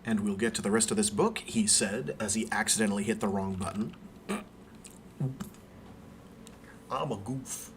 And we'll get to the rest of this book, he said, as he accidentally hit the wrong button. I'm a goof.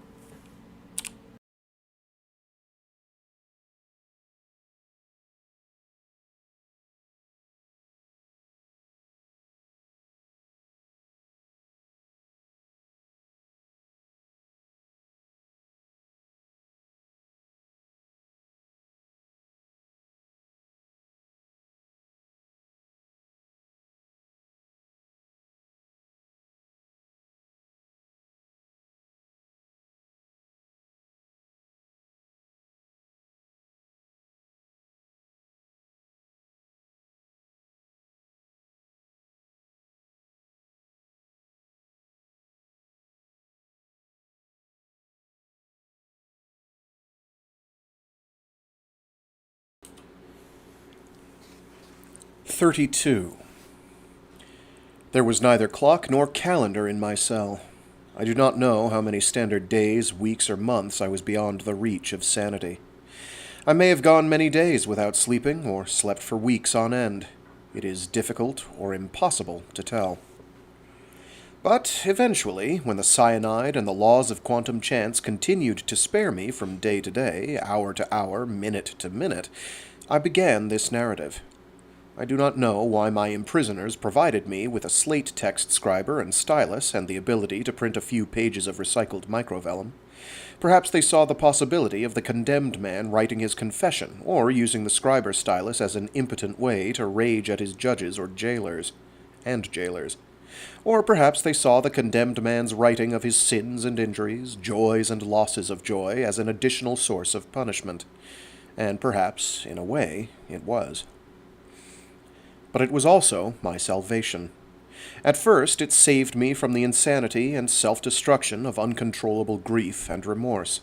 "32. There was neither clock nor calendar in my cell. I do not know how many standard days, weeks, or months I was beyond the reach of sanity. I may have gone many days without sleeping, or slept for weeks on end. It is difficult or impossible to tell. But eventually, when the cyanide and the laws of quantum chance continued to spare me from day to day, hour to hour, minute to minute, I began this narrative. I do not know why my imprisoners provided me with a slate text scriber and stylus and the ability to print a few pages of recycled microvellum. Perhaps they saw the possibility of the condemned man writing his confession, or using the scriber stylus as an impotent way to rage at his judges or jailers. Or perhaps they saw the condemned man's writing of his sins and injuries, joys and losses of joy, as an additional source of punishment. And perhaps, in a way, it was. But it was also my salvation. At first, it saved me from the insanity and self-destruction of uncontrollable grief and remorse.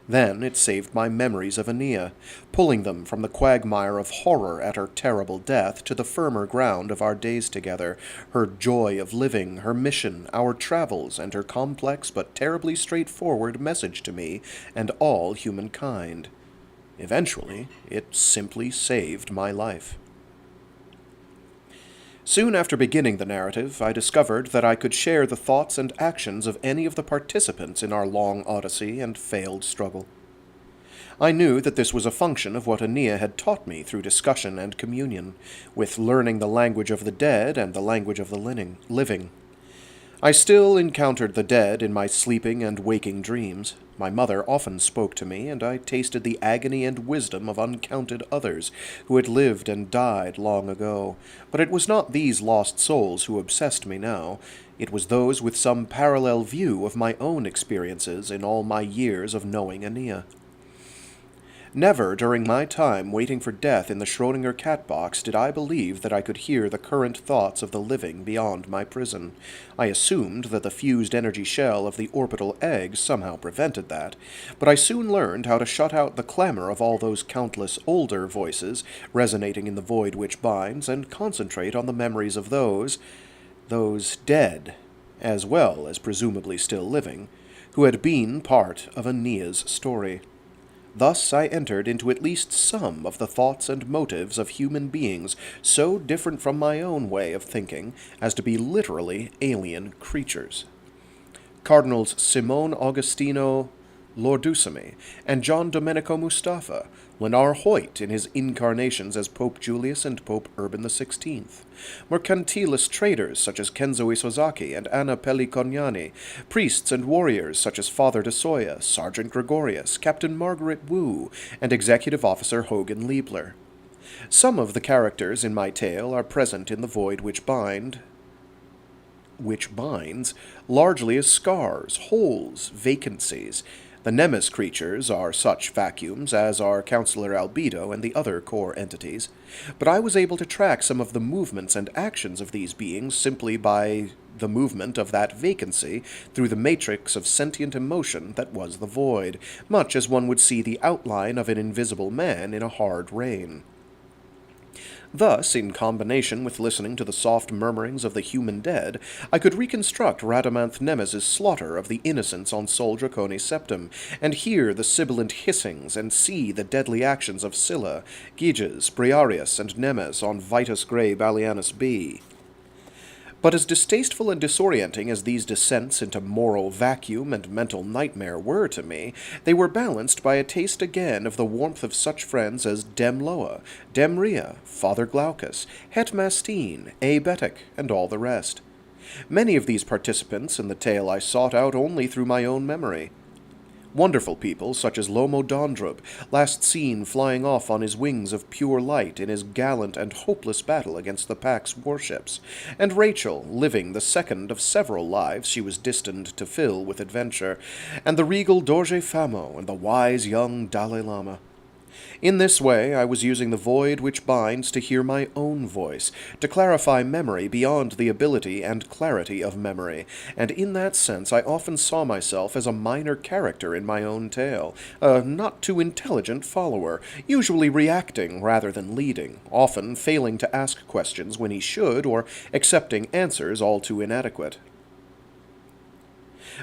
Then it saved my memories of Aenea, pulling them from the quagmire of horror at her terrible death to the firmer ground of our days together, her joy of living, her mission, our travels, and her complex but terribly straightforward message to me and all humankind. Eventually, it simply saved my life. Soon after beginning the narrative, I discovered that I could share the thoughts and actions of any of the participants in our long odyssey and failed struggle. I knew that this was a function of what Aenea had taught me through discussion and communion, with learning the language of the dead and the language of the living. I still encountered the dead in my sleeping and waking dreams. My mother often spoke to me, and I tasted the agony and wisdom of uncounted others who had lived and died long ago. But it was not these lost souls who obsessed me now. It was those with some parallel view of my own experiences in all my years of knowing Aenea. Never during my time waiting for death in the Schrödinger cat box did I believe that I could hear the current thoughts of the living beyond my prison. I assumed that the fused energy shell of the orbital egg somehow prevented that, but I soon learned how to shut out the clamor of all those countless older voices resonating in the void which binds and concentrate on the memories of those dead, as well as presumably still living, who had been part of Aenea's story. Thus I entered into at least some of the thoughts and motives of human beings so different from my own way of thinking as to be literally alien creatures. Cardinals Simone Agostino Lordusami and John Domenico Mustafa, Lenar Hoyt in his incarnations as Pope Julius and Pope Urban XVI, mercantilist traders such as Kenzo Isozaki and Anna Pelliconiani, priests and warriors such as Father de Soya, Sergeant Gregorius, Captain Margaret Wu, and Executive Officer Hogan Liebler. Some of the characters in my tale are present in the void which binds, largely as scars, holes, vacancies. The Nemes creatures are such vacuums, as are Counselor Albedo and the other core entities, but I was able to track some of the movements and actions of these beings simply by the movement of that vacancy through the matrix of sentient emotion that was the void, much as one would see the outline of an invisible man in a hard rain. Thus, in combination with listening to the soft murmurings of the human dead, I could reconstruct Radamanth Nemes's slaughter of the innocents on Sol Draconis Septim, and hear the sibilant hissings, and see the deadly actions of Scylla, Gyges, Briareus, and Nemes on Vitus Grey Balianus B. But as distasteful and disorienting as these descents into moral vacuum and mental nightmare were to me, they were balanced by a taste again of the warmth of such friends as Dem Loa, Dem Rhea, Father Glaucus, Het Mastine, A. Betic, and all the rest. Many of these participants in the tale I sought out only through my own memory. Wonderful people such as Lomo Dondrub, last seen flying off on his wings of pure light in his gallant and hopeless battle against the Pax warships, and Rachel, living the second of several lives she was destined to fill with adventure, and the regal Dorje Famo and the wise young Dalai Lama. In this way, I was using the void which binds to hear my own voice, to clarify memory beyond the ability and clarity of memory, and in that sense I often saw myself as a minor character in my own tale, a not too intelligent follower, usually reacting rather than leading, often failing to ask questions when he should, or accepting answers all too inadequate.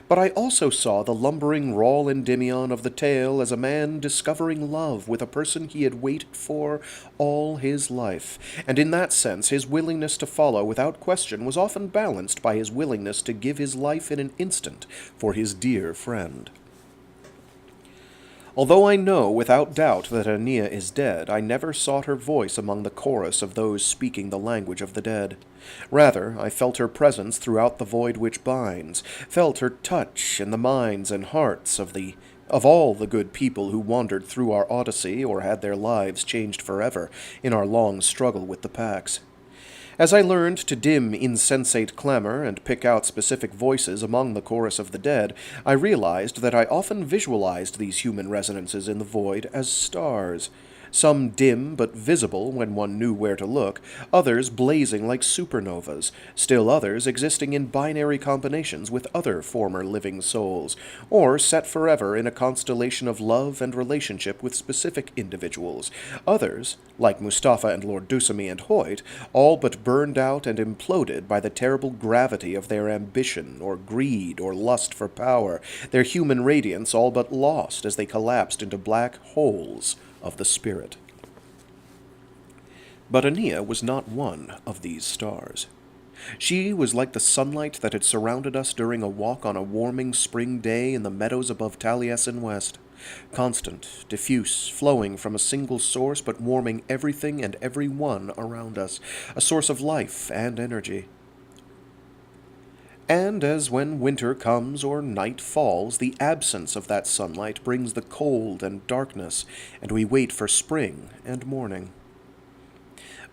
But I also saw the lumbering Rise of Endymion of the tale as a man discovering love with a person he had waited for all his life, and in that sense his willingness to follow without question was often balanced by his willingness to give his life in an instant for his dear friend. Although I know without doubt that Aenea is dead, I never sought her voice among the chorus of those speaking the language of the dead. Rather, I felt her presence throughout the void which binds, felt her touch in the minds and hearts of all the good people who wandered through our odyssey or had their lives changed forever in our long struggle with the Pax. As I learned to dim insensate clamor and pick out specific voices among the chorus of the dead, I realized that I often visualized these human resonances in the void as stars, some dim but visible when one knew where to look, others blazing like supernovas, still others existing in binary combinations with other former living souls, or set forever in a constellation of love and relationship with specific individuals, others, like Mustafa and Lord Dusamy and Hoyt, all but burned out and imploded by the terrible gravity of their ambition or greed or lust for power, their human radiance all but lost as they collapsed into black holes of the spirit. But Aenea was not one of these stars. She was like the sunlight that had surrounded us during a walk on a warming spring day in the meadows above Taliesin West, constant, diffuse, flowing from a single source but warming everything and everyone around us, a source of life and energy. And as when winter comes or night falls, the absence of that sunlight brings the cold and darkness, and we wait for spring and morning.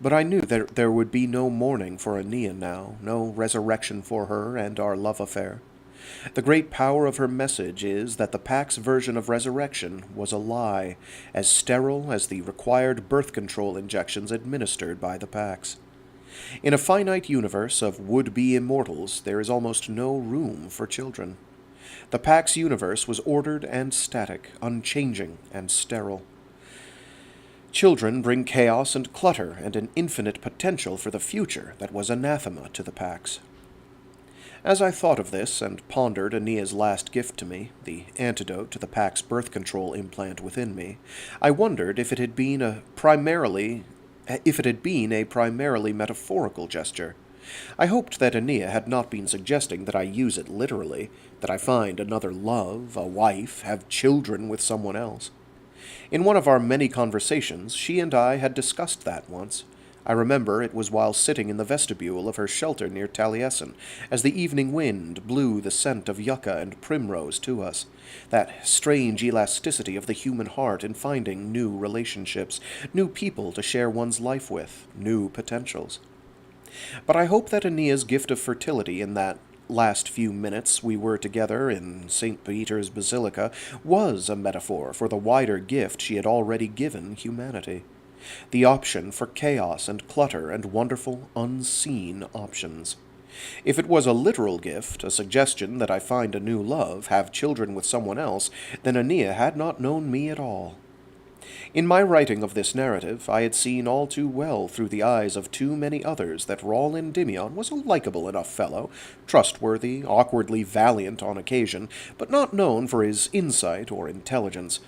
But I knew that there would be no morning for Aenea now, no resurrection for her and our love affair. The great power of her message is that the Pax version of resurrection was a lie, as sterile as the required birth control injections administered by the Pax. In a finite universe of would-be immortals, there is almost no room for children. The Pax universe was ordered and static, unchanging and sterile. Children bring chaos and clutter and an infinite potential for the future that was anathema to the Pax. As I thought of this and pondered Aenea's last gift to me, the antidote to the Pax birth control implant within me, I wondered if it had been a primarily metaphorical gesture. I hoped that Aenea had not been suggesting that I use it literally, that I find another love, a wife, have children with someone else. In one of our many conversations, she and I had discussed that once. I remember it was while sitting in the vestibule of her shelter near Taliesin, as the evening wind blew the scent of yucca and primrose to us, that strange elasticity of the human heart in finding new relationships, new people to share one's life with, new potentials. But I hope that Aenea's gift of fertility in that last few minutes we were together in St. Peter's Basilica was a metaphor for the wider gift she had already given humanity. The option for chaos and clutter and wonderful, unseen options. If it was a literal gift, a suggestion that I find a new love, have children with someone else, then Aenea had not known me at all. In my writing of this narrative, I had seen all too well through the eyes of too many others that Rise Endymion was a likable enough fellow, trustworthy, awkwardly valiant on occasion, but not known for his insight or intelligence.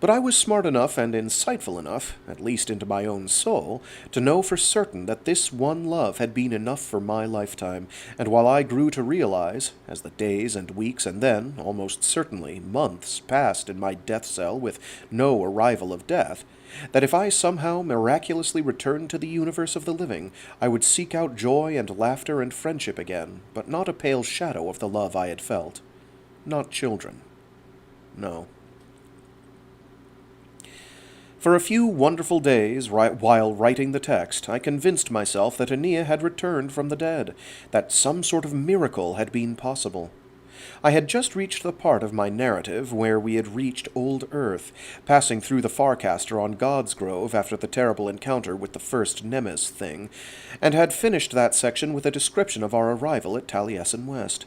But I was smart enough and insightful enough, at least into my own soul, to know for certain that this one love had been enough for my lifetime, and while I grew to realize, as the days and weeks and then, almost certainly, months passed in my death cell with no arrival of death, that if I somehow miraculously returned to the universe of the living, I would seek out joy and laughter and friendship again, but not a pale shadow of the love I had felt. Not children. No. For a few wonderful days, while writing the text, I convinced myself that Aenea had returned from the dead, that some sort of miracle had been possible. I had just reached the part of my narrative where we had reached old Earth, passing through the Farcaster on God's Grove after the terrible encounter with the first Nemesis thing, and had finished that section with a description of our arrival at Taliesin West.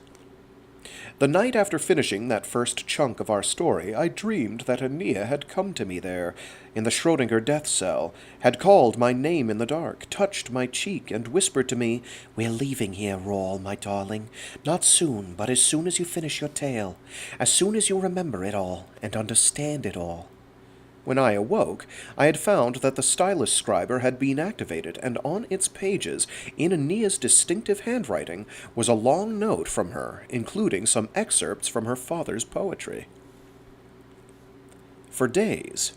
The night after finishing that first chunk of our story, I dreamed that Aenea had come to me there, in the Schrödinger death cell, had called my name in the dark, touched my cheek, and whispered to me, "We're leaving here, Rawle, my darling. Not soon, but as soon as you finish your tale. As soon as you remember it all, and understand it all." When I awoke, I had found that the stylus scriber had been activated, and on its pages, in Aenea's distinctive handwriting, was a long note from her, including some excerpts from her father's poetry. For days,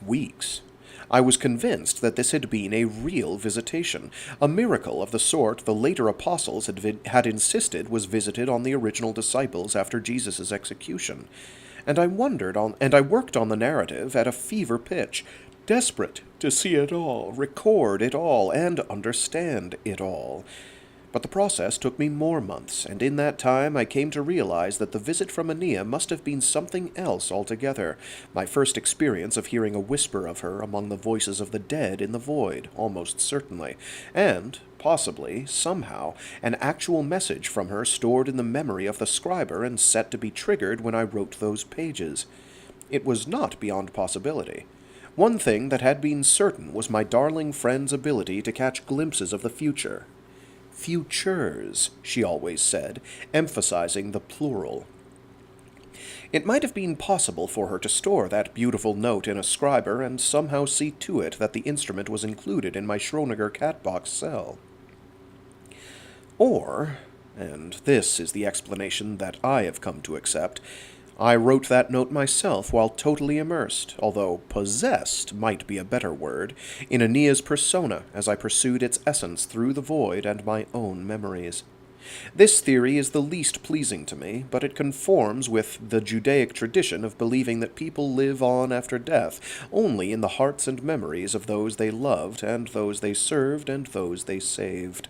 weeks, I was convinced that this had been a real visitation, a miracle of the sort the later apostles had insisted was visited on the original disciples after Jesus' execution. And I worked on the narrative at a fever pitch, desperate to see it all, record it all, and understand it all. But the process took me more months, and in that time I came to realize that the visit from Aenea must have been something else altogether, my first experience of hearing a whisper of her among the voices of the dead in the void, almost certainly, and, possibly, somehow, an actual message from her stored in the memory of the scriber and set to be triggered when I wrote those pages. It was not beyond possibility. One thing that had been certain was my darling friend's ability to catch glimpses of the future. Futures, she always said, emphasizing the plural. It might have been possible for her to store that beautiful note in a scriber and somehow see to it that the instrument was included in my Schrödinger catbox cell. Or, and this is the explanation that I have come to accept, I wrote that note myself while totally immersed, although possessed might be a better word, in Aenea's persona as I pursued its essence through the void and my own memories. This theory is the least pleasing to me, but it conforms with the Judaic tradition of believing that people live on after death only in the hearts and memories of those they loved, and those they served, and those they saved.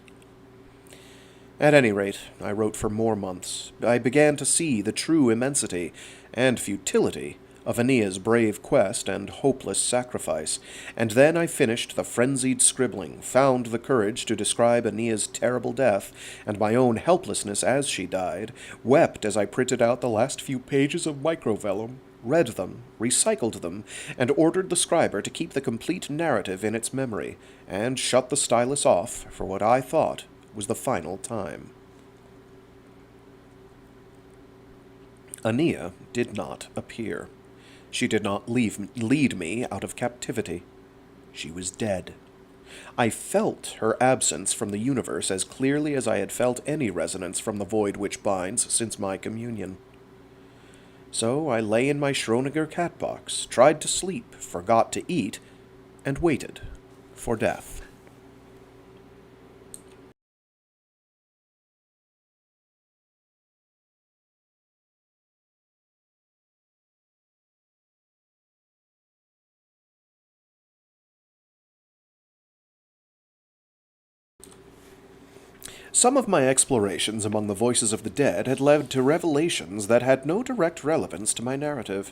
At any rate, I wrote for more months. I began to see the true immensity and futility of Aenea's brave quest and hopeless sacrifice, and then I finished the frenzied scribbling, found the courage to describe Aenea's terrible death, and my own helplessness as she died, wept as I printed out the last few pages of microvellum, read them, recycled them, and ordered the scriber to keep the complete narrative in its memory, and shut the stylus off for what I thought was the final time. Aenea did not appear. She did not lead me out of captivity. She was dead. I felt her absence from the universe as clearly as I had felt any resonance from the void which binds since my communion. So I lay in my Schrödinger catbox, tried to sleep, forgot to eat, and waited for death. Some of my explorations among the voices of the dead had led to revelations that had no direct relevance to my narrative.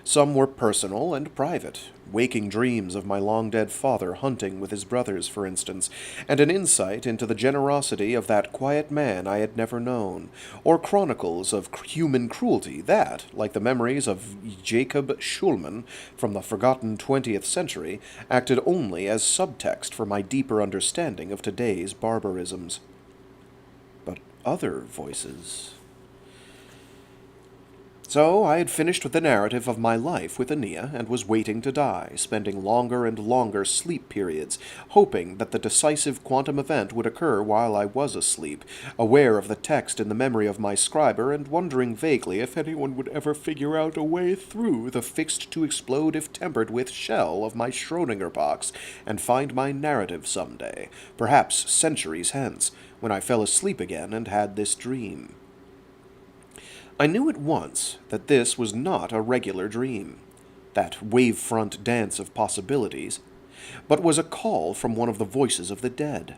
Some were personal and private, waking dreams of my long-dead father hunting with his brothers, for instance, and an insight into the generosity of that quiet man I had never known, or chronicles of human cruelty that, like the memories of Jacob Schulman from the forgotten 20th century, acted only as subtext for my deeper understanding of today's barbarisms. But other voices... So I had finished with the narrative of my life with Aenea and was waiting to die, spending longer and longer sleep periods, hoping that the decisive quantum event would occur while I was asleep, aware of the text in the memory of my scriber and wondering vaguely if anyone would ever figure out a way through the fixed-to-explode-if-tempered-with shell of my Schrödinger box and find my narrative someday, perhaps centuries hence, when I fell asleep again and had this dream. I knew at once that this was not a regular dream, that wave-front dance of possibilities, but was a call from one of the voices of the dead.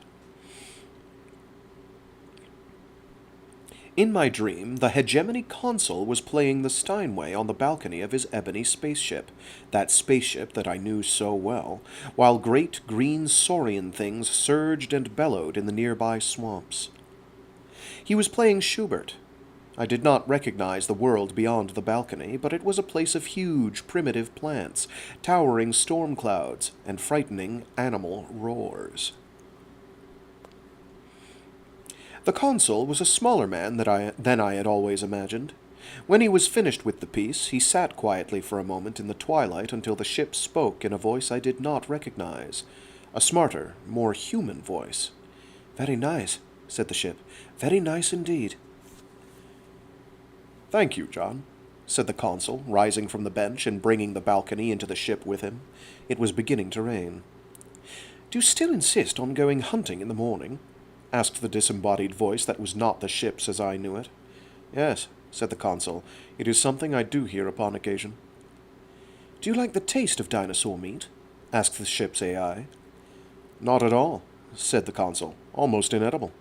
In my dream, the hegemony consul was playing the Steinway on the balcony of his ebony spaceship, that spaceship that I knew so well, while great green saurian things surged and bellowed in the nearby swamps. He was playing Schubert. I did not recognize the world beyond the balcony, but it was a place of huge, primitive plants, towering storm clouds, and frightening animal roars. The consul was a smaller man than I had always imagined. When he was finished with the piece, he sat quietly for a moment in the twilight until the ship spoke in a voice I did not recognize, a smarter, more human voice. "Very nice," said the ship. "Very nice indeed." "Thank you, John," said the consul, rising from the bench and bringing the balcony into the ship with him. It was beginning to rain. "Do you still insist on going hunting in the morning?" asked the disembodied voice that was not the ship's as I knew it. "Yes," said the consul. "It is something I do here upon occasion." "Do you like the taste of dinosaur meat?" asked the ship's AI. "Not at all," said the consul. "Almost inedible.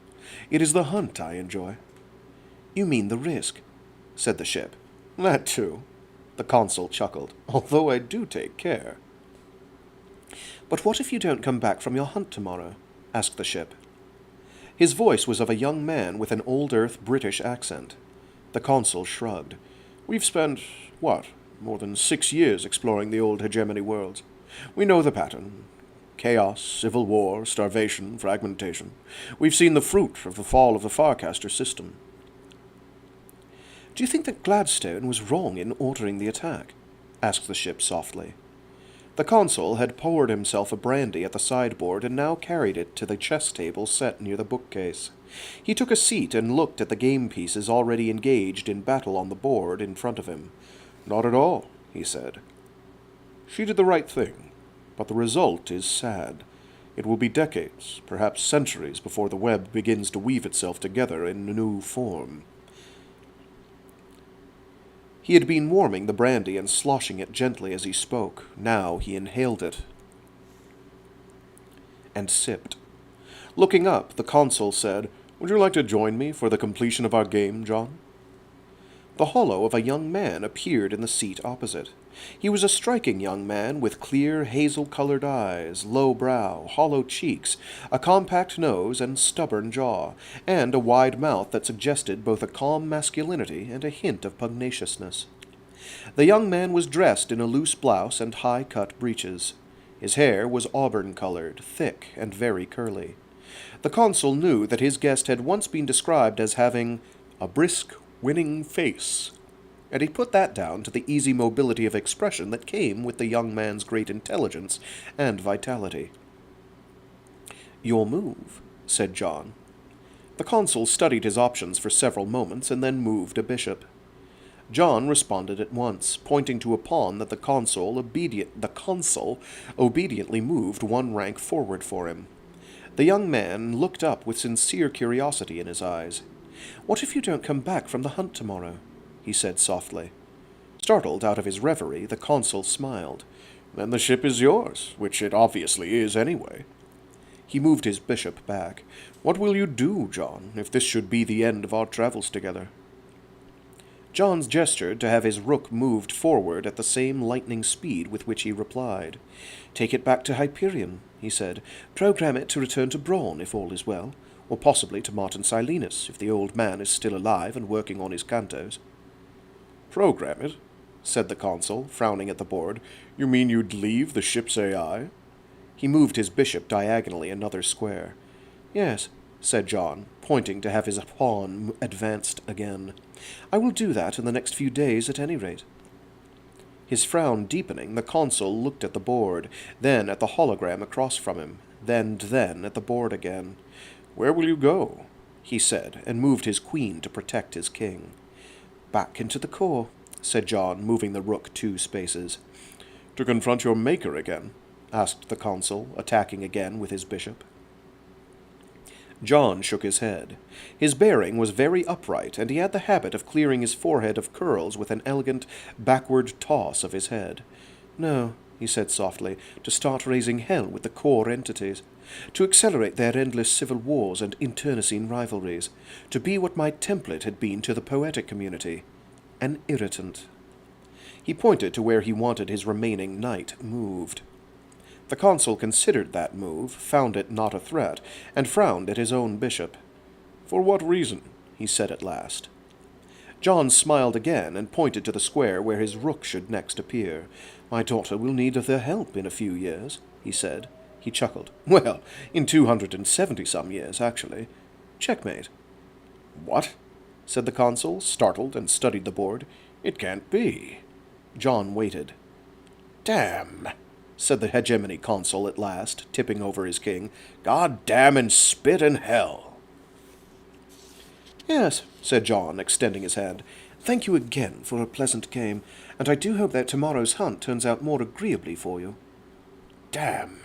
It is the hunt I enjoy." "You mean the risk?" said the ship. "That too," the consul chuckled, "although I do take care." "But what if you don't come back from your hunt tomorrow?" asked the ship. His voice was of a young man with an old-earth British accent. The consul shrugged. "We've spent, more than 6 years exploring the old hegemony worlds. We know the pattern. Chaos, civil war, starvation, fragmentation. We've seen the fruit of the fall of the Farcaster system." "Do you think that Gladstone was wrong in ordering the attack?" asked the ship softly. The consul had poured himself a brandy at the sideboard and now carried it to the chess table set near the bookcase. He took a seat and looked at the game pieces already engaged in battle on the board in front of him. "Not at all," he said. "She did the right thing, but the result is sad. It will be decades, perhaps centuries, before the web begins to weave itself together in a new form." He had been warming the brandy and sloshing it gently as he spoke. Now he inhaled it and sipped. Looking up, the consul said, "Would you like to join me for the completion of our game, John?" The hollow of a young man appeared in the seat opposite. He was a striking young man with clear, hazel-colored eyes, low brow, hollow cheeks, a compact nose and stubborn jaw, and a wide mouth that suggested both a calm masculinity and a hint of pugnaciousness. The young man was dressed in a loose blouse and high-cut breeches. His hair was auburn-colored, thick, and very curly. The consul knew that his guest had once been described as having a brisk, winning face, and he put that down to the easy mobility of expression that came with the young man's great intelligence and vitality. "Your move," said John. The consul studied his options for several moments and then moved a bishop. John responded at once, pointing to a pawn that the consul obediently moved one rank forward for him. The young man looked up with sincere curiosity in his eyes. "What if you don't come back from the hunt tomorrow?" he said softly. Startled out of his reverie, the consul smiled. "Then the ship is yours, which it obviously is anyway." He moved his bishop back. "What will you do, John, if this should be the end of our travels together?" John gestured to have his rook moved forward at the same lightning speed with which he replied. "Take it back to Hyperion," he said. "Program it to return to Braun, if all is well, or possibly to Martin Silenus, if the old man is still alive and working on his cantos." "Program it?" said the consul, frowning at the board. "You mean you'd leave the ship's AI?" He moved his bishop diagonally another square. "Yes," said John, pointing to have his pawn advanced again. "I will do that in the next few days at any rate." His frown deepening, the consul looked at the board, then at the hologram across from him, then at the board again. "Where will you go?" he said, and moved his queen to protect his king. "Back into the core," said John, moving the rook 2 spaces. "To confront your maker again?" asked the consul, attacking again with his bishop. John shook his head. His bearing was very upright, and he had the habit of clearing his forehead of curls with an elegant backward toss of his head. "No," he said softly, "to start raising hell with the core entities. To accelerate their endless civil wars and internecine rivalries. To be what my template had been to the poetic community. An irritant." He pointed to where he wanted his remaining knight moved. The consul considered that move, found it not a threat, and frowned at his own bishop. "For what reason?" he said at last. John smiled again and pointed to the square where his rook should next appear. "My daughter will need their help in a few years," he said. He chuckled. "Well, in 270-some years, actually. Checkmate." "What?" said the consul, startled, and studied the board. "It can't be." John waited. "Damn," said the hegemony consul at last, tipping over his king. "God damn and spit and hell." "Yes," said John, extending his hand. "Thank you again for a pleasant game, and I do hope that tomorrow's hunt turns out more agreeably for you." "Damn,"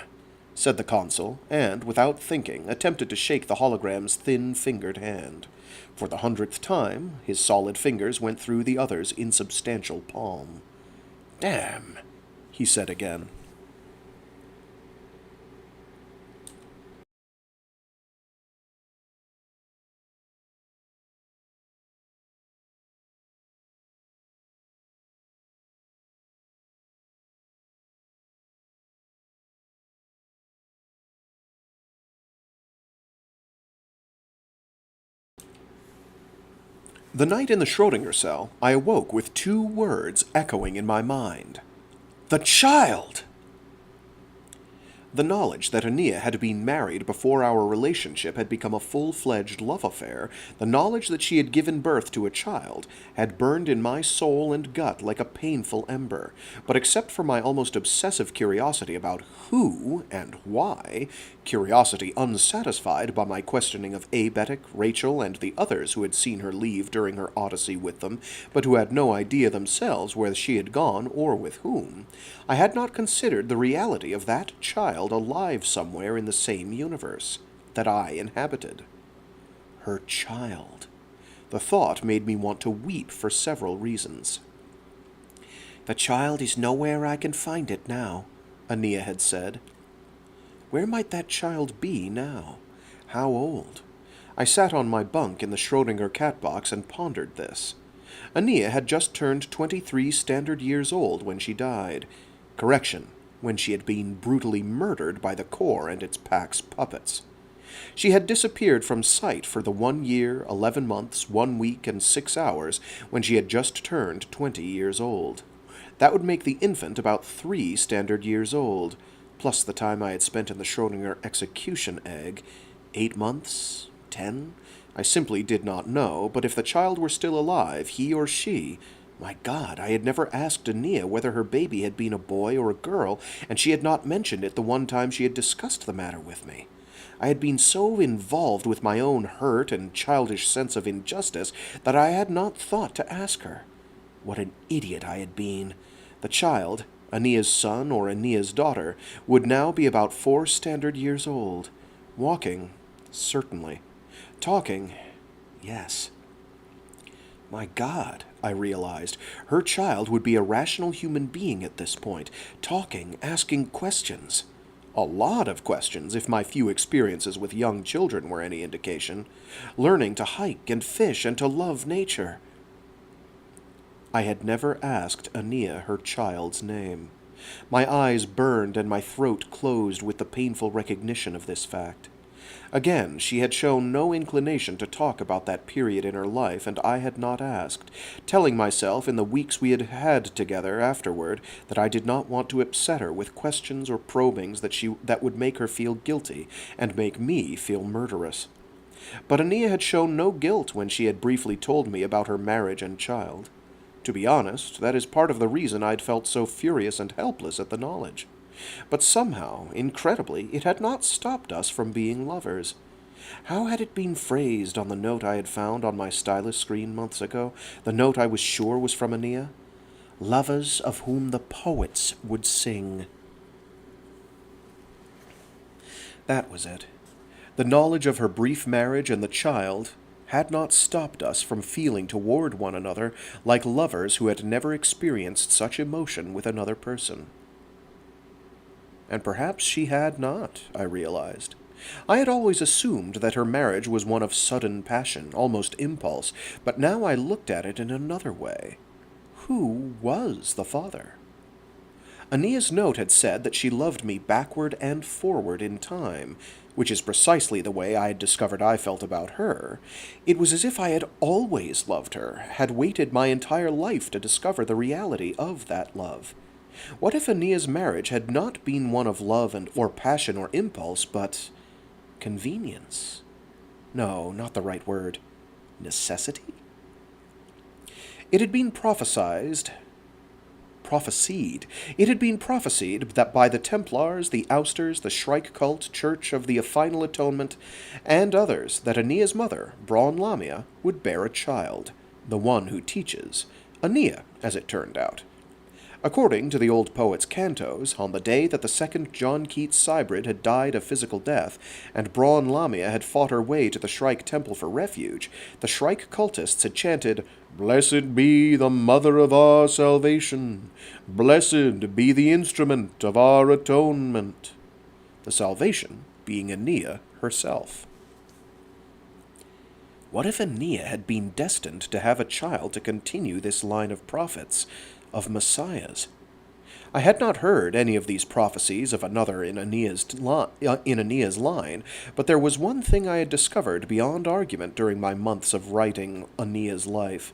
said the consul, and, without thinking, attempted to shake the hologram's thin-fingered hand. For the 100th time, his solid fingers went through the other's insubstantial palm. "Damn," he said again. The night in the Schrödinger cell, I awoke with 2 words echoing in my mind. "The child!" The knowledge that Aenea had been married before our relationship had become a full-fledged love affair, the knowledge that she had given birth to a child, had burned in my soul and gut like a painful ember. But except for my almost obsessive curiosity about who and why, curiosity unsatisfied by my questioning of Abetic, Rachel, and the others who had seen her leave during her odyssey with them, but who had no idea themselves where she had gone or with whom, I had not considered the reality of that child alive somewhere in the same universe that I inhabited. Her child. The thought made me want to weep for several reasons. "The child is nowhere I can find it now," Aenea had said. Where might that child be now? How old? I sat on my bunk in the Schrödinger cat box and pondered this. Aenea had just turned 23 standard years old when she died. Correction, when she had been brutally murdered by the Corps and its Pax puppets. She had disappeared from sight for the 1 year, 11 months, 1 week, and 6 hours when she had just turned 20 years old. That would make the infant about 3 standard years old, plus the time I had spent in the Schrödinger execution egg. 8 months? 10? I simply did not know, but if the child were still alive, he or she... My God, I had never asked Aenea whether her baby had been a boy or a girl, and she had not mentioned it the one time she had discussed the matter with me. I had been so involved with my own hurt and childish sense of injustice that I had not thought to ask her. What an idiot I had been. The child, Aenea's son or Aenea's daughter, would now be about 4 standard years old. Walking, certainly. Talking, yes. My God, I realized, her child would be a rational human being at this point, talking, asking questions. A lot of questions, if my few experiences with young children were any indication. Learning to hike and fish and to love nature. I had never asked Aenea her child's name. My eyes burned and my throat closed with the painful recognition of this fact. Again, she had shown no inclination to talk about that period in her life, and I had not asked, telling myself in the weeks we had had together afterward that I did not want to upset her with questions or probings that would make her feel guilty and make me feel murderous. But Aenea had shown no guilt when she had briefly told me about her marriage and child. To be honest, that is part of the reason I'd felt so furious and helpless at the knowledge. But somehow, incredibly, it had not stopped us from being lovers. How had it been phrased on the note I had found on my stylus screen months ago, the note I was sure was from Aenea? Lovers of whom the poets would sing. That was it. The knowledge of her brief marriage and the child had not stopped us from feeling toward one another like lovers who had never experienced such emotion with another person. And perhaps she had not, I realized. I had always assumed that her marriage was one of sudden passion, almost impulse, but now I looked at it in another way. Who was the father? Aenea's note had said that she loved me backward and forward in time, which is precisely the way I had discovered I felt about her. It was as if I had always loved her, had waited my entire life to discover the reality of that love. What if Aenea's marriage had not been one of love or passion or impulse, but convenience? No, not the right word. Necessity? It had been prophesied that by the Templars, the Ousters, the Shrike Cult, Church of the Final Atonement, and others, that Aenea's mother, Braun Lamia, would bear a child, the one who teaches, Aenea, as it turned out. According to the old poet's Cantos, on the day that the second John Keats Cybrid had died a physical death, and Braun Lamia had fought her way to the Shrike Temple for refuge, the Shrike cultists had chanted, "Blessed be the mother of our salvation! Blessed be the instrument of our atonement!" The salvation being Aenea herself. What if Aenea had been destined to have a child to continue this line of prophets, of messiahs? I had not heard any of these prophecies of another in Aenea's line, but there was one thing I had discovered beyond argument during my months of writing Aenea's life.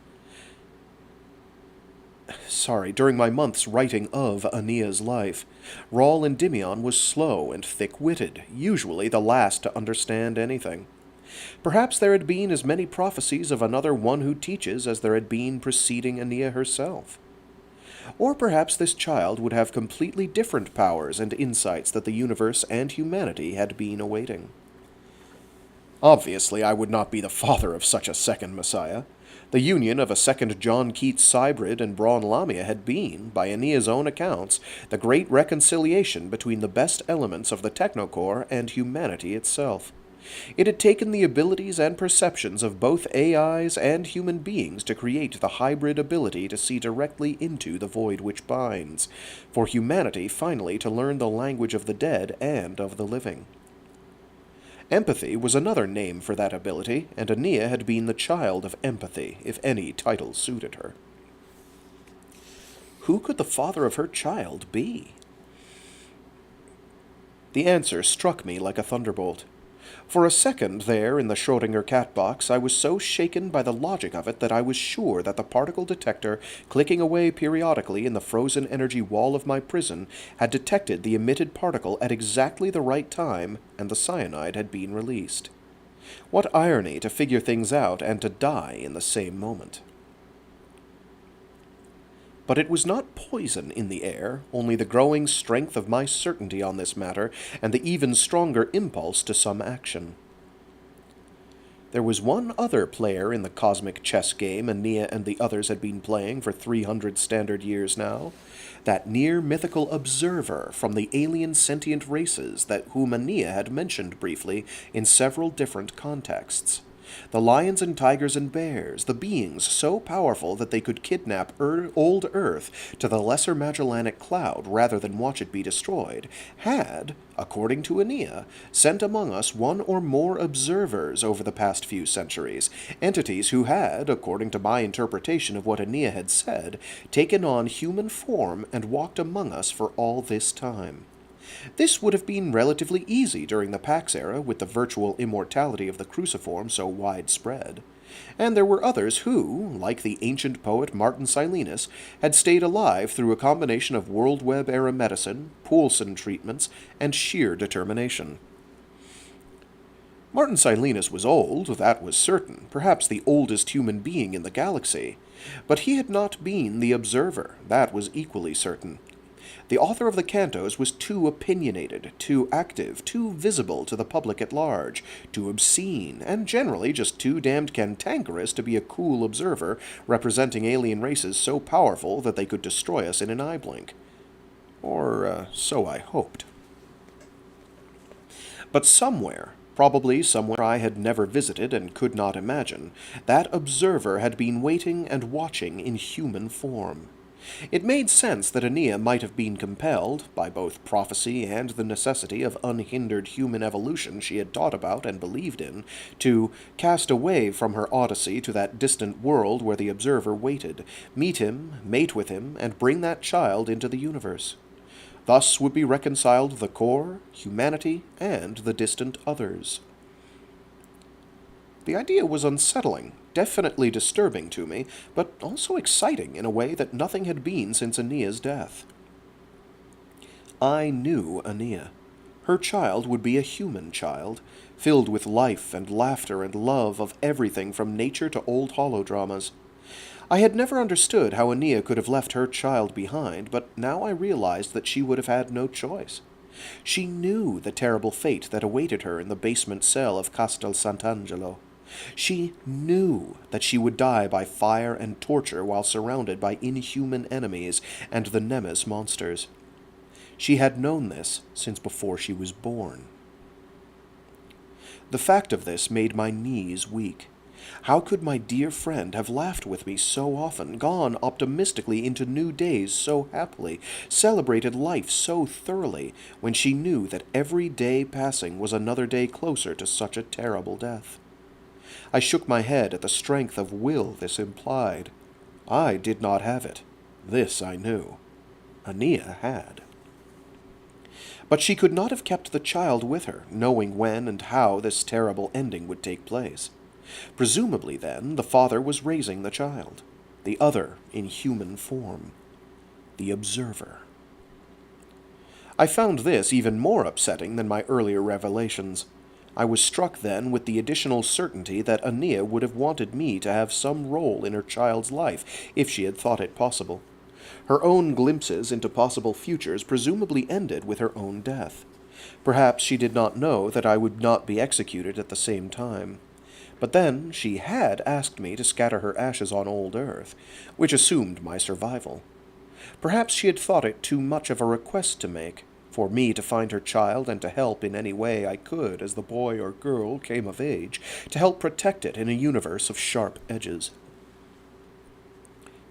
During my months writing of Aenea's life. Rise of Endymion was slow and thick-witted, usually the last to understand anything. Perhaps there had been as many prophecies of another one who teaches as there had been preceding Aenea herself. Or perhaps this child would have completely different powers and insights that the universe and humanity had been awaiting. Obviously, I would not be the father of such a second Messiah. The union of a second John Keats Cybrid and Braun Lamia had been, by Aenea's own accounts, the great reconciliation between the best elements of the TechnoCore and humanity itself. It had taken the abilities and perceptions of both AIs and human beings to create the hybrid ability to see directly into the void which binds, for humanity finally to learn the language of the dead and of the living. Empathy was another name for that ability, and Aenea had been the child of empathy, if any title suited her. Who could the father of her child be? The answer struck me like a thunderbolt. For a second there in the Schrödinger cat box, I was so shaken by the logic of it that I was sure that the particle detector, clicking away periodically in the frozen energy wall of my prison, had detected the emitted particle at exactly the right time, and the cyanide had been released. What irony to figure things out and to die in the same moment. But it was not poison in the air, only the growing strength of my certainty on this matter, and the even stronger impulse to some action. There was one other player in the cosmic chess game Aenea and the others had been playing for 300 standard years now, that near-mythical observer from the alien sentient races whom Aenea had mentioned briefly in several different contexts. The lions and tigers and bears, the beings so powerful that they could kidnap old Earth to the lesser Magellanic Cloud rather than watch it be destroyed, had, according to Aenea, sent among us one or more observers over the past few centuries, entities who had, according to my interpretation of what Aenea had said, taken on human form and walked among us for all this time. This would have been relatively easy during the Pax era with the virtual immortality of the cruciform so widespread. And there were others who, like the ancient poet Martin Silenus, had stayed alive through a combination of World Web era medicine, Poulsen treatments, and sheer determination. Martin Silenus was old, that was certain, perhaps the oldest human being in the galaxy. But he had not been the observer, that was equally certain. The author of the Cantos was too opinionated, too active, too visible to the public at large, too obscene, and generally just too damned cantankerous to be a cool observer representing alien races so powerful that they could destroy us in an eye blink. Or so I hoped. But somewhere, probably somewhere I had never visited and could not imagine, that observer had been waiting and watching in human form. It made sense that Aenea might have been compelled, by both prophecy and the necessity of unhindered human evolution she had taught about and believed in, to cast away from her odyssey to that distant world where the observer waited, meet him, mate with him, and bring that child into the universe. Thus would be reconciled the core, humanity, and the distant others. The idea was unsettling, definitely disturbing to me, but also exciting in a way that nothing had been since Aenea's death. I knew Aenea. Her child would be a human child, filled with life and laughter and love of everything from nature to old holodramas. I had never understood how Aenea could have left her child behind, but now I realized that she would have had no choice. She knew the terrible fate that awaited her in the basement cell of Castel Sant'Angelo. She knew that she would die by fire and torture while surrounded by inhuman enemies and the Nemes monsters. She had known this since before she was born. The fact of this made my knees weak. How could my dear friend have laughed with me so often, gone optimistically into new days so happily, celebrated life so thoroughly, when she knew that every day passing was another day closer to such a terrible death? I shook my head at the strength of will this implied. I did not have it. This I knew. Aenea had. But she could not have kept the child with her, knowing when and how this terrible ending would take place. Presumably, then, the father was raising the child, the other in human form, the observer. I found this even more upsetting than my earlier revelations. I was struck then with the additional certainty that Aenea would have wanted me to have some role in her child's life if she had thought it possible. Her own glimpses into possible futures presumably ended with her own death. Perhaps she did not know that I would not be executed at the same time. But then she had asked me to scatter her ashes on old Earth, which assumed my survival. Perhaps she had thought it too much of a request to make, for me to find her child and to help in any way I could as the boy or girl came of age, to help protect it in a universe of sharp edges.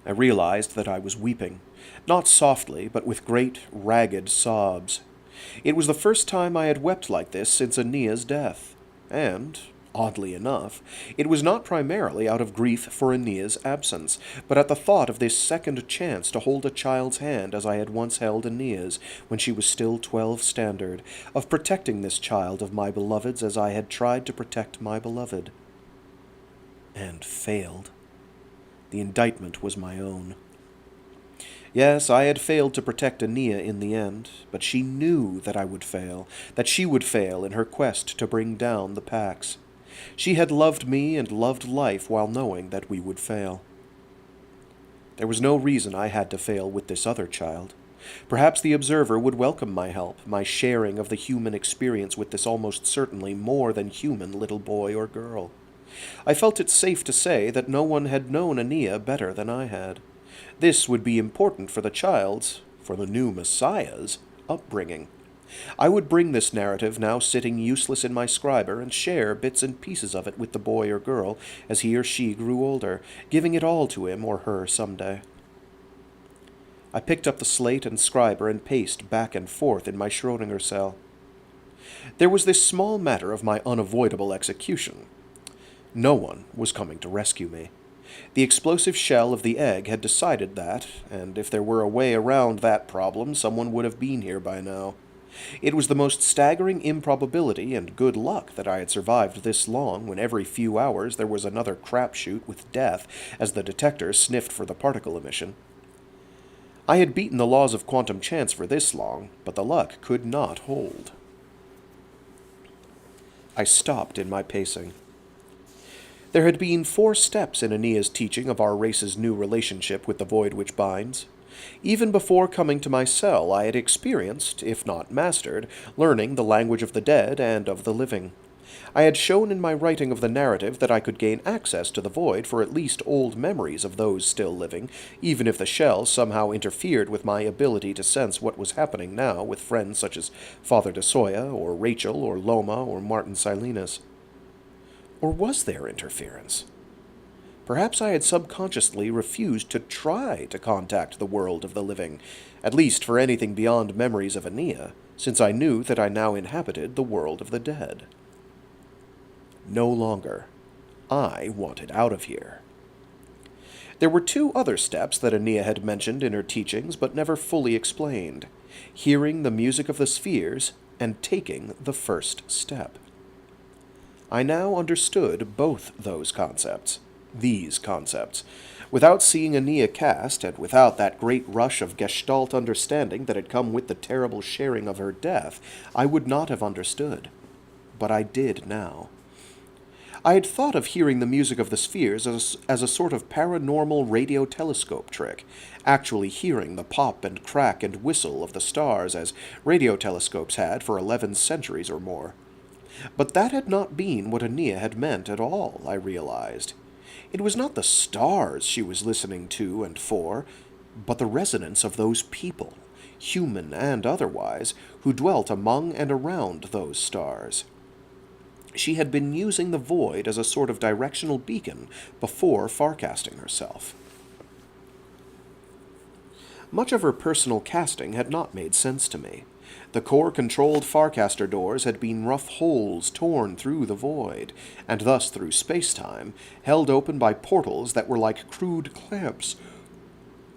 I realized that I was weeping, not softly, but with great, ragged sobs. It was the first time I had wept like this since Aenea's death, and, oddly enough, it was not primarily out of grief for Aenea's absence, but at the thought of this second chance to hold a child's hand as I had once held Aenea's when she was still 12 standard, of protecting this child of my beloved's as I had tried to protect my beloved. And failed. The indictment was my own. Yes, I had failed to protect Aenea in the end, but she knew that I would fail, that she would fail in her quest to bring down the Pax. She had loved me and loved life while knowing that we would fail. There was no reason I had to fail with this other child. Perhaps the observer would welcome my help, my sharing of the human experience with this almost certainly more than human little boy or girl. I felt it safe to say that no one had known Aenea better than I had. This would be important for the child's, for the new Messiah's, upbringing. I would bring this narrative now sitting useless in my scriber and share bits and pieces of it with the boy or girl as he or she grew older, giving it all to him or her someday. I picked up the slate and scriber and paced back and forth in my Schrödinger cell. There was this small matter of my unavoidable execution. No one was coming to rescue me. The explosive shell of the egg had decided that, and if there were a way around that problem, someone would have been here by now. It was the most staggering improbability and good luck that I had survived this long when every few hours there was another crapshoot with death as the detector sniffed for the particle emission. I had beaten the laws of quantum chance for this long, but the luck could not hold. I stopped in my pacing. There had been 4 steps in Aenea's teaching of our race's new relationship with the void which binds. Even before coming to my cell, I had experienced, if not mastered, learning the language of the dead and of the living. I had shown in my writing of the narrative that I could gain access to the void for at least old memories of those still living, even if the shell somehow interfered with my ability to sense what was happening now with friends such as Father de Soya, or Rachel, or Loma, or Martin Silenus. Or was there interference? Perhaps I had subconsciously refused to try to contact the world of the living, at least for anything beyond memories of Aenea, since I knew that I now inhabited the world of the dead. No longer. I wanted out of here. There were 2 other steps that Aenea had mentioned in her teachings but never fully explained: hearing the music of the spheres and taking the first step. I now understood both these concepts. Without seeing Aenea cast, and without that great rush of gestalt understanding that had come with the terrible sharing of her death, I would not have understood. But I did now. I had thought of hearing the music of the spheres as a sort of paranormal radio telescope trick, actually hearing the pop and crack and whistle of the stars as radio telescopes had for 11 centuries or more. But that had not been what Aenea had meant at all, I realized. It was not the stars she was listening to and for, but the resonance of those people, human and otherwise, who dwelt among and around those stars. She had been using the void as a sort of directional beacon before farcasting herself. Much of her personal casting had not made sense to me. The core-controlled Farcaster doors had been rough holes torn through the void, and thus through space-time, held open by portals that were like crude clamps,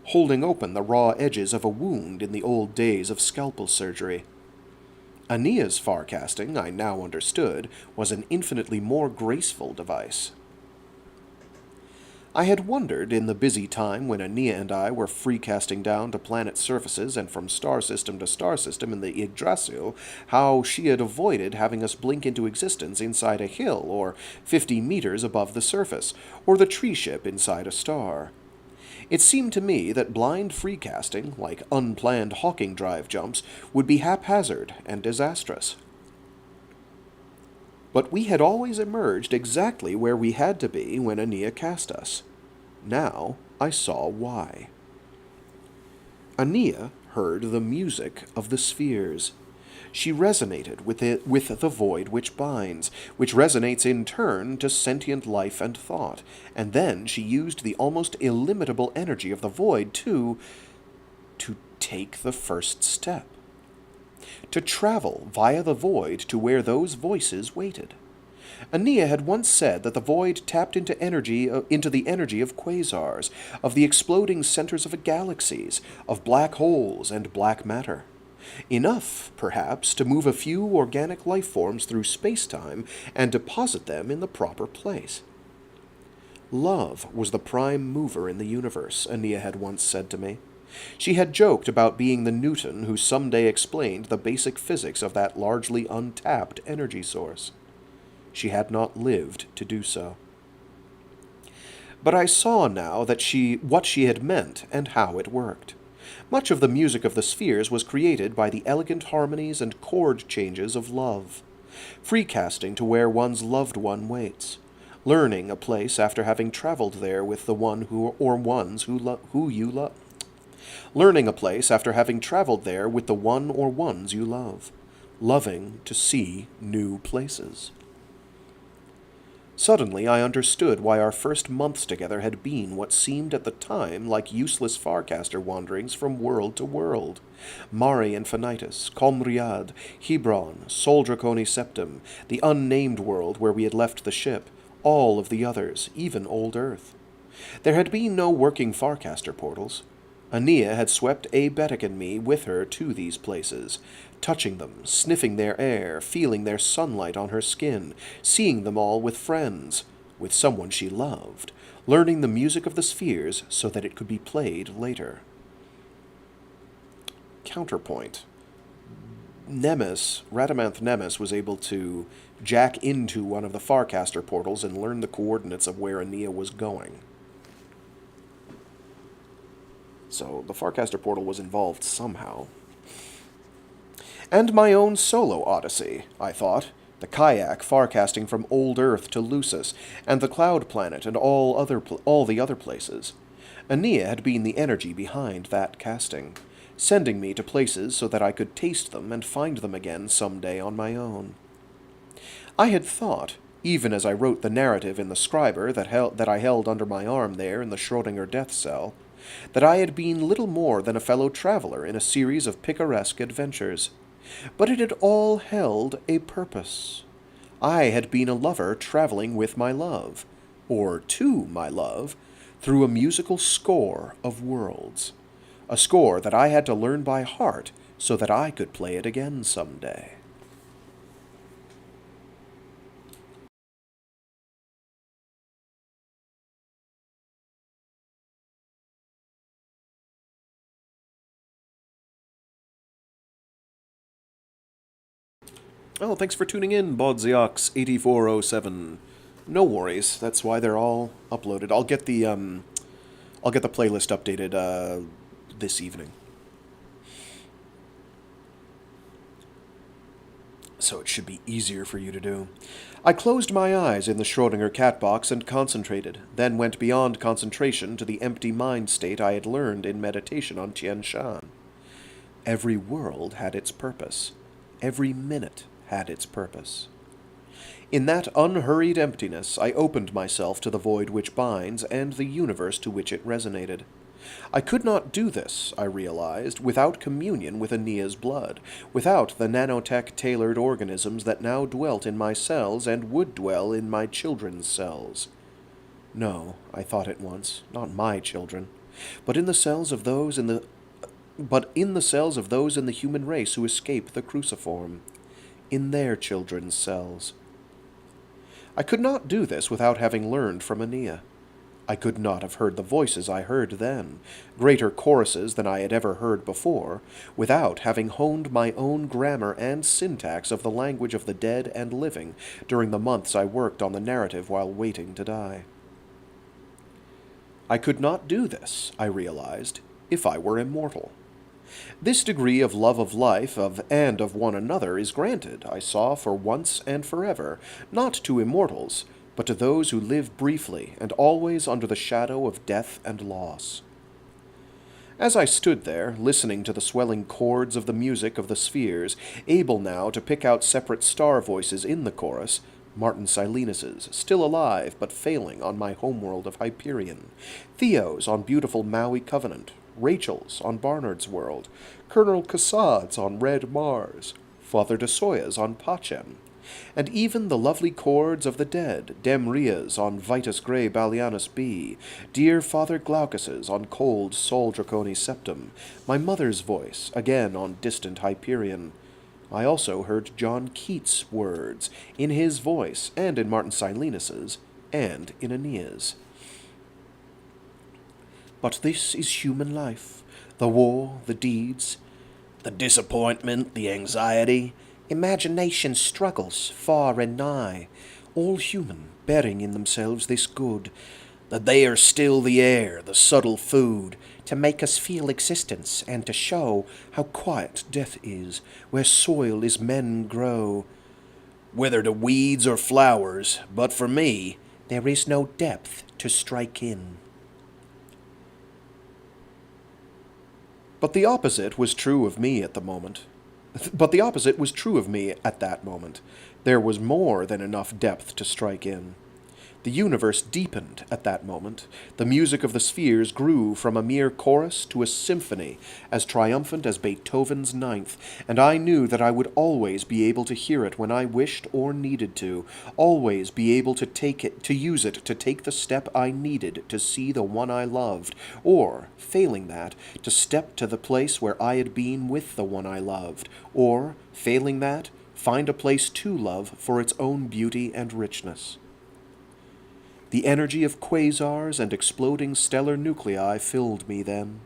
holding open the raw edges of a wound in the old days of scalpel surgery. Aenea's Farcasting, I now understood, was an infinitely more graceful device. I had wondered, in the busy time when Aenea and I were freecasting down to planet surfaces and from star system to star system in the Yggdrasil, how she had avoided having us blink into existence inside a hill or 50 meters above the surface, or the tree ship inside a star. It seemed to me that blind freecasting, like unplanned Hawking drive jumps, would be haphazard and disastrous. But we had always emerged exactly where we had to be when Aenea cast us. Now I saw why. Aenea heard the music of the spheres. She resonated with the void which binds, which resonates in turn to sentient life and thought, and then she used the almost illimitable energy of the void to take the first step. To travel via the void to where those voices waited. Aenea had once said that the void tapped into the energy of quasars, of the exploding centers of galaxies, of black holes and black matter. Enough, perhaps, to move a few organic life forms through space-time and deposit them in the proper place. Love was the prime mover in the universe, Aenea had once said to me. She had joked about being the Newton who someday explained the basic physics of that largely untapped energy source. She had not lived to do so. But I saw now that what she had meant and how it worked. Much of the music of the spheres was created by the elegant harmonies and chord changes of love. Freecasting to where one's loved one waits. Learning a place after having traveled there with the one who you love. Learning a place after having traveled there with the one or ones you love. loving to see new places. Suddenly I understood why our first months together had been what seemed at the time like useless Farcaster wanderings from world to world. Mari Infinitus, Comriad, Hebron, Sol Draconi Septim, the unnamed world where we had left the ship, all of the others, even Old Earth. There had been no working Farcaster portals. Aenea had swept Abetic and me with her to these places, touching them, sniffing their air, feeling their sunlight on her skin, seeing them all with friends, with someone she loved, learning the music of the spheres so that it could be played later. Counterpoint. Radamanth Nemes was able to jack into one of the Farcaster portals and learn the coordinates of where Aenea was going. So the Farcaster portal was involved somehow. And my own solo odyssey, I thought. The kayak farcasting from Old Earth to Lucis, and the Cloud Planet, and all the other places. Aenea had been the energy behind that casting, sending me to places so that I could taste them and find them again someday on my own. I had thought, even as I wrote the narrative in the scriber that I held under my arm there in the Schrödinger death cell, that I had been little more than a fellow traveler in a series of picaresque adventures. But it had all held a purpose. I had been a lover traveling with my love, or to my love, through a musical score of worlds. A score that I had to learn by heart so that I could play it again someday. Oh, thanks for tuning in, Bodziox8407. No worries, that's why they're all uploaded. I'll get the playlist updated this evening. So it should be easier for you to do. I closed my eyes in the Schrödinger cat box and concentrated, then went beyond concentration to the empty mind state I had learned in meditation on Tien Shan. Every world had its purpose. Every minute had its purpose. In that unhurried emptiness, I opened myself to the void which binds and the universe to which it resonated. I could not do this, I realized, without communion with Aenea's blood, without the nanotech-tailored organisms that now dwelt in my cells and would dwell in my children's cells. No, I thought at once, not my children, but in the cells of those in the human race who escape the cruciform, in their children's cells. I could not do this without having learned from Aenea. I could not have heard the voices I heard then, greater choruses than I had ever heard before, without having honed my own grammar and syntax of the language of the dead and living during the months I worked on the narrative while waiting to die. I could not do this, I realized, if I were immortal. This degree of love of life and of one another is granted, I saw, for once and forever, not to immortals, but to those who live briefly and always under the shadow of death and loss. As I stood there, listening to the swelling chords of the music of the spheres, able now to pick out separate star voices in the chorus, Martin Silenus's, still alive but failing on my homeworld of Hyperion, Theo's on beautiful Maui Covenant, Rachel's on Barnard's world, Colonel Cassad's on Red Mars, Father de Soya's on Pachem, and even the lovely chords of the dead, Demria's on Vitus Grey Balianus B, dear Father Glaucus's on cold Sol Draconi Septim, my mother's voice, again on distant Hyperion. I also heard John Keats' words, in his voice, and in Martin Silenus's, and in Aenea's. But this is human life, the war, the deeds, the disappointment, the anxiety, imagination struggles far and nigh, all human, bearing in themselves this good, that they are still the air, the subtle food, to make us feel existence, and to show how quiet death is, where soil is men grow. Whether to weeds or flowers, but for me, there is no depth to strike in. But the opposite was true of me at the moment. But the opposite was true of me at that moment. There was more than enough depth to strike in. The universe deepened at that moment. The music of the spheres grew from a mere chorus to a symphony as triumphant as Beethoven's Ninth, and I knew that I would always be able to hear it when I wished or needed to, always be able to use it to take the step I needed to see the one I loved, or, failing that, to step to the place where I had been with the one I loved, or, failing that, find a place to love for its own beauty and richness. The energy of quasars and exploding stellar nuclei filled me then.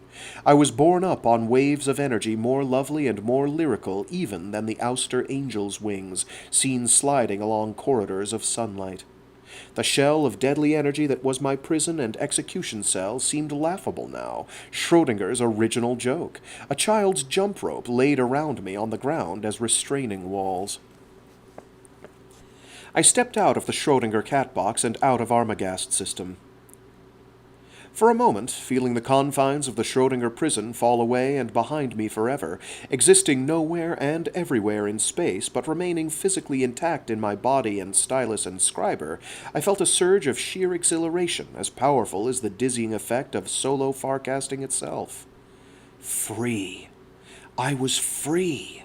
I was borne up on waves of energy more lovely and more lyrical even than the ouster angel's wings seen sliding along corridors of sunlight. The shell of deadly energy that was my prison and execution cell seemed laughable now, Schrodinger's original joke, a child's jump rope laid around me on the ground as restraining walls. I stepped out of the Schrödinger cat box and out of Armagast system. For a moment, feeling the confines of the Schrödinger prison fall away and behind me forever, existing nowhere and everywhere in space, but remaining physically intact in my body and stylus and scriber, I felt a surge of sheer exhilaration as powerful as the dizzying effect of solo farcasting itself. Free. I was free.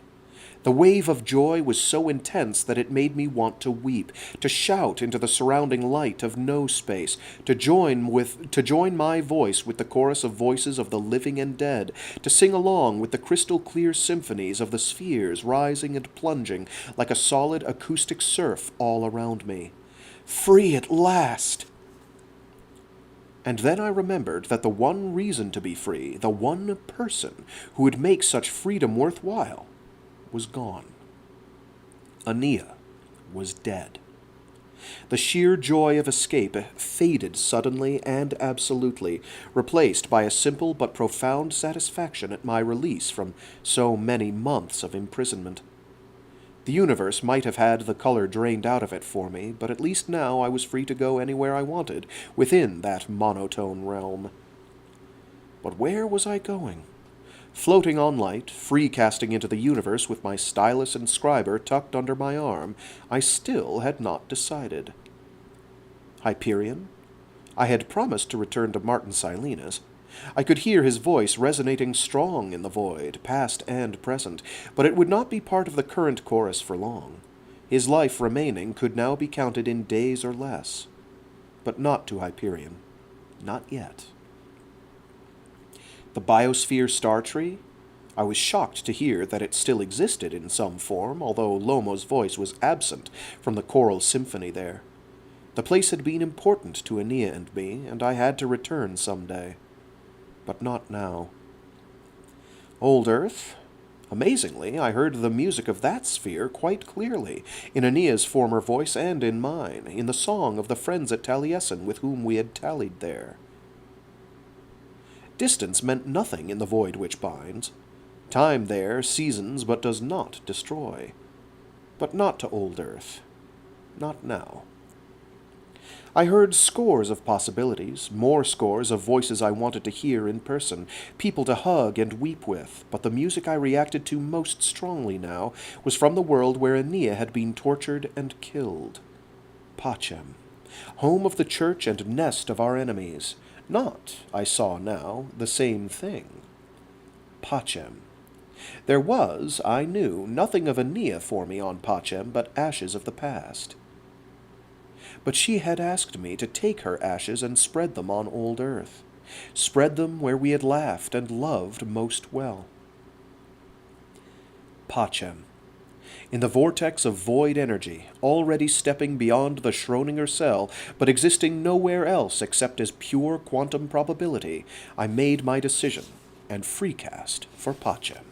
The wave of joy was so intense that it made me want to weep, to shout into the surrounding light of no space, to join my voice with the chorus of voices of the living and dead, to sing along with the crystal clear symphonies of the spheres rising and plunging like a solid acoustic surf all around me. Free at last! And then I remembered that the one reason to be free, the one person who would make such freedom worthwhile, was gone. Aenea was dead. The sheer joy of escape faded suddenly and absolutely, replaced by a simple but profound satisfaction at my release from so many months of imprisonment. The universe might have had the color drained out of it for me, but at least now I was free to go anywhere I wanted within that monotone realm. But where was I going? Floating on light, freecasting into the universe with my stylus and scriber tucked under my arm, I still had not decided. Hyperion? I had promised to return to Martin Silena's. I could hear his voice resonating strong in the void, past and present, but it would not be part of the current chorus for long. His life remaining could now be counted in days or less. But not to Hyperion. Not yet. The Biosphere Star Tree? I was shocked to hear that it still existed in some form, although Lomo's voice was absent from the choral symphony there. The place had been important to Aenea and me, and I had to return some day. But not now. Old Earth? Amazingly, I heard the music of that sphere quite clearly, in Aenea's former voice and in mine, in the song of the friends at Taliesin with whom we had tallied there. Distance meant nothing in the void which binds. Time there seasons but does not destroy. But not to old Earth. Not now. I heard scores of possibilities, more scores of voices I wanted to hear in person, people to hug and weep with, but the music I reacted to most strongly now was from the world where Aenea had been tortured and killed. Pacem, home of the church and nest of our enemies. Not, I saw now, the same thing. Pacem. There was, I knew, nothing of Aenea for me on Pacem but ashes of the past. But she had asked me to take her ashes and spread them on old Earth, spread them where we had laughed and loved most well. Pacem. In the vortex of void energy, already stepping beyond the Schrödinger cell, but existing nowhere else except as pure quantum probability, I made my decision and freecast for Pacem.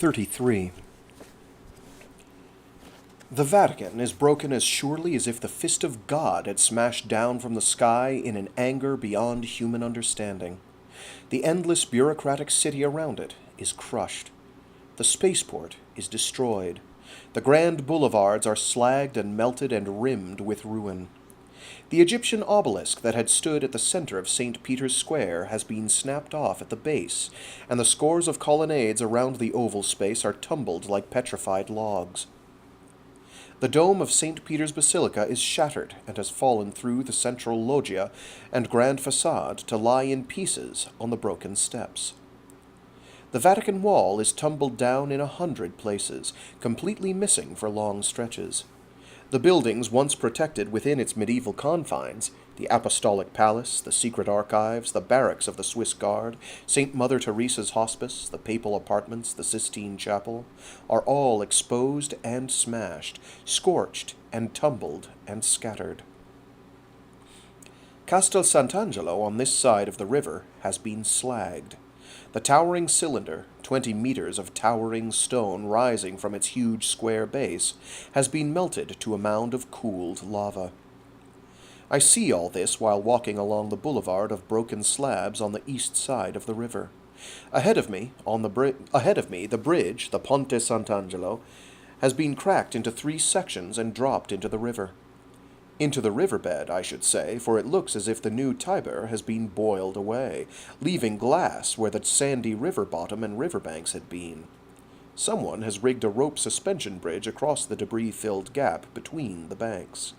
33. The Vatican is broken as surely as if the fist of God had smashed down from the sky in an anger beyond human understanding. The endless bureaucratic city around it is crushed. The spaceport is destroyed. The grand boulevards are slagged and melted and rimmed with ruin. The Egyptian obelisk that had stood at the center of St. Peter's Square has been snapped off at the base, and the scores of colonnades around the oval space are tumbled like petrified logs. The dome of St. Peter's Basilica is shattered and has fallen through the central loggia and grand façade to lie in pieces on the broken steps. The Vatican wall is tumbled down in 100 places, completely missing for long stretches. The buildings once protected within its medieval confines, the Apostolic Palace, the secret archives, the barracks of the Swiss Guard, St. Mother Teresa's Hospice, the Papal Apartments, the Sistine Chapel, are all exposed and smashed, scorched and tumbled and scattered. Castel Sant'Angelo on this side of the river has been slagged. The towering cylinder, 20 meters of towering stone rising from its huge square base, has been melted to a mound of cooled lava. I see all this while walking along the boulevard of broken slabs on the east side of the river. Ahead of me, the bridge, the Ponte Sant'Angelo, has been cracked into 3 sections and dropped into the river. Into the riverbed, I should say, for it looks as if the new Tiber has been boiled away, leaving glass where the sandy river bottom and riverbanks had been. Someone has rigged a rope suspension bridge across the debris-filled gap between the banks.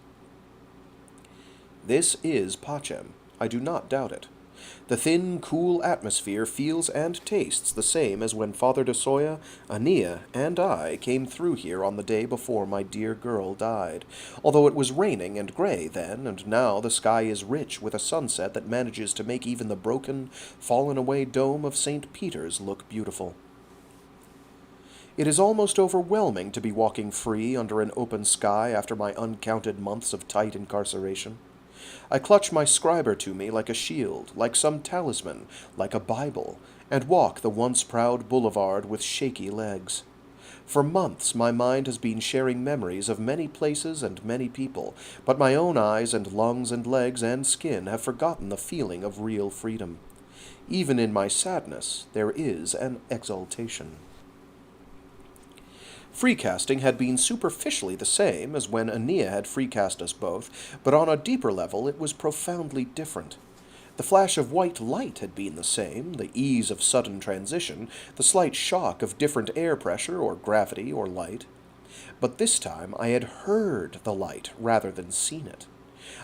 This is Pacem. I do not doubt it. The thin, cool atmosphere feels and tastes the same as when Father de Soya, Aenea, and I came through here on the day before my dear girl died, although it was raining and gray then, and now the sky is rich with a sunset that manages to make even the broken, fallen-away dome of St. Peter's look beautiful. It is almost overwhelming to be walking free under an open sky after my uncounted months of tight incarceration. I clutch my scriber to me like a shield, like some talisman, like a Bible, and walk the once proud boulevard with shaky legs. For months my mind has been sharing memories of many places and many people, but my own eyes and lungs and legs and skin have forgotten the feeling of real freedom. Even in my sadness there is an exaltation. Freecasting had been superficially the same as when Aenea had freecast us both, but on a deeper level it was profoundly different. The flash of white light had been the same, the ease of sudden transition, the slight shock of different air pressure or gravity or light. But this time I had heard the light rather than seen it.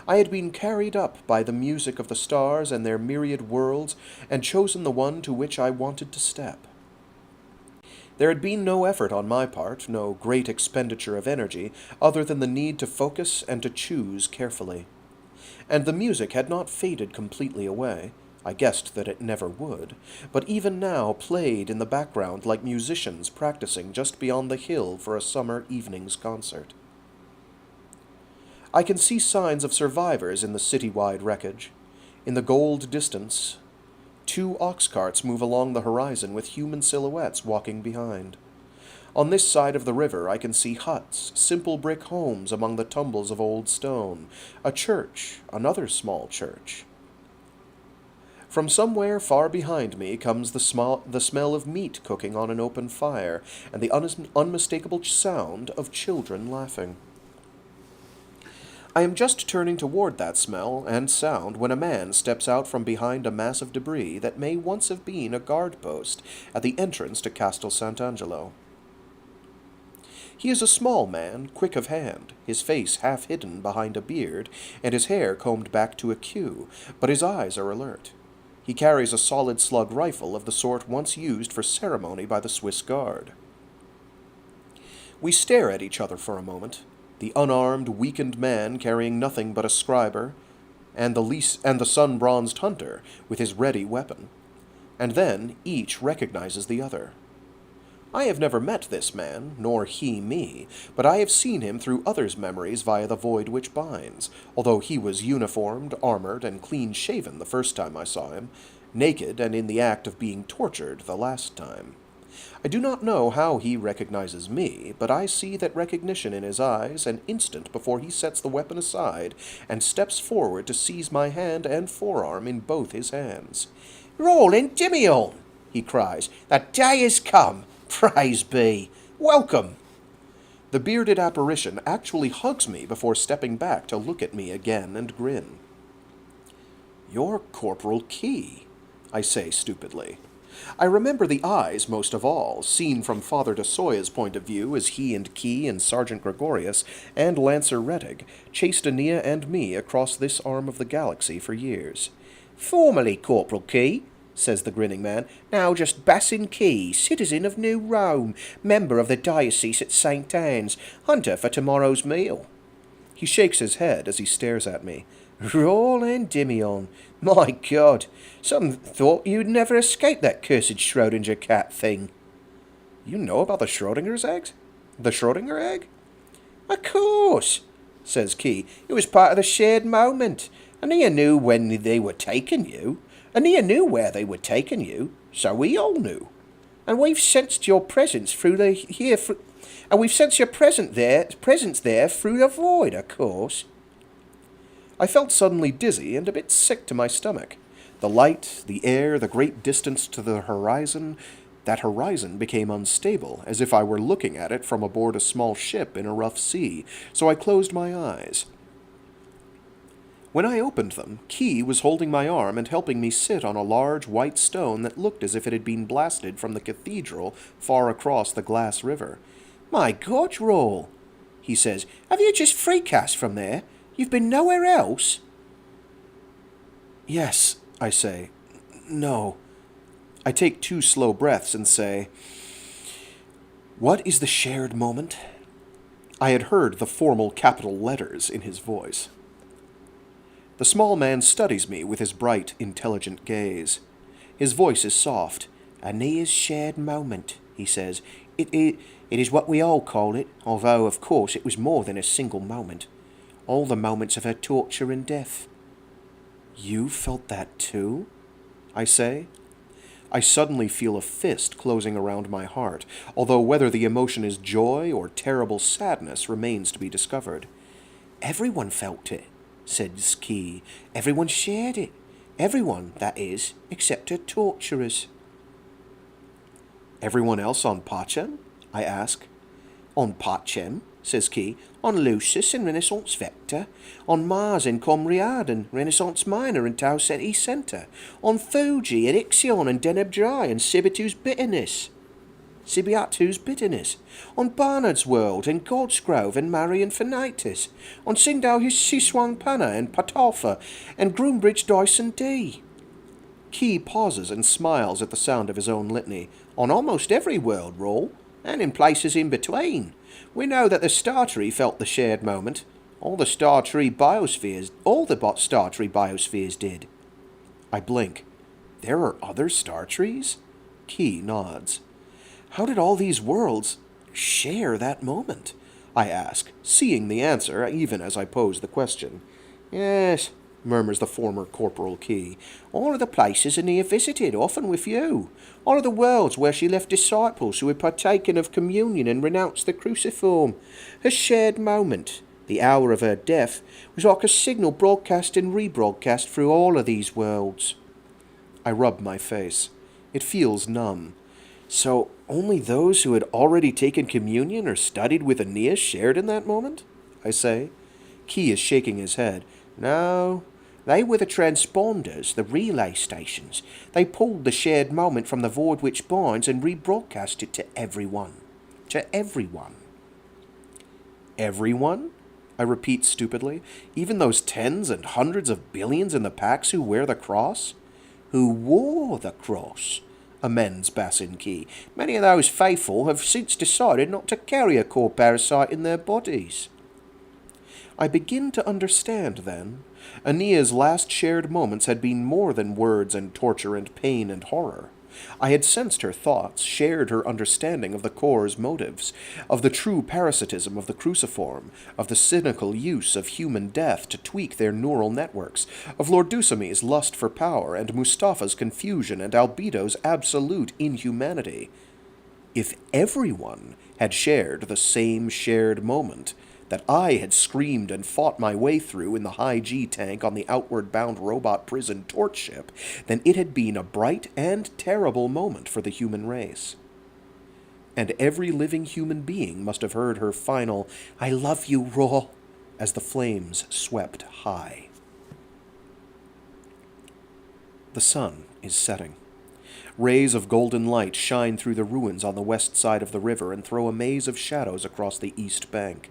I had been carried up by the music of the stars and their myriad worlds, and chosen the one to which I wanted to step. There had been no effort on my part, no great expenditure of energy, other than the need to focus and to choose carefully. And the music had not faded completely away. I guessed that it never would, but even now played in the background like musicians practicing just beyond the hill for a summer evening's concert. I can see signs of survivors in the city-wide wreckage. In the gold distance, 2 ox carts move along the horizon with human silhouettes walking behind. On this side of the river I can see huts, simple brick homes among the tumbles of old stone, a church, another small church. From somewhere far behind me comes the smell of meat cooking on an open fire, and the unmistakable sound of children laughing. I am just turning toward that smell and sound when a man steps out from behind a mass of debris that may once have been a guard post at the entrance to Castel Sant'Angelo. He is a small man, quick of hand, his face half hidden behind a beard, and his hair combed back to a queue, but his eyes are alert. He carries a solid slug rifle of the sort once used for ceremony by the Swiss Guard. We stare at each other for a moment, the unarmed, weakened man carrying nothing but a scriber, and the sun-bronzed hunter with his ready weapon. And then each recognizes the other. I have never met this man, nor he me, but I have seen him through others' memories via the void which binds, although he was uniformed, armored, and clean-shaven the first time I saw him, naked and in the act of being tortured the last time. I do not know how he recognizes me, but I see that recognition in his eyes an instant before he sets the weapon aside and steps forward to seize my hand and forearm in both his hands. "Rise of Endymion!" he cries. "The day is come! Praise be! Welcome!" The bearded apparition actually hugs me before stepping back to look at me again and grin. "You're Corporal Key," I say stupidly. I remember the eyes most of all, seen from Father de Soya's point of view as he and Key and Sergeant Gregorius and Lancer Rettig chased Aenea and me across this arm of the galaxy for years. "Formerly Corporal Key," says the grinning man, "now just Bassin Key, citizen of New Rome, member of the diocese at St. Anne's, hunter for tomorrow's meal." He shakes his head as he stares at me. "Rise of Endymion! My God! Some thought you'd never escape that cursed Schrödinger cat thing." "You know about the Schrödinger's egg? The Schrödinger egg?" "Of course," says Key. "It was part of the shared moment. Aenea knew when they were taking you. Aenea knew where they were taking you, so we all knew. And we've sensed your presence through the and we've sensed your presence there through the void, of course." I felt suddenly dizzy and a bit sick to my stomach. The light, the air, the great distance to the horizon, that horizon became unstable, as if I were looking at it from aboard a small ship in a rough sea, so I closed my eyes. When I opened them, Key was holding my arm and helping me sit on a large white stone that looked as if it had been blasted from the cathedral far across the glass river. "My God, Roll," he says, "have you just freecast from there? You've been nowhere else?" "Yes," I say. "No." I take 2 slow breaths and say, "What is the shared moment?" I had heard the formal capital letters in his voice. The small man studies me with his bright, intelligent gaze. His voice is soft. "Aenea's shared moment," he says. It is what we all call it, although, of course, it was more than a single moment. All the moments of her torture and death." "You felt that too?" I say. I suddenly feel a fist closing around my heart, although whether the emotion is joy or terrible sadness remains to be discovered. "Everyone felt it," says Key. "Everyone shared it. Everyone, that is, except her torturers." "Everyone else on Pacem?" I ask. "On Pacem," says Key, "on Lucis and Renaissance Vector, on Mars and Comriad and Renaissance Minor and Tau Ceti Center, on Fuji and Ixion and Deneb Dry and Sibiatu's Bitterness, on Barnard's World and Godsgrove and Marian Phanitis, on Sindal Siswang Pana and Patalfa and Groombridge Dyson D." Key pauses and smiles at the sound of his own litany. "On almost every world, Roll, and in places in between. We know that the Star Tree felt the shared moment. All the Star Tree biospheres did." I blink. "There are other Star Trees?" Key nods. "How did all these worlds share that moment?" I ask, seeing the answer even as I pose the question. "Yes," murmurs the former Corporal Key. "All of the places Aenea visited, often with you. All of the worlds where she left disciples who had partaken of communion and renounced the cruciform. Her shared moment, the hour of her death, was like a signal broadcast and rebroadcast through all of these worlds." I rub my face. It feels numb. "So only those who had already taken communion or studied with Aenea shared in that moment?" I say. Key is shaking his head. "No, they were the transponders, the relay stations. They pulled the shared moment from the void which binds and rebroadcast it to everyone. To everyone." "Everyone?" I repeat stupidly. "Even those tens and hundreds of billions in the Pax who wear the cross?" "Who wore the cross," amends Bassin Key. "Many of those faithful have since decided not to carry a core parasite in their bodies." I begin to understand, then. Aenea's last shared moments had been more than words and torture and pain and horror. I had sensed her thoughts, shared her understanding of the Core's motives, of the true parasitism of the cruciform, of the cynical use of human death to tweak their neural networks, of Lord Dusami's lust for power and Mustafa's confusion and Albedo's absolute inhumanity. If everyone had shared the same shared moment that I had screamed and fought my way through in the high-G tank on the outward-bound robot prison torch ship, then it had been a bright and terrible moment for the human race. And every living human being must have heard her final, "I love you, roar," as the flames swept high. The sun is setting. Rays of golden light shine through the ruins on the west side of the river and throw a maze of shadows across the east bank.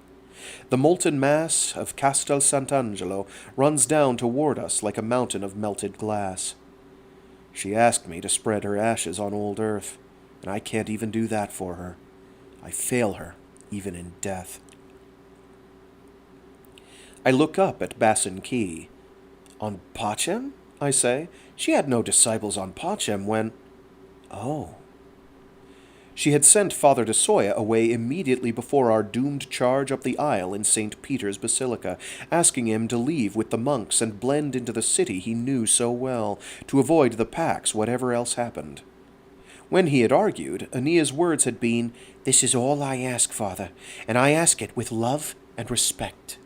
The molten mass of Castel Sant'Angelo runs down toward us like a mountain of melted glass. She asked me to spread her ashes on old Earth, and I can't even do that for her. I fail her, even in death. I look up at Bassin Key. "On Pachem?" I say. "She had no disciples on Pachem when—" "Oh." She had sent Father de Soya away immediately before our doomed charge up the aisle in St. Peter's Basilica, asking him to leave with the monks and blend into the city he knew so well, to avoid the Pax whatever else happened. When he had argued, Aenea's words had been, "This is all I ask, Father, and I ask it with love and respect."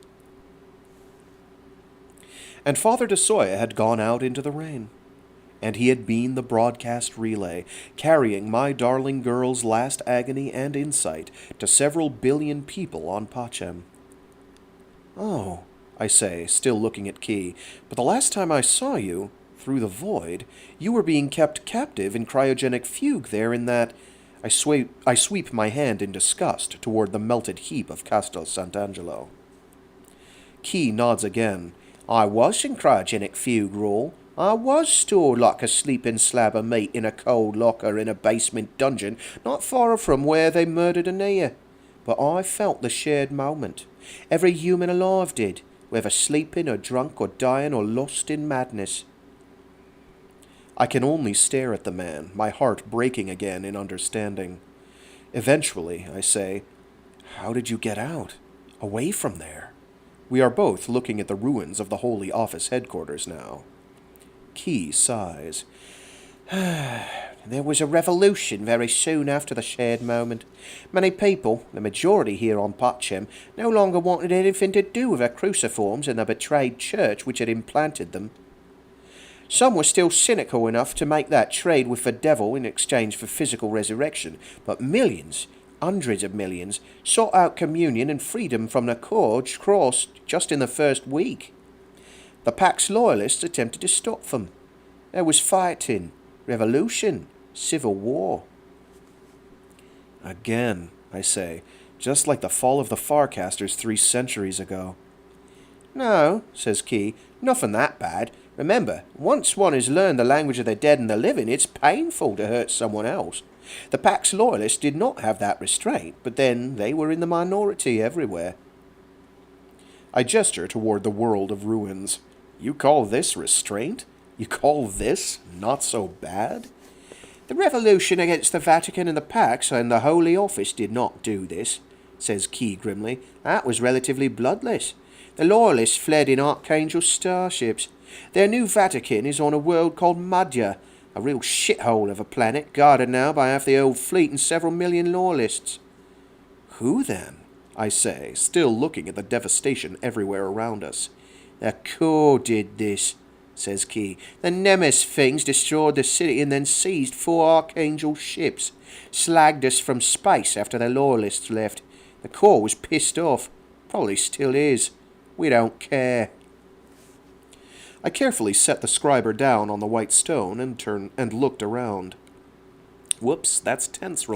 And Father de Soya had gone out into the rain. And he had been the broadcast relay, carrying my darling girl's last agony and insight to several billion people on Pachem. "Oh," I say, still looking at Key, "but the last time I saw you, through the void, you were being kept captive in cryogenic fugue there in that—" I sweep my hand in disgust toward the melted heap of Castel Sant'Angelo. Key nods again. "I was in cryogenic fugue, Rawl. I was stored like a sleeping slab of meat in a cold locker in a basement dungeon not far from where they murdered Aenea. But I felt the shared moment. Every human alive did, whether sleeping or drunk or dying or lost in madness." I can only stare at the man, my heart breaking again in understanding. Eventually, I say, "How did you get out? Away from there?" We are both looking at the ruins of the Holy Office headquarters now. Key sighs. "There was a revolution very soon after the shared moment. Many people, the majority here on Pachem, no longer wanted anything to do with the cruciforms and the betrayed church which had implanted them. Some were still cynical enough to make that trade with the devil in exchange for physical resurrection, but millions, hundreds of millions, sought out communion and freedom from the cross just in the first week. The Pax Loyalists attempted to stop them. There was fighting, revolution, civil war." "Again," I say, "just like the fall of the Farcasters 3 centuries ago." "No," says Key, "nothing that bad. Remember, once one has learned the language of the dead and the living, it's painful to hurt someone else. The Pax Loyalists did not have that restraint, but then they were in the minority everywhere." I gesture toward the world of ruins. "You call this restraint? You call this not so bad?" "The revolution against the Vatican and the Pax and the Holy Office did not do this," says Key grimly. "That was relatively bloodless. The Loyalists fled in Archangel starships. Their new Vatican is on a world called Madhya, a real shithole of a planet, guarded now by half the old fleet and several million Loyalists." "Who then?" I say, still looking at the devastation everywhere around us. "The Core did this," says Key. "The Nemesis things destroyed the city and then seized 4 Archangel ships. Slagged us from space after the Loyalists left. The Core was pissed off. Probably still is. We don't care." I carefully set the scriber down on the white stone and looked around. Whoops, that's tense.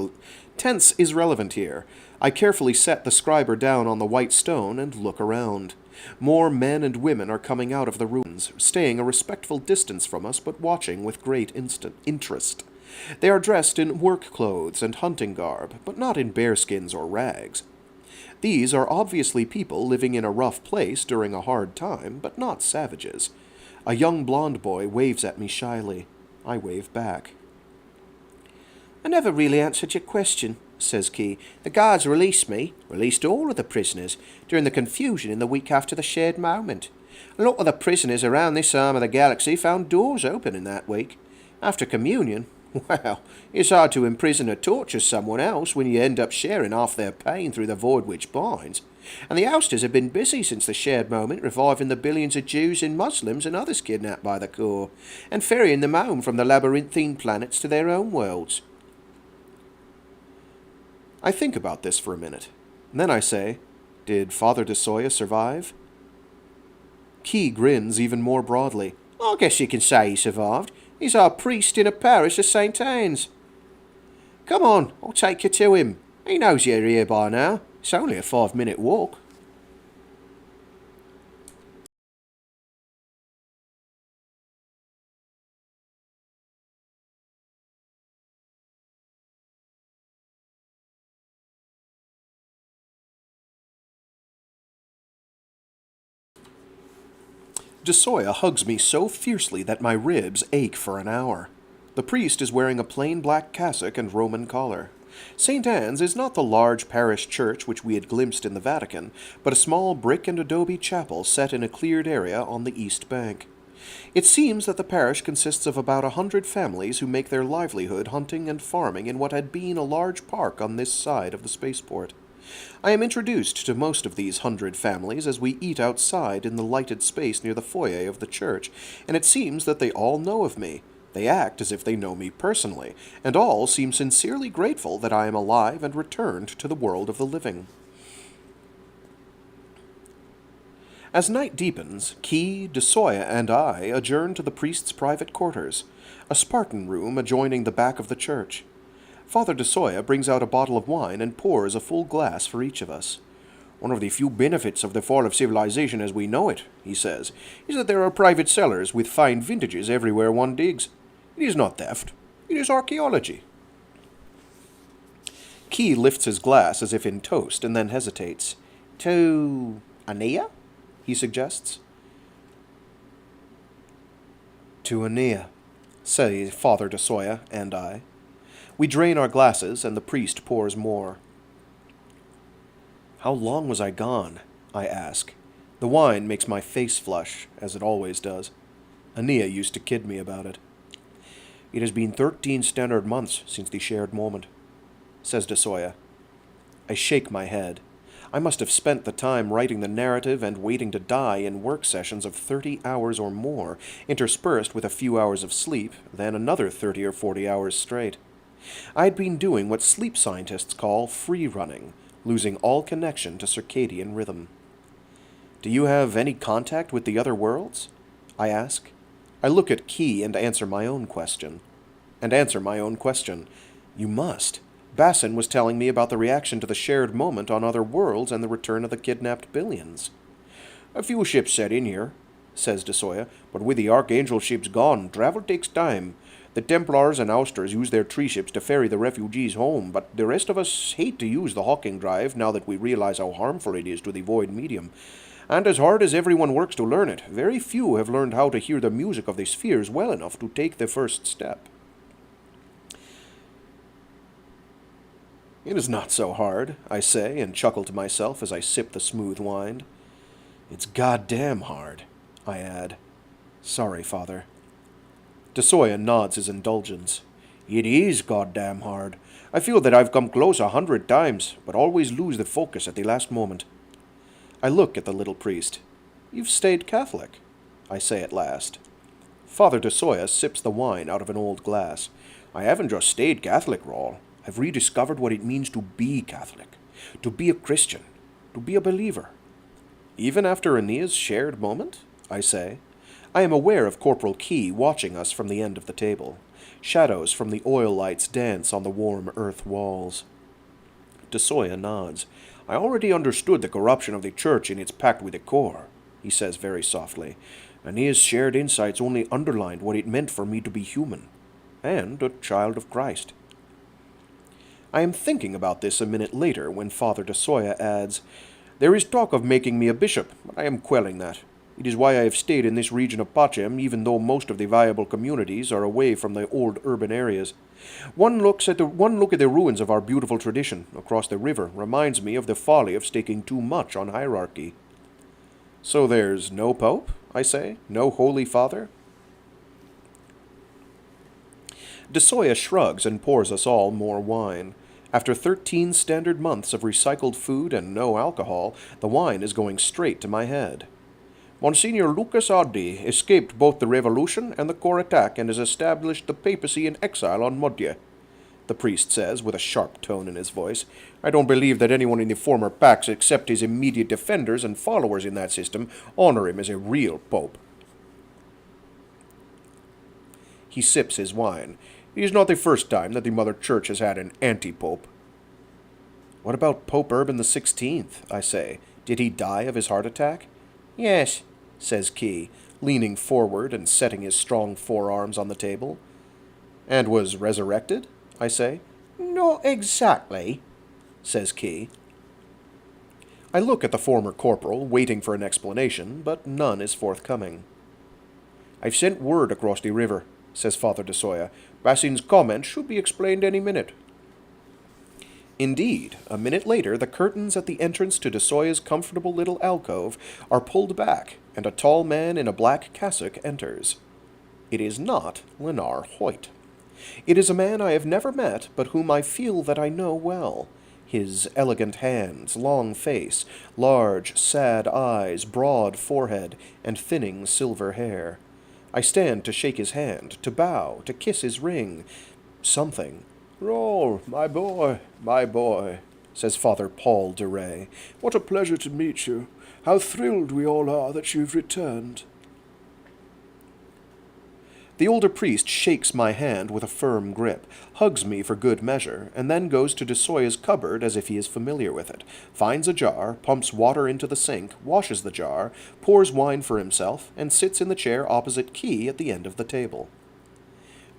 Tense is relevant here. I carefully set the scriber down on the white stone and look around. More men and women are coming out of the ruins, staying a respectful distance from us, but watching with great interest. They are dressed in work clothes and hunting garb, but not in bearskins or rags. These are obviously people living in a rough place during a hard time, but not savages. A young blond boy waves at me shyly. I wave back. "I never really answered your question," says Key. "The guards released me, released all of the prisoners, during the confusion in the week after the shared moment. A lot of the prisoners around this arm of the galaxy found doors open in that week. After communion, Well, it's hard to imprison or torture someone else when you end up sharing half their pain through the void which binds. And the ousters have been busy since the shared moment, reviving the billions of Jews and Muslims and others kidnapped by the Core, and ferrying them home from the labyrinthine planets to their own worlds. I think about this for a minute, and then I say, did Father de Soya survive? Key grins even more broadly. I guess you can say he survived. He's our priest in a parish of St. Anne's. Come on, I'll take you to him. He knows you're here by now. It's only a 5-minute walk. De Soya hugs me so fiercely that my ribs ache for an hour. The priest is wearing a plain black cassock and Roman collar. St. Anne's is not the large parish church which we had glimpsed in the Vatican, but a small brick and adobe chapel set in a cleared area on the east bank. It seems that the parish consists of about 100 families who make their livelihood hunting and farming in what had been a large park on this side of the spaceport. I am introduced to most of these 100 families as we eat outside in the lighted space near the foyer of the church, and it seems that they all know of me. They act as if they know me personally, and all seem sincerely grateful that I am alive and returned to the world of the living. As night deepens, Key, de Soya, and I adjourn to the priest's private quarters, a Spartan room adjoining the back of the church. Father de Soya brings out a bottle of wine and pours a full glass for each of us. One of the few benefits of the fall of civilization as we know it, he says, is that there are private cellars with fine vintages everywhere one digs. It is not theft. It is archaeology. Key lifts his glass as if in toast and then hesitates. To Aenea? He suggests. To Aenea, say Father de Soya and I. We drain our glasses, and the priest pours more. How long was I gone? I ask. The wine makes my face flush, as it always does. Aenea used to kid me about it. It has been 13 standard months since the shared moment, says de Soya. I shake my head. I must have spent the time writing the narrative and waiting to die in work sessions of 30 hours or more, interspersed with a few hours of sleep, then another 30 or 40 hours straight. I had been doing what sleep scientists call free running, losing all connection to circadian rhythm. Do you have any contact with the other worlds? I ask. I look at Key and answer my own question. You must. Bassin was telling me about the reaction to the shared moment on other worlds and the return of the kidnapped billions. A few ships set in here, says de Soya, but with the Archangel ships gone, travel takes time. The Templars and Ousters use their tree ships to ferry the refugees home, but the rest of us hate to use the Hawking Drive now that we realize how harmful it is to the void medium. And as hard as everyone works to learn it, very few have learned how to hear the music of the spheres well enough to take the first step. It is not so hard, I say, and chuckle to myself as I sip the smooth wine. It's goddamn hard, I add. Sorry, Father. De Soya nods his indulgence. It is goddamn hard. I feel that I've come close 100 times, but always lose the focus at the last moment. I look at the little priest. You've stayed Catholic, I say at last. Father de Soya sips the wine out of an old glass. I haven't just stayed Catholic, Rawl. I've rediscovered what it means to be Catholic, to be a Christian, to be a believer. Even after Aenea's shared moment? I say. I am aware of Corporal Key watching us from the end of the table. Shadows from the oil lights dance on the warm earth walls. De Soya nods. I already understood the corruption of the Church in its pact with the Core, he says very softly. Aenea's shared insights only underlined what it meant for me to be human, and a child of Christ. I am thinking about this a minute later when Father de Soya adds, There is talk of making me a bishop, but I am quelling that. It is why I have stayed in this region of Pacem, even though most of the viable communities are away from the old urban areas. One look at the ruins of our beautiful tradition across the river reminds me of the folly of staking too much on hierarchy. So there's no pope, I say? No holy father? DeSoya shrugs and pours us all more wine. After 13 standard months of recycled food and no alcohol, the wine is going straight to my head. Monsignor Lucas Oddi escaped both the revolution and the core attack and has established the papacy in exile on Modya, the priest says with a sharp tone in his voice. I don't believe that anyone in the former pacts except his immediate defenders and followers in that system honor him as a real pope. He sips his wine. It is not the first time that the Mother Church has had an anti-pope. What about Pope Urban the 16th? I say. Did he die of his heart attack? Yes, says Key, leaning forward and setting his strong forearms on the table. And was resurrected? I say. Not exactly, says Key. I look at the former corporal, waiting for an explanation, but none is forthcoming. I've sent word across the river, says Father DeSoya. Bassin's comment should be explained any minute. Indeed, a minute later, the curtains at the entrance to DeSoya's comfortable little alcove are pulled back, and a tall man in a black cassock enters. It is not Lenar Hoyt. It is a man I have never met, but whom I feel that I know well. His elegant hands, long face, large, sad eyes, broad forehead, and thinning silver hair. I stand to shake his hand, to bow, to kiss his ring. Something. Roll, my boy, says Father Paul de Rey. What a pleasure to meet you. How thrilled we all are that you've returned. The older priest shakes my hand with a firm grip, hugs me for good measure, and then goes to DeSoya's cupboard as if he is familiar with it, finds a jar, pumps water into the sink, washes the jar, pours wine for himself, and sits in the chair opposite Key at the end of the table.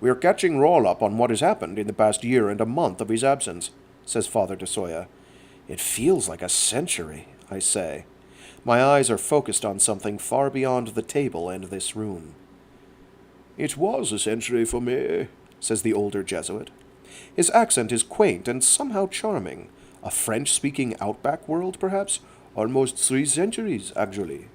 We are catching roll-up on what has happened in the past year and a month of his absence, says Father DeSoya. It feels like a century, I say. My eyes are focused on something far beyond the table and this room. It was a century for me, says the older Jesuit. His accent is quaint and somehow charming. A French-speaking outback world, perhaps? Almost 3 centuries, actually.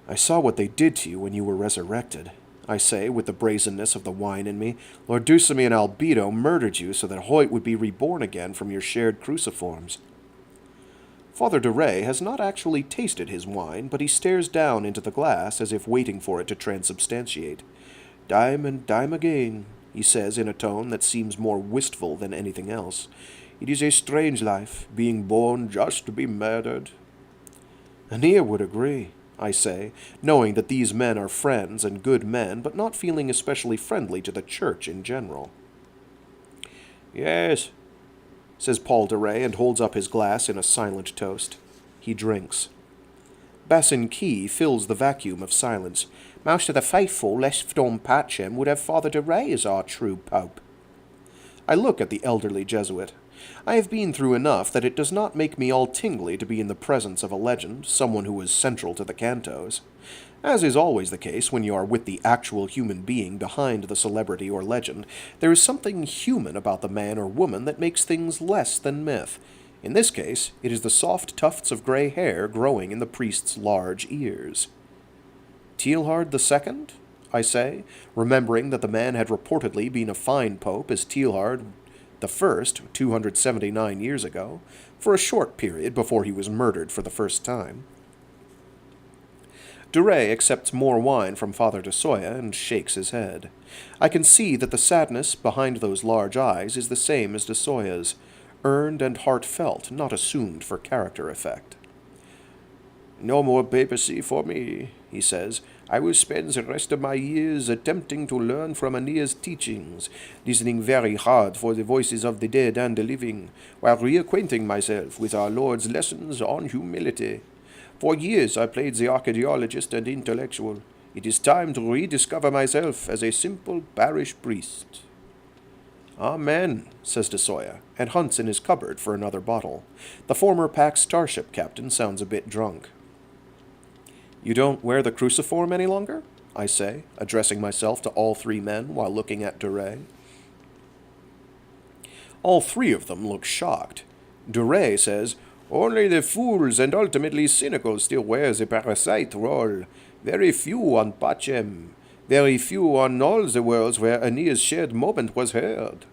I saw what they did to you when you were resurrected, I say, with the brazenness of the wine in me. Lord Dusamy and Albedo murdered you so that Hoyt would be reborn again from your shared cruciforms. Father de Rey has not actually tasted his wine, but he stares down into the glass as if waiting for it to transubstantiate. Dime and dime again, he says in a tone that seems more wistful than anything else. It is a strange life, being born just to be murdered. Aenea would agree, I say, knowing that these men are friends and good men, but not feeling especially friendly to the Church in general. Yes, says Paul de Rey and holds up his glass in a silent toast. He drinks. Bassin Key fills the vacuum of silence. Most of the faithful, left on Patcham, would have Father de Rey as our true pope. I look at the elderly Jesuit. I have been through enough that it does not make me all tingly to be in the presence of a legend, someone who was central to the Cantos. As is always the case when you are with the actual human being behind the celebrity or legend, there is something human about the man or woman that makes things less than myth. In this case, it is the soft tufts of gray hair growing in the priest's large ears. Teilhard II? I say, remembering that the man had reportedly been a fine pope as Teilhard the First 279 years ago, for a short period before he was murdered for the first time. De Rey accepts more wine from Father DeSoya and shakes his head. I can see that the sadness behind those large eyes is the same as DeSoya's, earned and heartfelt, not assumed for character effect. No more papacy for me, he says. I will spend the rest of my years attempting to learn from Aenea's teachings, listening very hard for the voices of the dead and the living, while reacquainting myself with our Lord's lessons on humility. For years I played the archaeologist and intellectual. It is time to rediscover myself as a simple parish priest. Amen, says DeSoya, and hunts in his cupboard for another bottle. The former pack starship captain sounds a bit drunk. You don't wear the cruciform any longer? I say, addressing myself to all three men while looking at de Rey. All three of them look shocked. De Rey says, Only the fools and ultimately cynical still wear the parasite role. Very few on Pachem. Very few on all the worlds where Aenea's shared moment was heard.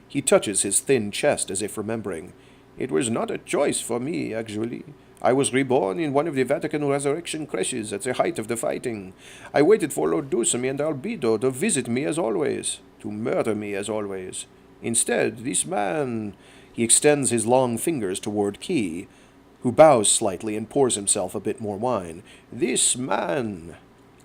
He touches his thin chest as if remembering. It was not a choice for me, actually. I was reborn in one of the Vatican resurrection crashes at the height of the fighting. I waited for Lord Dusamy and Albedo to visit me as always, to murder me as always. Instead, this man... He extends his long fingers toward Key, who bows slightly and pours himself a bit more wine. This man,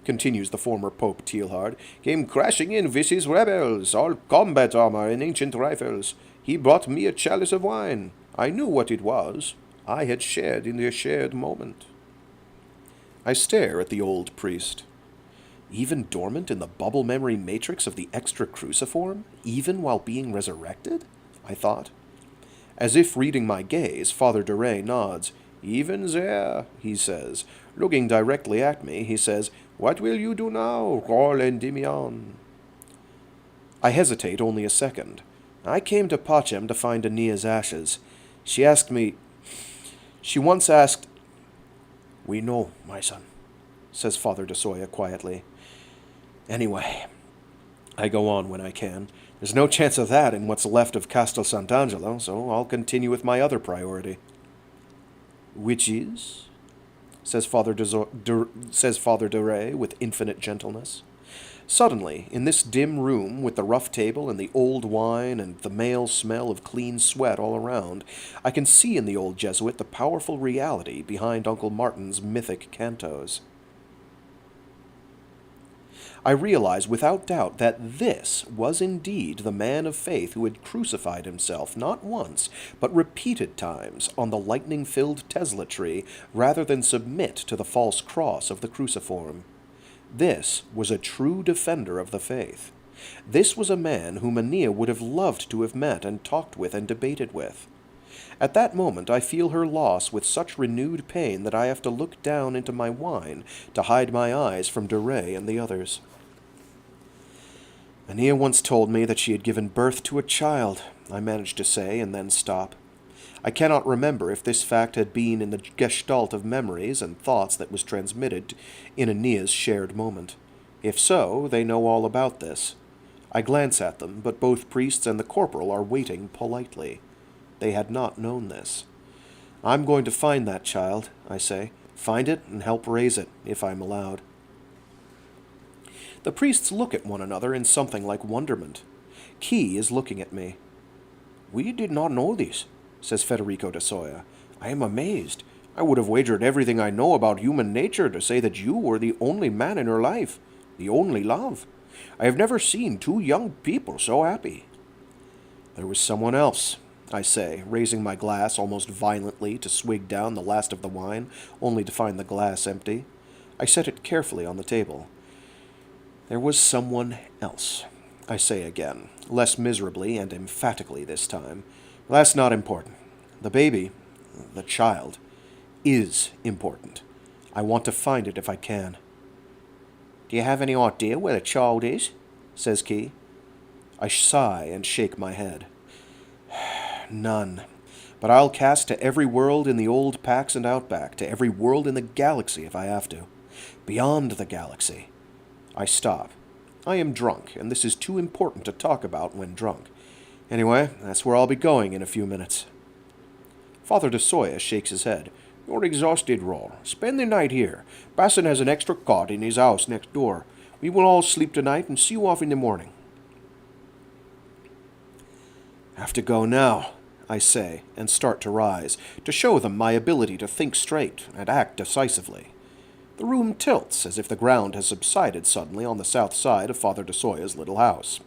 continues the former Pope Teilhard, came crashing in with his rebels, all combat armor and ancient rifles. He brought me a chalice of wine. I knew what it was. I had shared in their shared moment. I stare at the old priest. Even dormant in the bubble memory matrix of the extra cruciform, even while being resurrected? I thought. As if reading my gaze, Father Duray nods. Even there, he says. Looking directly at me, he says, What will you do now, Rise of Endymion? I hesitate only a second. I came to Pachem to find Aenea's ashes. She once asked, We know, my son, says Father de Soya quietly. Anyway, I go on when I can. There's no chance of that in what's left of Castel Sant'Angelo, so I'll continue with my other priority. Which is? Says Father de Rey with infinite gentleness. Suddenly, in this dim room with the rough table and the old wine and the male smell of clean sweat all around, I can see in the old Jesuit the powerful reality behind Uncle Martin's mythic cantos. I realize without doubt that this was indeed the man of faith who had crucified himself not once, but repeated times on the lightning-filled Tesla tree rather than submit to the false cross of the cruciform. This was a true defender of the faith. This was a man whom Aenea would have loved to have met and talked with and debated with. At that moment I feel her loss with such renewed pain that I have to look down into my wine to hide my eyes from Duray and the others. Aenea once told me that she had given birth to a child, I managed to say, and then stop. I cannot remember if this fact had been in the gestalt of memories and thoughts that was transmitted in Aenea's shared moment. If so, they know all about this. I glance at them, but both priests and the corporal are waiting politely. They had not known this. I'm going to find that child, I say. Find it and help raise it, if I'm allowed. The priests look at one another in something like wonderment. Key is looking at me. We did not know this, says Federico de Soya. I am amazed. I would have wagered everything I know about human nature to say that you were the only man in her life, the only love. I have never seen two young people so happy. There was someone else, I say, raising my glass almost violently to swig down the last of the wine, only to find the glass empty. I set it carefully on the table. There was someone else, I say again, less miserably and emphatically this time. That's not important. The baby, the child, is important. I want to find it if I can. Do you have any idea where the child is? Says Key. I sigh and shake my head. None. But I'll cast to every world in the old Pax and Outback, to every world in the galaxy if I have to. Beyond the galaxy. I stop. I am drunk, and this is too important to talk about when drunk. Anyway, that's where I'll be going in a few minutes. Father de Soya shakes his head. You're exhausted, Roll. Spend the night here. Basson has an extra cot in his house next door. We will all sleep tonight and see you off in the morning. Have to go now, I say, and start to rise, to show them my ability to think straight and act decisively. The room tilts as if the ground has subsided suddenly on the south side of Father de Soya's little house.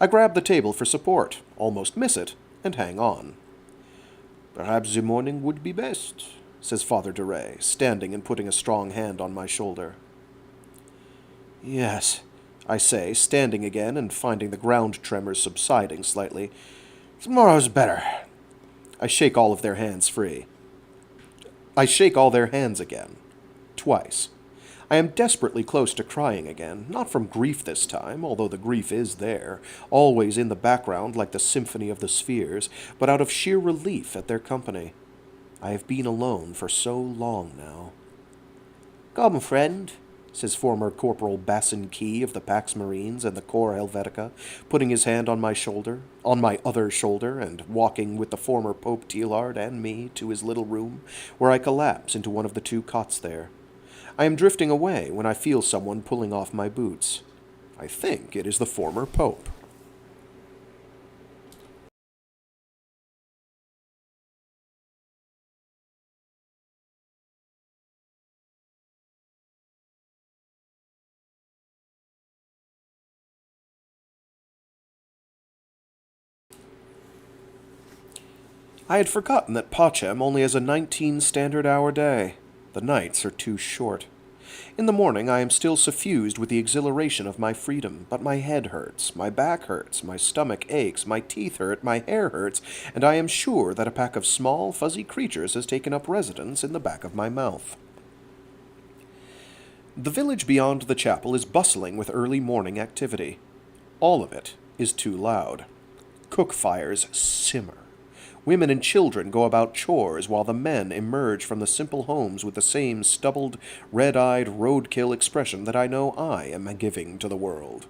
I grab the table for support, almost miss it, and hang on. Perhaps the morning would be best, says Father de Rey, standing and putting a strong hand on my shoulder. Yes, I say, standing again and finding the ground tremors subsiding slightly. Tomorrow's better. I shake all their hands again. Twice. I am desperately close to crying again, not from grief this time, although the grief is there, always in the background like the symphony of the spheres, but out of sheer relief at their company. I have been alone for so long now. Come, friend, says former Corporal Bassin Key of the Pax Marines and the Corps Helvetica, putting his hand on my other shoulder, and walking with the former Pope Teilhard and me to his little room, where I collapse into one of the two cots there. I am drifting away when I feel someone pulling off my boots. I think it is the former Pope. I had forgotten that Pachem only has a 19 standard-hour day. The nights are too short. In the morning I am still suffused with the exhilaration of my freedom, but my head hurts, my back hurts, my stomach aches, my teeth hurt, my hair hurts, and I am sure that a pack of small, fuzzy creatures has taken up residence in the back of my mouth. The village beyond the chapel is bustling with early morning activity. All of it is too loud. Cook fires simmer. Women and children go about chores while the men emerge from the simple homes with the same stubbled, red-eyed roadkill expression that I know I am giving to the world.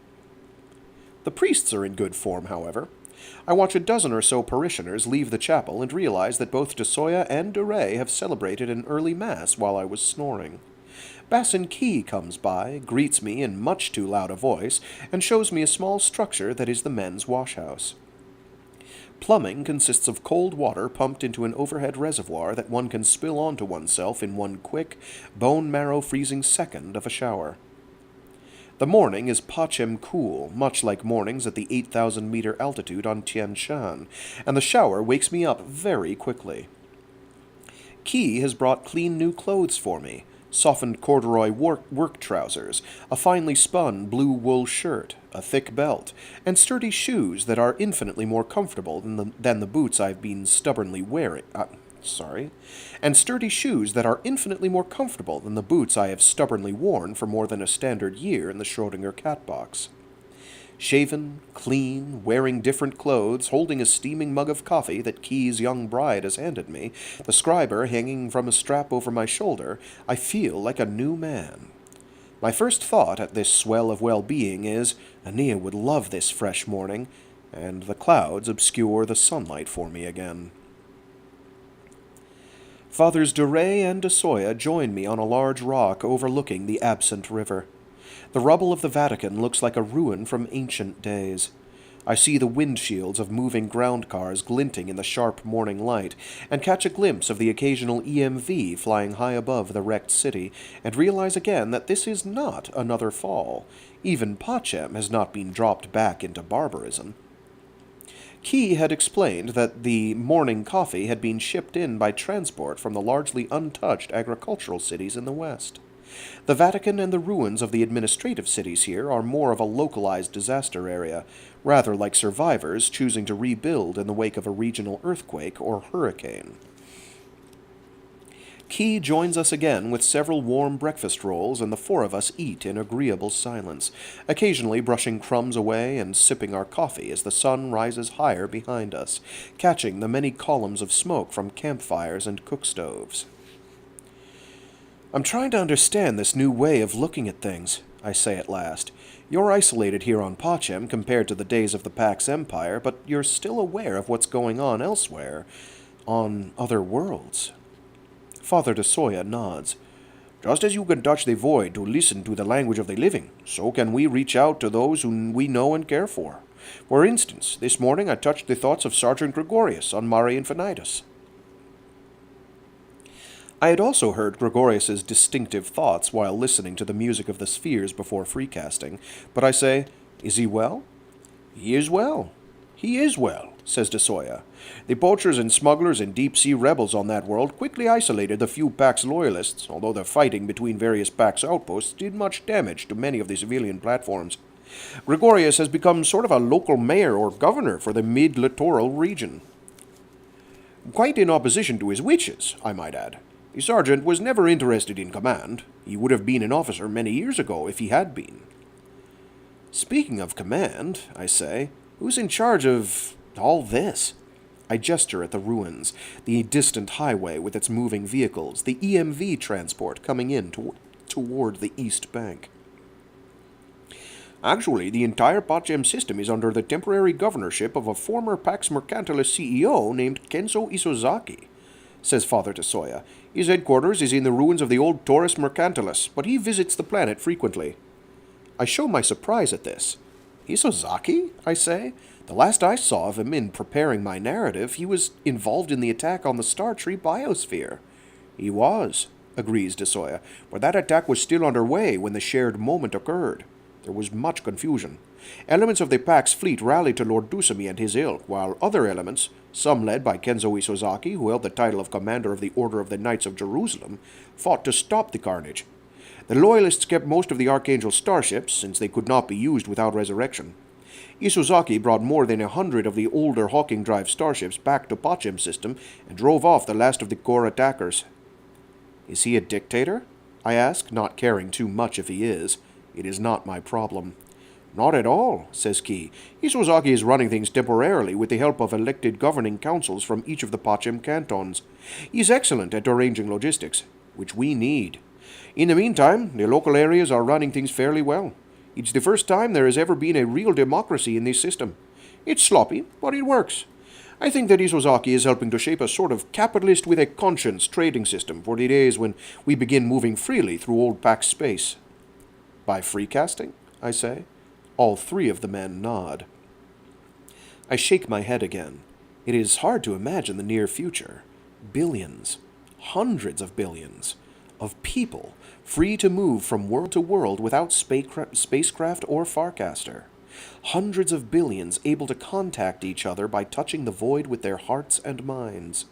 The priests are in good form, however. I watch a dozen or so parishioners leave the chapel and realize that both DeSoya and DeRay have celebrated an early mass while I was snoring. Bassin Key comes by, greets me in much too loud a voice, and shows me a small structure that is the men's washhouse. Plumbing consists of cold water pumped into an overhead reservoir that one can spill onto oneself in one quick, bone-marrow-freezing second of a shower. The morning is Pachem cool, much like mornings at the 8,000-meter altitude on Tian Shan, and the shower wakes me up very quickly. Key has brought clean new clothes for me, softened corduroy work trousers, a finely spun blue wool shirt, a thick belt, and sturdy shoes that are infinitely more comfortable than the boots I've been stubbornly wearing. And sturdy shoes that are infinitely more comfortable than the boots I have stubbornly worn for more than a standard year in the Schrödinger cat box. Shaven, clean, wearing different clothes, holding a steaming mug of coffee that Key's young bride has handed me, the scriber hanging from a strap over my shoulder, I feel like a new man. My first thought at this swell of well-being is, Aenea would love this fresh morning, and the clouds obscure the sunlight for me again. Fathers DeRay and DeSoya join me on a large rock overlooking the absent river. The rubble of the Vatican looks like a ruin from ancient days. I see the windshields of moving ground cars glinting in the sharp morning light, and catch a glimpse of the occasional EMV flying high above the wrecked city, and realize again that this is not another fall. Even Pachem has not been dropped back into barbarism. Key had explained that the morning coffee had been shipped in by transport from the largely untouched agricultural cities in the west. The Vatican and the ruins of the administrative cities here are more of a localized disaster area, rather like survivors choosing to rebuild in the wake of a regional earthquake or hurricane. Key joins us again with several warm breakfast rolls, and the four of us eat in agreeable silence, occasionally brushing crumbs away and sipping our coffee as the sun rises higher behind us, catching the many columns of smoke from campfires and cook stoves. I'm trying to understand this new way of looking at things, I say at last. You're isolated here on Pachem compared to the days of the Pax Empire, but you're still aware of what's going on elsewhere, on other worlds. Father DeSoya nods. Just as you can touch the void to listen to the language of the living, so can we reach out to those whom we know and care for. For instance, this morning I touched the thoughts of Sergeant Gregorius on Mare Infinitus. I had also heard Gregorius's distinctive thoughts while listening to the music of the spheres before freecasting, but I say, is he well? He is well. He is well, says DeSoya. The poachers and smugglers and deep-sea rebels on that world quickly isolated the few Pax loyalists, although the fighting between various Pax outposts did much damage to many of the civilian platforms. Gregorius has become sort of a local mayor or governor for the mid-littoral region. Quite in opposition to his wishes, I might add. The sergeant was never interested in command. He would have been an officer many years ago if he had been. Speaking of command, I say, who's in charge of all this? I gesture at the ruins, the distant highway with its moving vehicles, the EMV transport coming in toward the east bank. Actually, the entire Pacem system is under the temporary governorship of a former Pax Mercantilis CEO named Kenzo Isozaki, says Father Desoya. His headquarters is in the ruins of the old Taurus Mercantilis, but he visits the planet frequently. I show my surprise at this. Isozaki? I say. The last I saw of him in preparing my narrative, he was involved in the attack on the Star Tree biosphere. He was, agrees Desoya, but that attack was still underway when the shared moment occurred. There was much confusion. Elements of the Pax fleet rallied to Lord Dusami and his ilk, while other elements, some led by Kenzo Isozaki, who held the title of Commander of the Order of the Knights of Jerusalem, fought to stop the carnage. The Loyalists kept most of the Archangel starships, since they could not be used without resurrection. Isozaki brought more than 100 of the older Hawking Drive starships back to Pacem system and drove off the last of the core attackers. Is he a dictator? I ask, not caring too much if he is. It is not my problem. Not at all, says Key. Isozaki is running things temporarily with the help of elected governing councils from each of the Pacem cantons. He is excellent at arranging logistics, which we need. In the meantime, the local areas are running things fairly well. It's the first time there has ever been a real democracy in this system. It's sloppy, but it works. I think that Isozaki is helping to shape a sort of capitalist with a conscience trading system for the days when we begin moving freely through old Pax space. By freecasting? I say. All three of the men nod. I shake my head again. It is hard to imagine the near future. Billions, hundreds of billions, of people free to move from world to world without spacecraft or farcaster. Hundreds of billions able to contact each other by touching the void with their hearts and minds.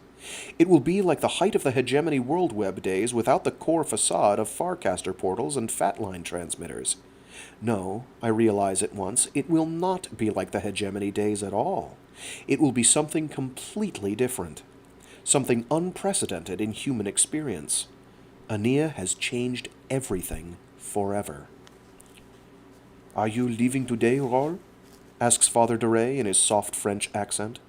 It will be like the height of the hegemony world web days without the core facade of farcaster portals and fatline transmitters. No, I realize at once, it will not be like the hegemony days at all. It will be something completely different. Something unprecedented in human experience. Aenea has changed everything forever. Are you leaving today, Rol? Asks Father Duray in his soft French accent.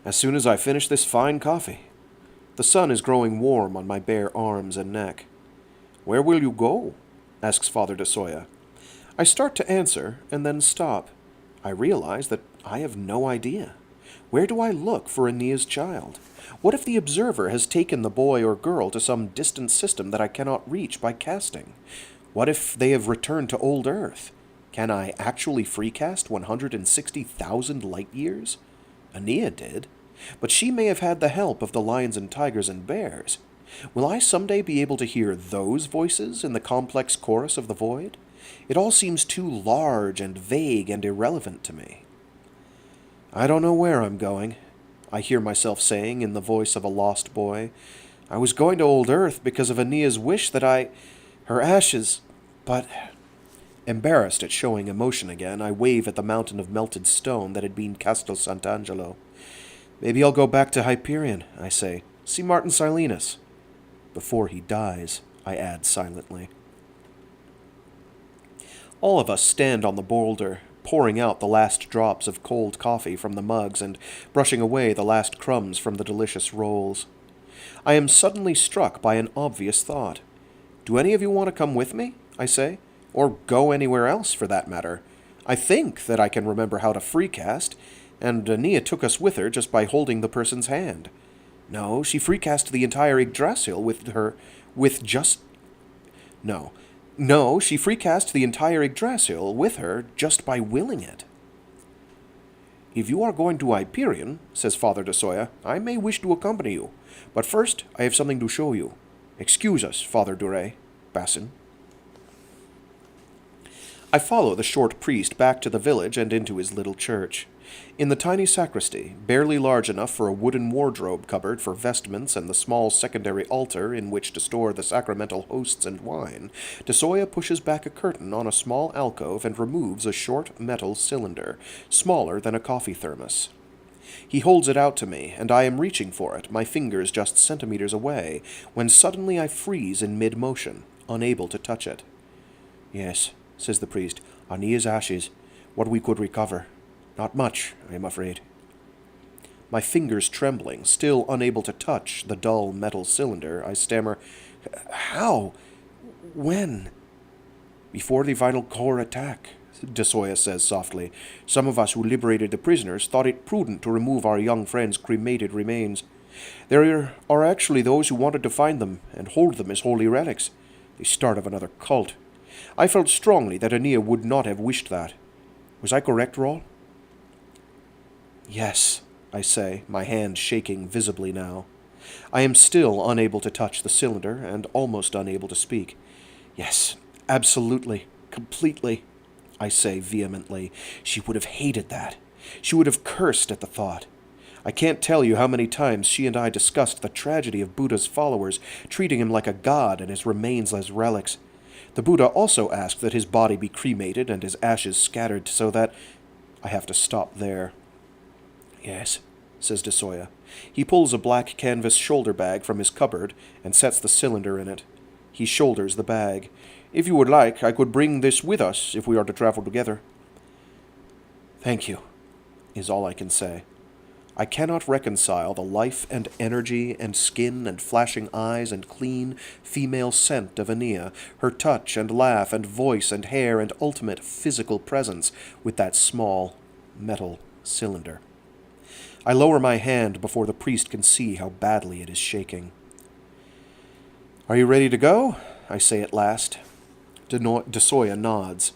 As soon as I finish this fine coffee. The sun is growing warm on my bare arms and neck. Where will you go? Asks Father Desoya. I start to answer and then stop. I realize that I have no idea. Where do I look for Aenea's child? What if the observer has taken the boy or girl to some distant system that I cannot reach by casting? What if they have returned to old Earth? Can I actually freecast 160,000 light years? Aenea did, but she may have had the help of the lions and tigers and bears. Will I someday be able to hear those voices in the complex chorus of the void? It all seems too large and vague and irrelevant to me. I don't know where I'm going, I hear myself saying in the voice of a lost boy. I was going to old Earth because of Aenea's wish that her ashes, but... Embarrassed at showing emotion again, I wave at the mountain of melted stone that had been Castel Sant'Angelo. Maybe I'll go back to Hyperion, I say. See Martin Silenus. Before he dies, I add silently. All of us stand on the boulder, pouring out the last drops of cold coffee from the mugs and brushing away the last crumbs from the delicious rolls. I am suddenly struck by an obvious thought. Do any of you want to come with me? I say. Or go anywhere else, for that matter. I think that I can remember how to freecast, and Aenea took us with her just by holding the person's hand. No, she freecast the entire Yggdrasil she freecast the entire Yggdrasil with her just by willing it. If you are going to Hyperion, says Father Desoya, I may wish to accompany you. But first, I have something to show you. Excuse us, Father Duray. Bassin. I follow the short priest back to the village and into his little church. In the tiny sacristy, barely large enough for a wooden wardrobe cupboard for vestments and the small secondary altar in which to store the sacramental hosts and wine, Desoya pushes back a curtain on a small alcove and removes a short metal cylinder, smaller than a coffee thermos. He holds it out to me, and I am reaching for it, my fingers just centimeters away, when suddenly I freeze in mid-motion, unable to touch it. Yes, says the priest, Aenea's ashes, what we could recover. Not much, I am afraid. My fingers trembling, still unable to touch the dull metal cylinder, I stammer, How? When? Before the final core attack, Desoya says softly. Some of us who liberated the prisoners thought it prudent to remove our young friend's cremated remains. There are actually those who wanted to find them and hold them as holy relics, the start of another cult. I felt strongly that Aenea would not have wished that. Was I correct, Rawl? Yes, I say, my hand shaking visibly now. I am still unable to touch the cylinder and almost unable to speak. Yes, absolutely, completely, I say vehemently. She would have hated that. She would have cursed at the thought. I can't tell you how many times she and I discussed the tragedy of Buddha's followers, treating him like a god and his remains as relics. The Buddha also asked that his body be cremated and his ashes scattered so that... I have to stop there. Yes, says Desoya. He pulls a black canvas shoulder bag from his cupboard and sets the cylinder in it. He shoulders the bag. If you would like, I could bring this with us if we are to travel together. Thank you, is all I can say. I cannot reconcile the life and energy and skin and flashing eyes and clean female scent of Aenea, her touch and laugh and voice and hair and ultimate physical presence with that small metal cylinder. I lower my hand before the priest can see how badly it is shaking. Are you ready to go? I say at last. Desoya nods.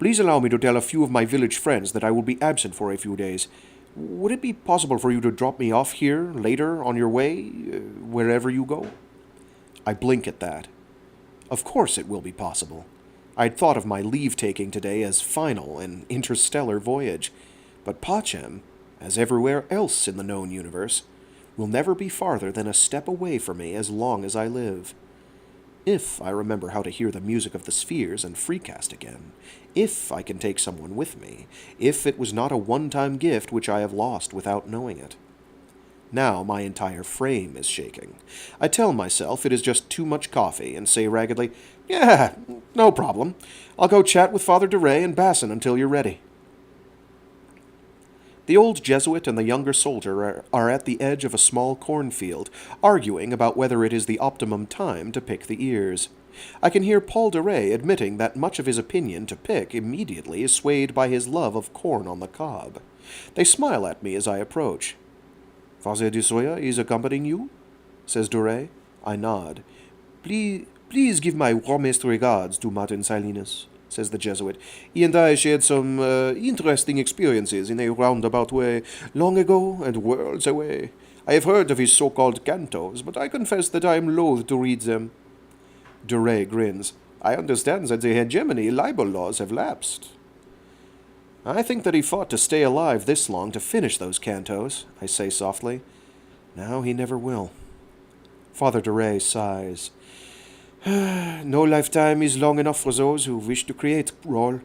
Please allow me to tell a few of my village friends that I will be absent for a few days. Would it be possible for you to drop me off here later on your way, wherever you go? I blink at that. Of course it will be possible. I'd thought of my leave-taking today as final, an interstellar voyage. But Pachem, as everywhere else in the known universe, will never be farther than a step away from me as long as I live. If I remember how to hear the music of the spheres and freecast again, if I can take someone with me, if it was not a one-time gift which I have lost without knowing it. Now my entire frame is shaking. I tell myself it is just too much coffee and say raggedly, "Yeah, no problem. I'll go chat with Father DeRay and Basson until you're ready." The old Jesuit and the younger soldier are at the edge of a small cornfield, arguing about whether it is the optimum time to pick the ears. I can hear Paul DeRay admitting that much of his opinion to pick immediately is swayed by his love of corn on the cob. They smile at me as I approach. "Father Desoya is accompanying you?" says DeRay. I nod. Please give my warmest regards to Martin Silenus," says the Jesuit. "He and I shared some interesting experiences in a roundabout way long ago and worlds away. I have heard of his so-called Cantos, but I confess that I am loath to read them." DeRay grins. "I understand that the hegemony libel laws have lapsed." "I think that he fought to stay alive this long to finish those Cantos," I say softly. "Now he never will." Father DeRay sighs. "No lifetime is long enough for those who wish to create, Rawl,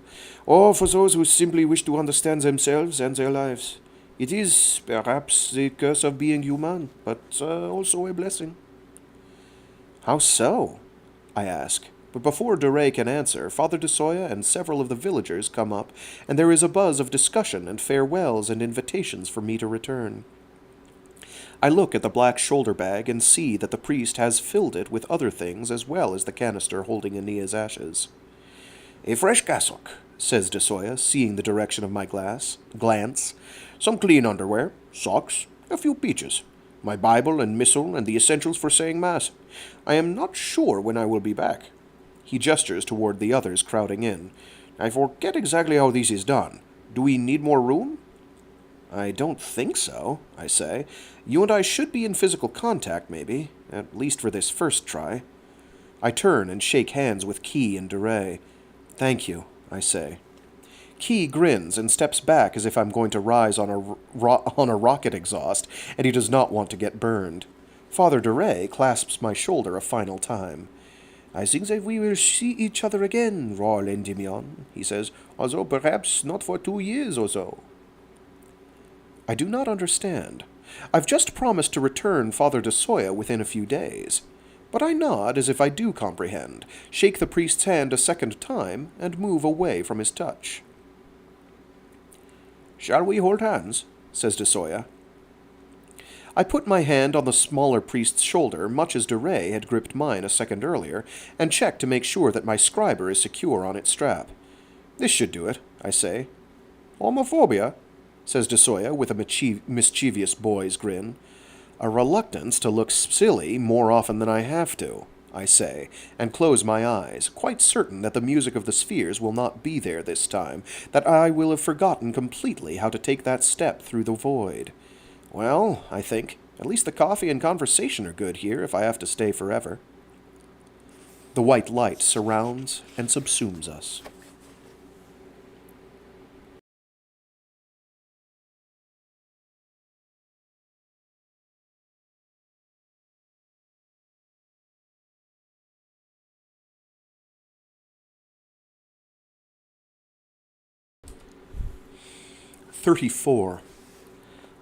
or for those who simply wish to understand themselves and their lives. It is, perhaps, the curse of being human, but also a blessing." "How so?" I ask. But before DeRay can answer, Father Desoya and several of the villagers come up, and there is a buzz of discussion and farewells and invitations for me to return. I look at the black shoulder bag and see that the priest has filled it with other things as well as the canister holding Aenea's ashes. "A fresh cassock," says Desoya, seeing the direction of my glance. "Some clean underwear, socks, a few peaches, my Bible and missal and the essentials for saying Mass. I am not sure when I will be back." He gestures toward the others crowding in. "I forget exactly how this is done. Do we need more room?" "I don't think so," I say. "You and I should be in physical contact, maybe, at least for this first try." I turn and shake hands with Key and DeRay. "Thank you," I say. Key grins and steps back as if I'm going to rise on a rocket exhaust, and he does not want to get burned. Father DeRay clasps my shoulder a final time. "I think that we will see each other again, Rise of Endymion," he says, "although perhaps not for 2 years or so." I do not understand. I've just promised to return Father Desoya within a few days. But I nod as if I do comprehend, shake the priest's hand a second time, and move away from his touch. "Shall we hold hands?" says Desoya. I put my hand on the smaller priest's shoulder, much as de Ray had gripped mine a second earlier, and checked to make sure that my scriber is secure on its strap. "This should do it," I say. "Homophobia?" says de Soya with a mischievous boy's grin. "A reluctance to look silly more often than I have to," I say, and close my eyes, quite certain that the music of the spheres will not be there this time, that I will have forgotten completely how to take that step through the void. Well, I think, at least the coffee and conversation are good here if I have to stay forever. The white light surrounds and subsumes us. "34.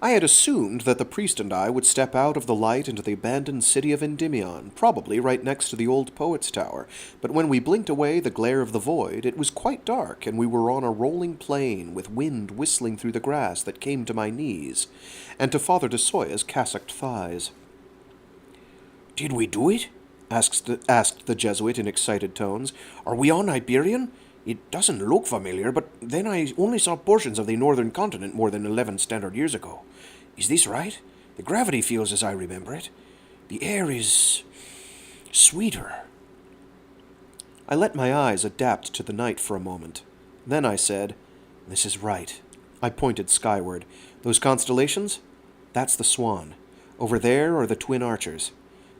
I had assumed that the priest and I would step out of the light into the abandoned city of Endymion, probably right next to the old poet's tower, but when we blinked away the glare of the void, it was quite dark, and we were on a rolling plain, with wind whistling through the grass that came to my knees, and to Father de Soya's cassocked thighs. "Did we do it?" asked the Jesuit in excited tones. "Are we on Iberian? It doesn't look familiar, but then I only saw portions of the northern continent more than 11 standard years ago. Is this right? The gravity feels as I remember it. The air is sweeter." I let my eyes adapt to the night for a moment. Then I said, "This is right." I pointed skyward. "Those constellations? That's the Swan. Over there are the Twin Archers.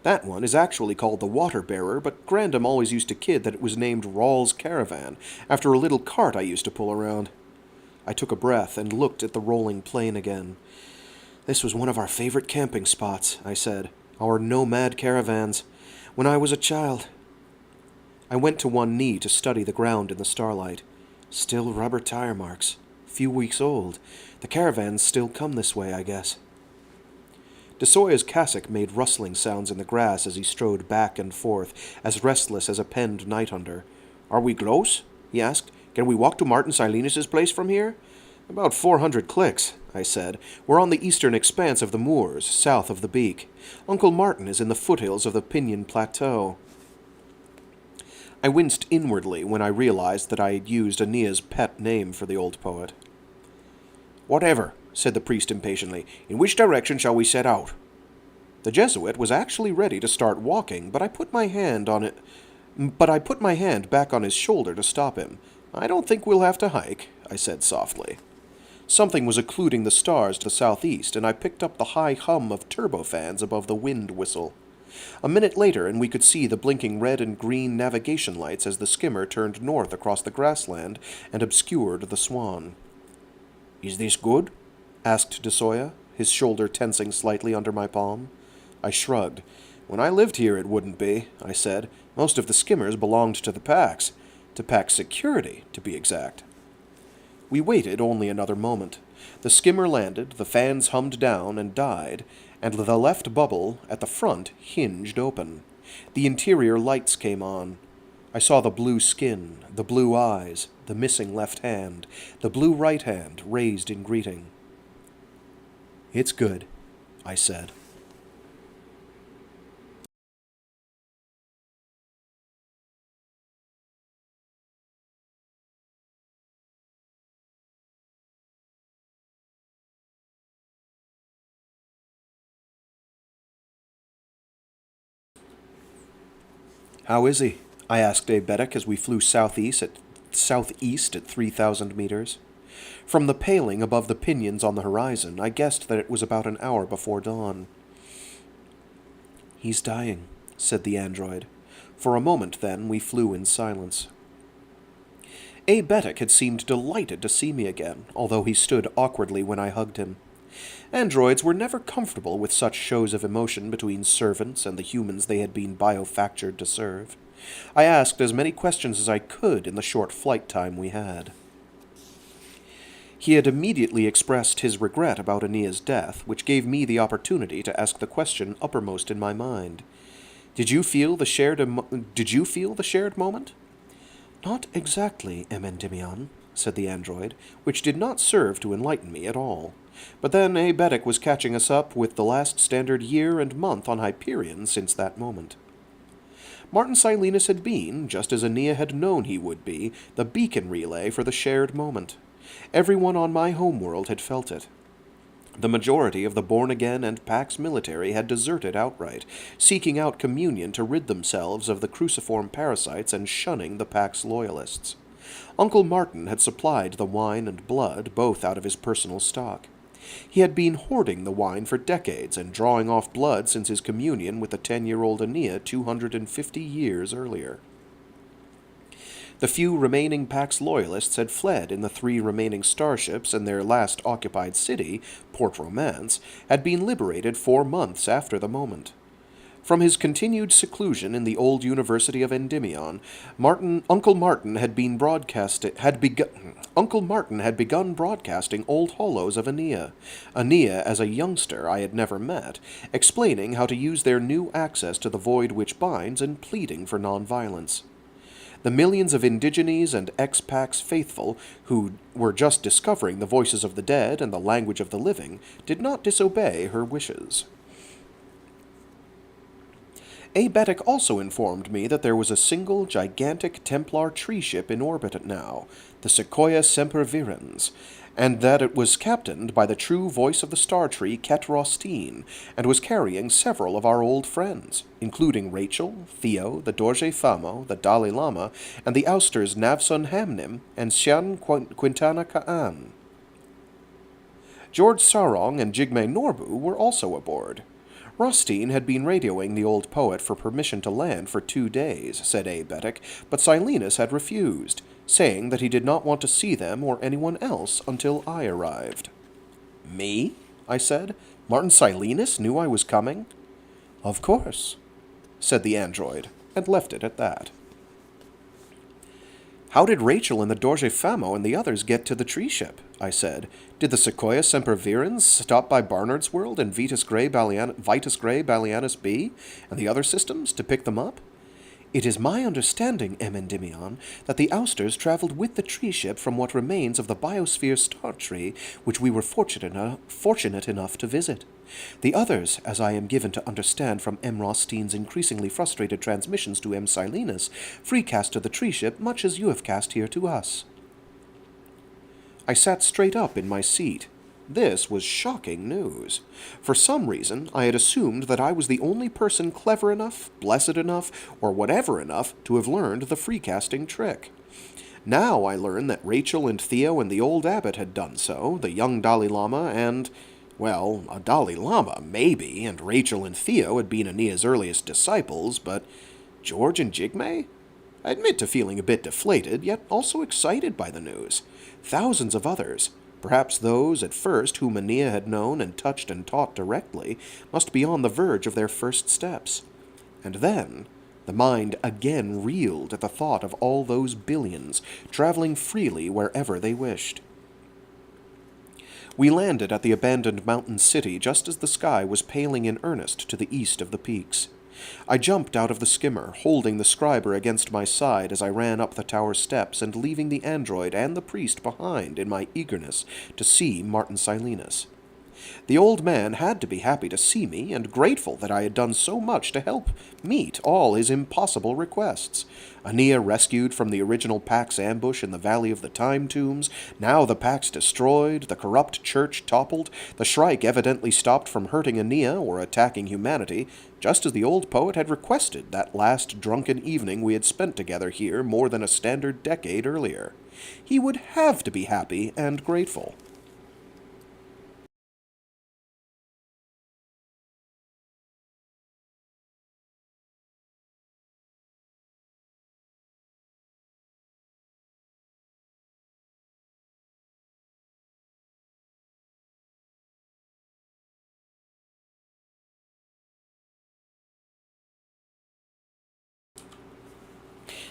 That one is actually called the Water Bearer, but Grandam always used to kid that it was named Rawl's Caravan, after a little cart I used to pull around." I took a breath and looked at the rolling plain again. "This was one of our favorite camping spots," I said. "Our nomad caravans. When I was a child." I went to one knee to study the ground in the starlight. Still rubber tire marks. Few weeks old. The caravans still come this way, I guess. De Soya's cassock made rustling sounds in the grass as he strode back and forth, as restless as a penned night hunter. "Are we close?" he asked. "Can we walk to Martin Silenus's place from here?" "About 400 clicks," I said. "We're on the eastern expanse of the moors, south of the Beak. Uncle Martin is in the foothills of the Pinion Plateau." I winced inwardly when I realized that I had used Aenea's pet name for the old poet. "Whatever," said the priest impatiently. "In which direction shall we set out?" The Jesuit was actually ready to start walking, but I put my hand back on his shoulder to stop him. "I don't think we'll have to hike," I said softly. Something was occluding the stars to the southeast, and I picked up the high hum of turbofans above the wind whistle. A minute later, and we could see the blinking red and green navigation lights as the skimmer turned north across the grassland and obscured the Swan. "Is this good?" asked de Soya, his shoulder tensing slightly under my palm. I shrugged. "When I lived here it wouldn't be," I said. "Most of the skimmers belonged to the Pax. To Pax Security, to be exact." We waited only another moment. The skimmer landed, the fans hummed down and died, and the left bubble at the front hinged open. The interior lights came on. I saw the blue skin, the blue eyes, the missing left hand, the blue right hand raised in greeting. "It's good," I said. "How is he?" I asked Abetic as we flew southeast at 3,000 meters. From the paling above the pinions on the horizon, I guessed that it was about an hour before dawn. "He's dying," said the android. For a moment, then, we flew in silence. Abetic had seemed delighted to see me again, although he stood awkwardly when I hugged him. Androids were never comfortable with such shows of emotion between servants and the humans they had been biofactured to serve. I asked as many questions as I could in the short flight time we had. He had immediately expressed his regret about Aenea's death, which gave me the opportunity to ask the question uppermost in my mind. Did you feel the shared moment?" "Not exactly, Endymion," said the android, which did not serve to enlighten me at all. But then Aebetic was catching us up with the last standard year and month on Hyperion since that moment. Martin Silenus had been, just as Aenea had known he would be, the beacon relay for the shared moment. Everyone on my homeworld had felt it. The majority of the born-again and Pax military had deserted outright, seeking out communion to rid themselves of the cruciform parasites and shunning the Pax loyalists. Uncle Martin had supplied the wine and blood, both out of his personal stock. He had been hoarding the wine for decades and drawing off blood since his communion with the 10-year-old Aenea 250 years earlier. The few remaining Pax loyalists had fled in the 3 remaining starships, and their last occupied city, Port Romance, had been liberated 4 months after the moment. From his continued seclusion in the old University of Endymion, Uncle Martin had begun broadcasting old holos of Aenea as a youngster I had never met, explaining how to use their new access to the void which binds and pleading for nonviolence. The millions of Indigenes and ex-Pax faithful, who were just discovering the voices of the dead and the language of the living, did not disobey her wishes. Aebetic also informed me that there was a single gigantic Templar tree ship in orbit now, the Sequoia Sempervirens, and that it was captained by the true voice of the star tree, Ket Rostine, and was carrying several of our old friends, including Rachel, Theo, the Dorje Famo, the Dalai Lama, and the ousters Navsun Hamnim and Xian Quintana Ka'an. George Sarong and Jigme Norbu were also aboard. Rostine had been radioing the old poet for permission to land for 2 days, said Aebetic, but Silenus had refused, saying that he did not want to see them or anyone else until I arrived. "Me?" I said. "Martin Silenus knew I was coming?" "Of course," said the android, and left it at that. "How did Rachel and the Dorje Famo and the others get to the tree ship?" I said. "Did the Sequoia Sempervirens stop by Barnard's World and Vitus Grey Balianus B and the other systems to pick them up?" "It is my understanding, M. Endymion, that the ousters traveled with the tree ship from what remains of the biosphere star tree, which we were fortunate enough to visit. The others, as I am given to understand from M. Rostine's increasingly frustrated transmissions to M. Silenus, freecast to the tree ship much as you have cast here to us." I sat straight up in my seat. This was shocking news. For some reason, I had assumed that I was the only person clever enough, blessed enough, or whatever enough to have learned the freecasting trick. Now I learned that Rachel and Theo and the old abbot had done so, the young Dalai Lama and, well, a Dalai Lama, maybe, and Rachel and Theo had been Aenea's earliest disciples, but George and Jigme? I admit to feeling a bit deflated, yet also excited by the news. Thousands of others, perhaps those at first whom Aenea had known and touched and taught directly, must be on the verge of their first steps. And then the mind again reeled at the thought of all those billions, traveling freely wherever they wished. We landed at the abandoned mountain city just as the sky was paling in earnest to the east of the peaks. I jumped out of the skimmer, holding the scriber against my side as I ran up the tower steps and leaving the android and the priest behind in my eagerness to see Martin Silenus. The old man had to be happy to see me and grateful that I had done so much to help meet all his impossible requests. Aenea rescued from the original Pax ambush in the Valley of the Time Tombs, now the Pax destroyed, the corrupt church toppled, the Shrike evidently stopped from hurting Aenea or attacking humanity, just as the old poet had requested that last drunken evening we had spent together here more than a standard decade earlier. He would have to be happy and grateful.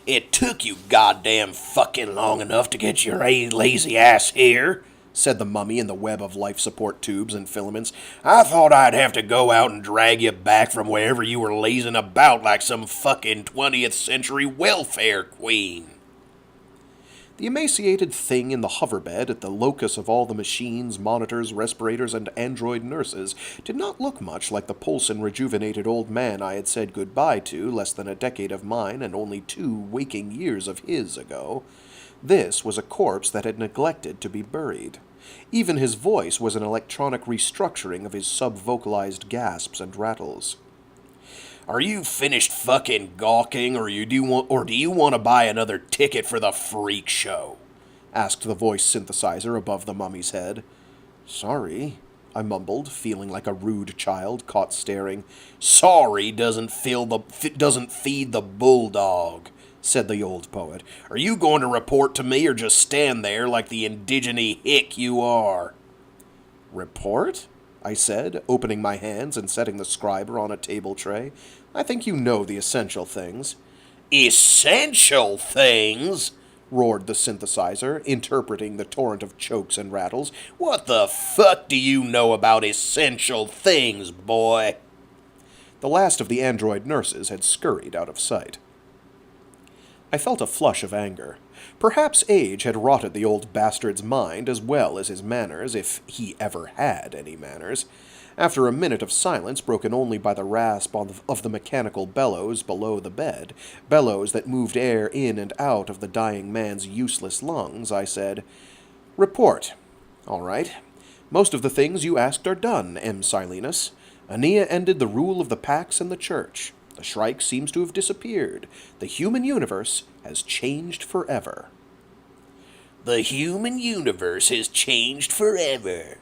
"It took you goddamn fucking long enough to get your lazy ass here," said the mummy in the web of life support tubes and filaments. "I thought I'd have to go out and drag you back from wherever you were lazing about like some fucking 20th century welfare queen." The emaciated thing in the hoverbed at the locus of all the machines, monitors, respirators, and android nurses did not look much like the pulse and rejuvenated old man I had said goodbye to less than a decade of mine and only 2 waking years of his ago. This was a corpse that had neglected to be buried. Even his voice was an electronic restructuring of his sub-vocalized gasps and rattles. Are you finished fucking gawking, or do you want to buy another ticket for the freak show? Asked the voice synthesizer above the mummy's head. Sorry, I mumbled, feeling like a rude child caught staring. Sorry doesn't feed the bulldog, said the old poet. Are you going to report to me or just stand there like the indigeny hick you are? Report? I said, opening my hands and setting the scriber on a table tray. I think you know the essential things. Essential things? Roared the synthesizer, interpreting the torrent of chokes and rattles. What the fuck do you know about essential things, boy? The last of the android nurses had scurried out of sight. I felt a flush of anger. Perhaps age had rotted the old bastard's mind as well as his manners, if he ever had any manners. After a minute of silence broken only by the rasp of the mechanical bellows below the bed, bellows that moved air in and out of the dying man's useless lungs, I said, Report. All right. Most of the things you asked are done, M. Silenus. Aenea ended the rule of the Pax and the Church. The Shrike seems to have disappeared. The human universe has changed forever. The human universe has changed forever.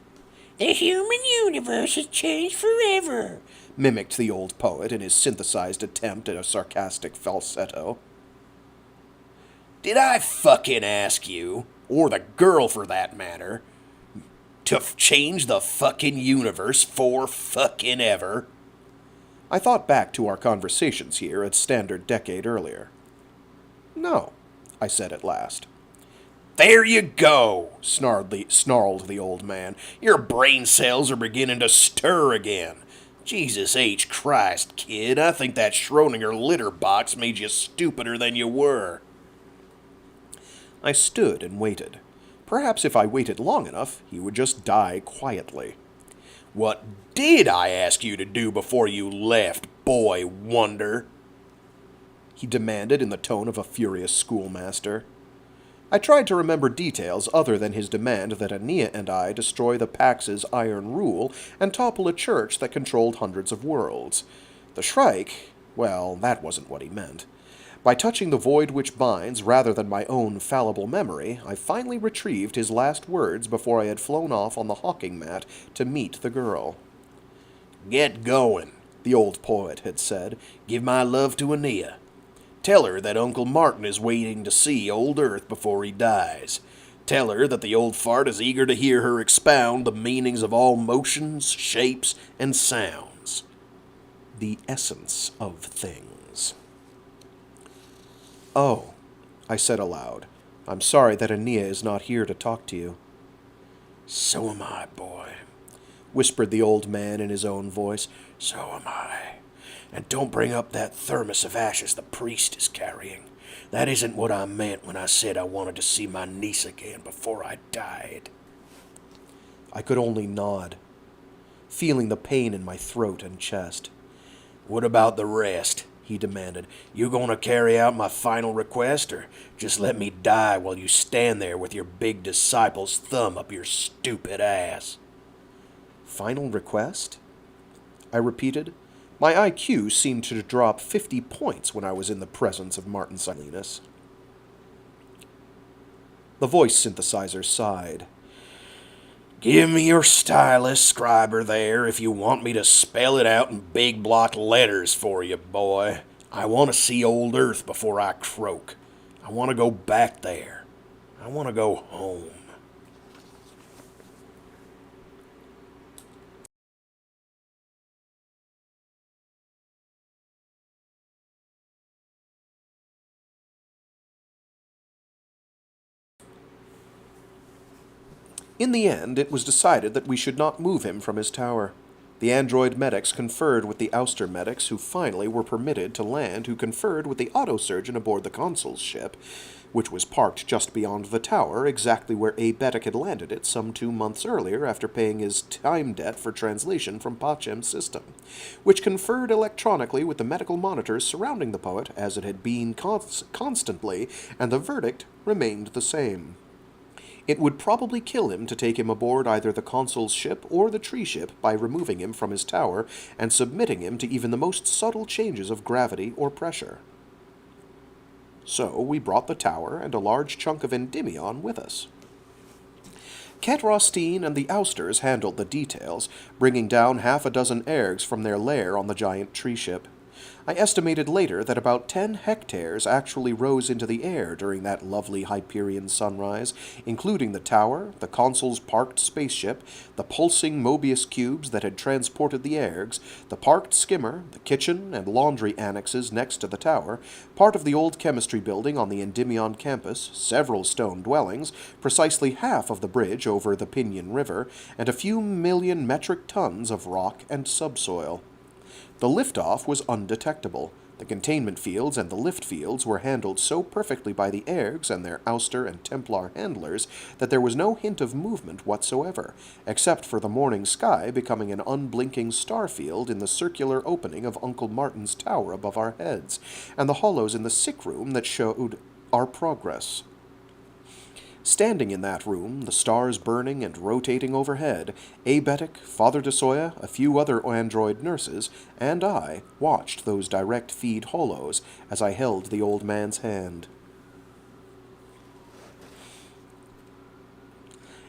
The human universe has changed forever, mimicked the old poet in his synthesized attempt at a sarcastic falsetto. Did I fucking ask you, or the girl for that matter, to change the fucking universe for fucking ever? I thought back to our conversations here at Standard Decade earlier. No, I said at last. There you go, snarled the old man. Your brain cells are beginning to stir again. Jesus H. Christ, kid, I think that Schrödinger litter box made you stupider than you were. I stood and waited. Perhaps if I waited long enough, he would just die quietly. What did I ask you to do before you left, boy wonder? He demanded in the tone of a furious schoolmaster. I tried to remember details other than his demand that Aenea and I destroy the Pax's iron rule and topple a church that controlled hundreds of worlds. The Shrike, well, that wasn't what he meant. By touching the void which binds rather than my own fallible memory, I finally retrieved his last words before I had flown off on the hawking mat to meet the girl. Get going, the old poet had said. Give my love to Aenea. Tell her that Uncle Martin is waiting to see old Earth before he dies. Tell her that the old fart is eager to hear her expound the meanings of all motions, shapes, and sounds. The essence of things. Oh, I said aloud. I'm sorry that Aenea is not here to talk to you. So am I, boy, whispered the old man in his own voice. So am I. And don't bring up that thermos of ashes the priest is carrying. That isn't what I meant when I said I wanted to see my niece again before I died. I could only nod, feeling the pain in my throat and chest. What about the rest? He demanded. You gonna carry out my final request, or just let me die while you stand there with your big disciple's thumb up your stupid ass? Final request? I repeated. My IQ seemed to drop 50 points when I was in the presence of Martin Silenus. The voice synthesizer sighed. Give me your stylus, scriber there, if you want me to spell it out in big block letters for you, boy. I want to see old Earth before I croak. I want to go back there. I want to go home. In the end, it was decided that we should not move him from his tower. The android medics conferred with the ouster medics who finally were permitted to land, who conferred with the autosurgeon aboard the consul's ship. which was parked just beyond the tower, exactly where Aebetic had landed it some 2 months earlier after paying his time debt for translation from Pachem's system, which conferred electronically with the medical monitors surrounding the poet as it had been constantly, and the verdict remained the same. It would probably kill him to take him aboard either the consul's ship or the tree ship by removing him from his tower and submitting him to even the most subtle changes of gravity or pressure. So we brought the tower and a large chunk of Endymion with us. Ketrostine and the ousters handled the details, bringing down 6 ergs from their lair on the giant tree ship. I estimated later that about 10 hectares actually rose into the air during that lovely Hyperion sunrise, including the tower, the consul's parked spaceship, the pulsing Mobius cubes that had transported the ergs, the parked skimmer, the kitchen and laundry annexes next to the tower, part of the old chemistry building on the Endymion campus, several stone dwellings, precisely half of the bridge over the Pinion River, and a few million metric tons of rock and subsoil. The liftoff was undetectable. The containment fields and the lift fields were handled so perfectly by the ergs and their ouster and Templar handlers that there was no hint of movement whatsoever, except for the morning sky becoming an unblinking star field in the circular opening of Uncle Martin's tower above our heads, and the hollows in the sick room that showed our progress. Standing in that room, the stars burning and rotating overhead, Aebetic, Father DeSoya, a few other android nurses, and I watched those direct feed hollows as I held the old man's hand.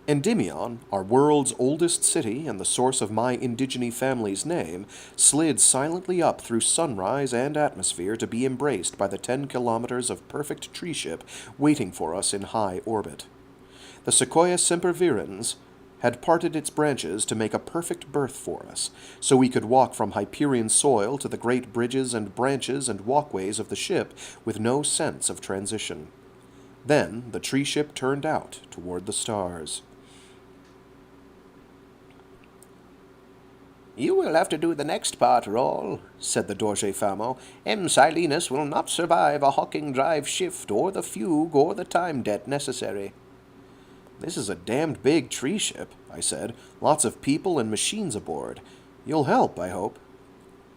Endymion, our world's oldest city and the source of my indigene family's name, slid silently up through sunrise and atmosphere to be embraced by the 10 kilometers of perfect tree ship waiting for us in high orbit. The Sequoia sempervirens had parted its branches to make a perfect berth for us, so we could walk from Hyperion soil to the great bridges and branches and walkways of the ship with no sense of transition. Then the tree ship turned out toward the stars. "You will have to do the next part, Roll," said the Dorje Famo. "M. Silenus will not survive a Hawking Drive shift or the fugue or the time debt necessary." "This is a damned big tree ship," I said. "Lots of people and machines aboard. You'll help, I hope."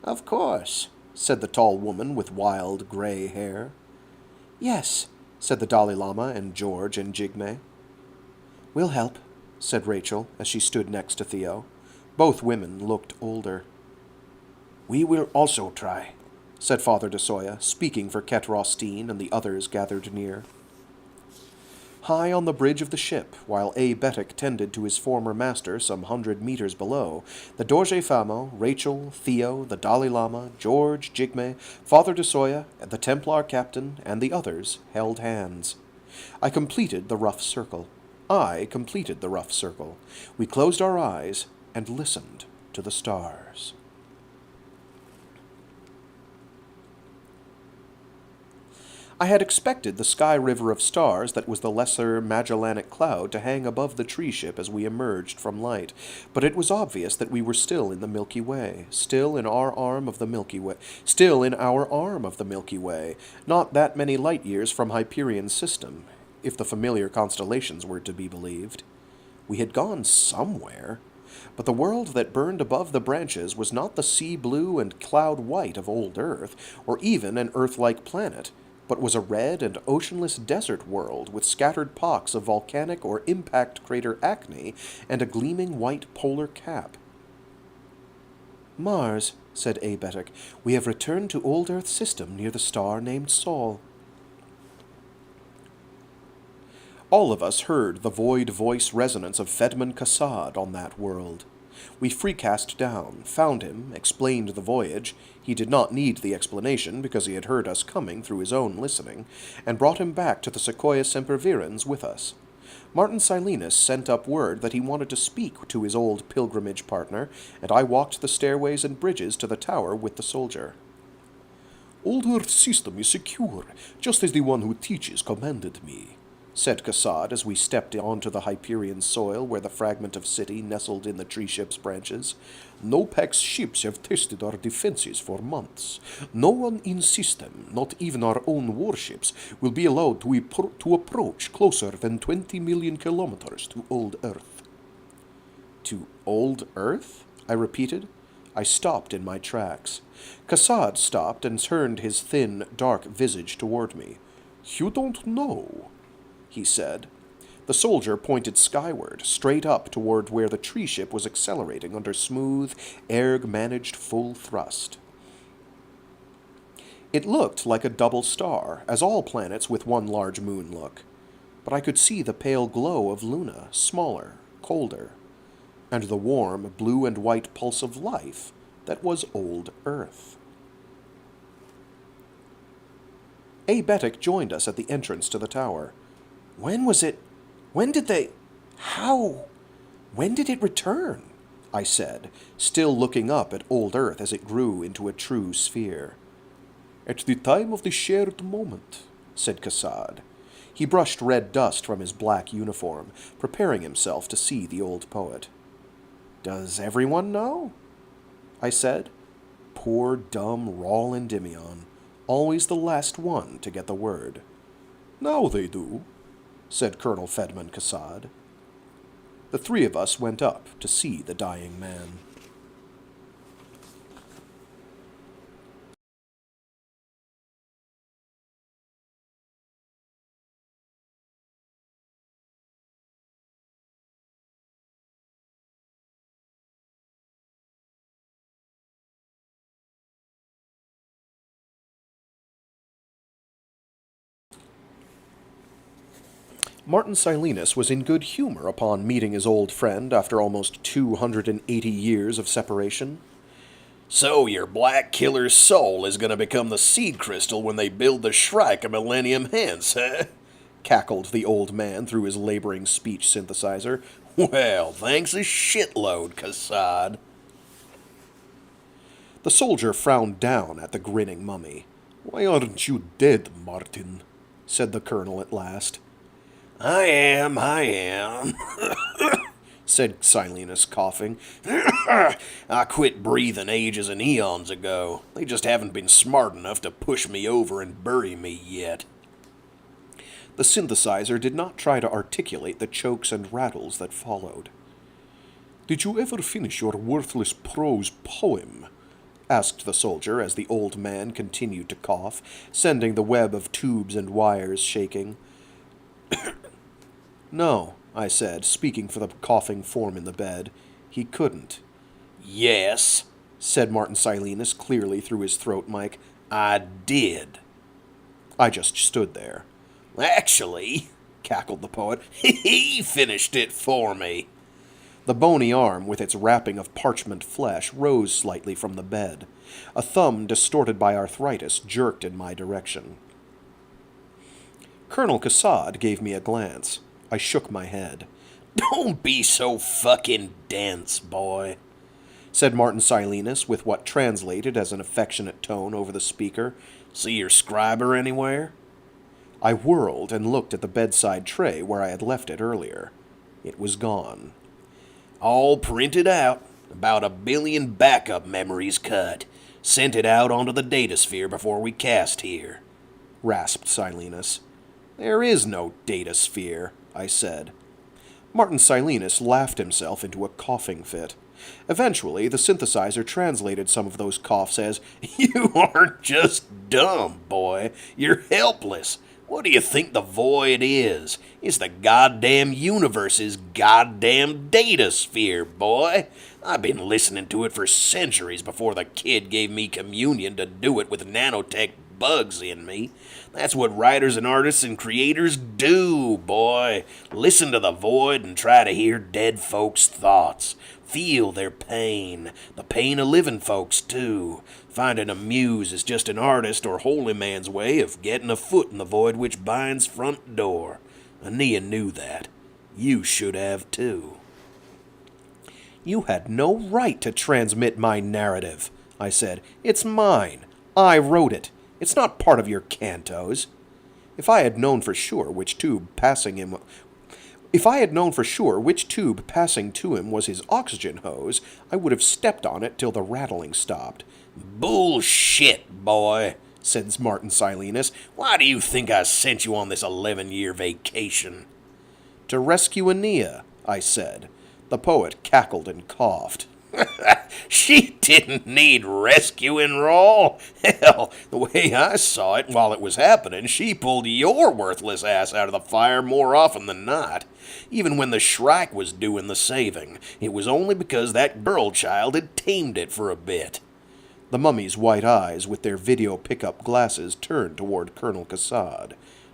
"Of course," said the tall woman with wild gray hair. "Yes," said the Dalai Lama and George and Jigme. "We'll help," said Rachel as she stood next to Theo. Both women looked older. "We will also try," said Father DeSoya, speaking for Ketrostine and the others gathered near. High on the bridge of the ship, while Aebetic tended to his former master some 100 meters below, the Dorje Famo, Rachel, Theo, the Dalai Lama, George, Jigme, Father DeSoya, the Templar captain, and the others held hands. I completed the rough circle. We closed our eyes and listened to the stars. I had expected the sky river of stars that was the Lesser Magellanic Cloud to hang above the tree ship as we emerged from light, but it was obvious that we were still in the Milky Way, still in our arm of the Milky Way, not that many light years from Hyperion's system, if the familiar constellations were to be believed. We had gone somewhere. But the world that burned above the branches was not the sea blue and cloud white of old Earth, or even an Earth-like planet, but was a red and oceanless desert world with scattered pocks of volcanic or impact crater acne and a gleaming white polar cap. "Mars," said Aebetic. "We have returned to old Earth's system near the star named Sol." All of us heard the void voice resonance of Fedman Kassad on that world. We freecast down, found him, explained the voyage — he did not need the explanation because he had heard us coming through his own listening — and brought him back to the Sequoia sempervirens with us. Martin Silenus sent up word that he wanted to speak to his old pilgrimage partner, and I walked the stairways and bridges to the tower with the soldier. "Old Earth's system is secure, just as the one who teaches commanded me," said Cassad as we stepped onto the Hyperion soil where the fragment of city nestled in the tree ship's branches. No Pax ships have tested our defenses for months. No one in system, not even our own warships, will be allowed to approach closer than 20 million kilometers to Old Earth. To Old Earth? I repeated. I stopped in my tracks. Cassad stopped and turned his thin, dark visage toward me. You don't know, he said. The soldier pointed skyward, straight up toward where the tree ship was accelerating under smooth, erg-managed full thrust. It looked like a double star, as all planets with one large moon look. But I could see the pale glow of Luna, smaller, colder, and the warm blue and white pulse of life that was old Earth. Abetic joined us at the entrance to the tower. When did it return? I said, still looking up at old Earth as it grew into a true sphere. At the time of the shared moment, said Cassad. He brushed red dust from his black uniform, preparing himself to see the old poet. Does everyone know? I said. Poor, dumb Ral Endymion, always the last one to get the word. Now they do, said Colonel Fedman Cassad. The three of us went up to see the dying man. Martin Silenus was in good humor upon meeting his old friend after almost 280 years of separation. So your black killer's soul is going to become the seed crystal when they build the Shrike a millennium hence, eh? Cackled the old man through his laboring speech synthesizer. Well, thanks a shitload, Cassad. The soldier frowned down at the grinning mummy. Why aren't you dead, Martin? Said the colonel at last. I am, said Silenus, coughing. I quit breathing ages and eons ago. They just haven't been smart enough to push me over and bury me yet. The synthesizer did not try to articulate the chokes and rattles that followed. Did you ever finish your worthless prose poem? Asked the soldier as the old man continued to cough, sending the web of tubes and wires shaking. No, I said, speaking for the coughing form in the bed. He couldn't. Yes, said Martin Silenus clearly through his throat mic. I did. I just stood there. Actually, cackled the poet, he finished it for me. The bony arm, with its wrapping of parchment flesh, rose slightly from the bed. A thumb, distorted by arthritis, jerked in my direction. Colonel Cassad gave me a glance. I shook my head. Don't be so fucking dense, boy, said Martin Silenus with what translated as an affectionate tone over the speaker. See your scriber anywhere? I whirled and looked at the bedside tray where I had left it earlier. It was gone. All printed out. About 1 billion backup memories cut. Sent it out onto the datasphere before we cast here, rasped Silenus. There is no datasphere, I said. Martin Silenus laughed himself into a coughing fit. Eventually, the synthesizer translated some of those coughs as, You aren't just dumb, boy. You're helpless. What do you think the void is? It's the goddamn universe's goddamn datasphere, boy. I've been listening to it for centuries before the kid gave me communion to do it with nanotech bugs in me. That's what writers and artists and creators do, boy. Listen to the void and try to hear dead folks' thoughts. Feel their pain. The pain of living folks, too. Finding a muse is just an artist or holy man's way of getting a foot in the void which binds front door. Aenea knew that. You should have, too. You had no right to transmit my narrative, I said. It's mine. I wrote it. It's not part of your Cantos. If I had known for sure which tube passing to him was his oxygen hose, I would have stepped on it till the rattling stopped. Bullshit, boy, said Martin Silenus. Why do you think I sent you on this 11-year vacation? To rescue Aenea, I said. The poet cackled and coughed. She didn't need rescuing, Rawl. Hell, the way I saw it while it was happening, she pulled your worthless ass out of the fire more often than not. Even when the Shrike was doing the saving, it was only because that girl child had tamed it for a bit. The mummy's white eyes, with their video pickup glasses, turned toward Colonel Cassad.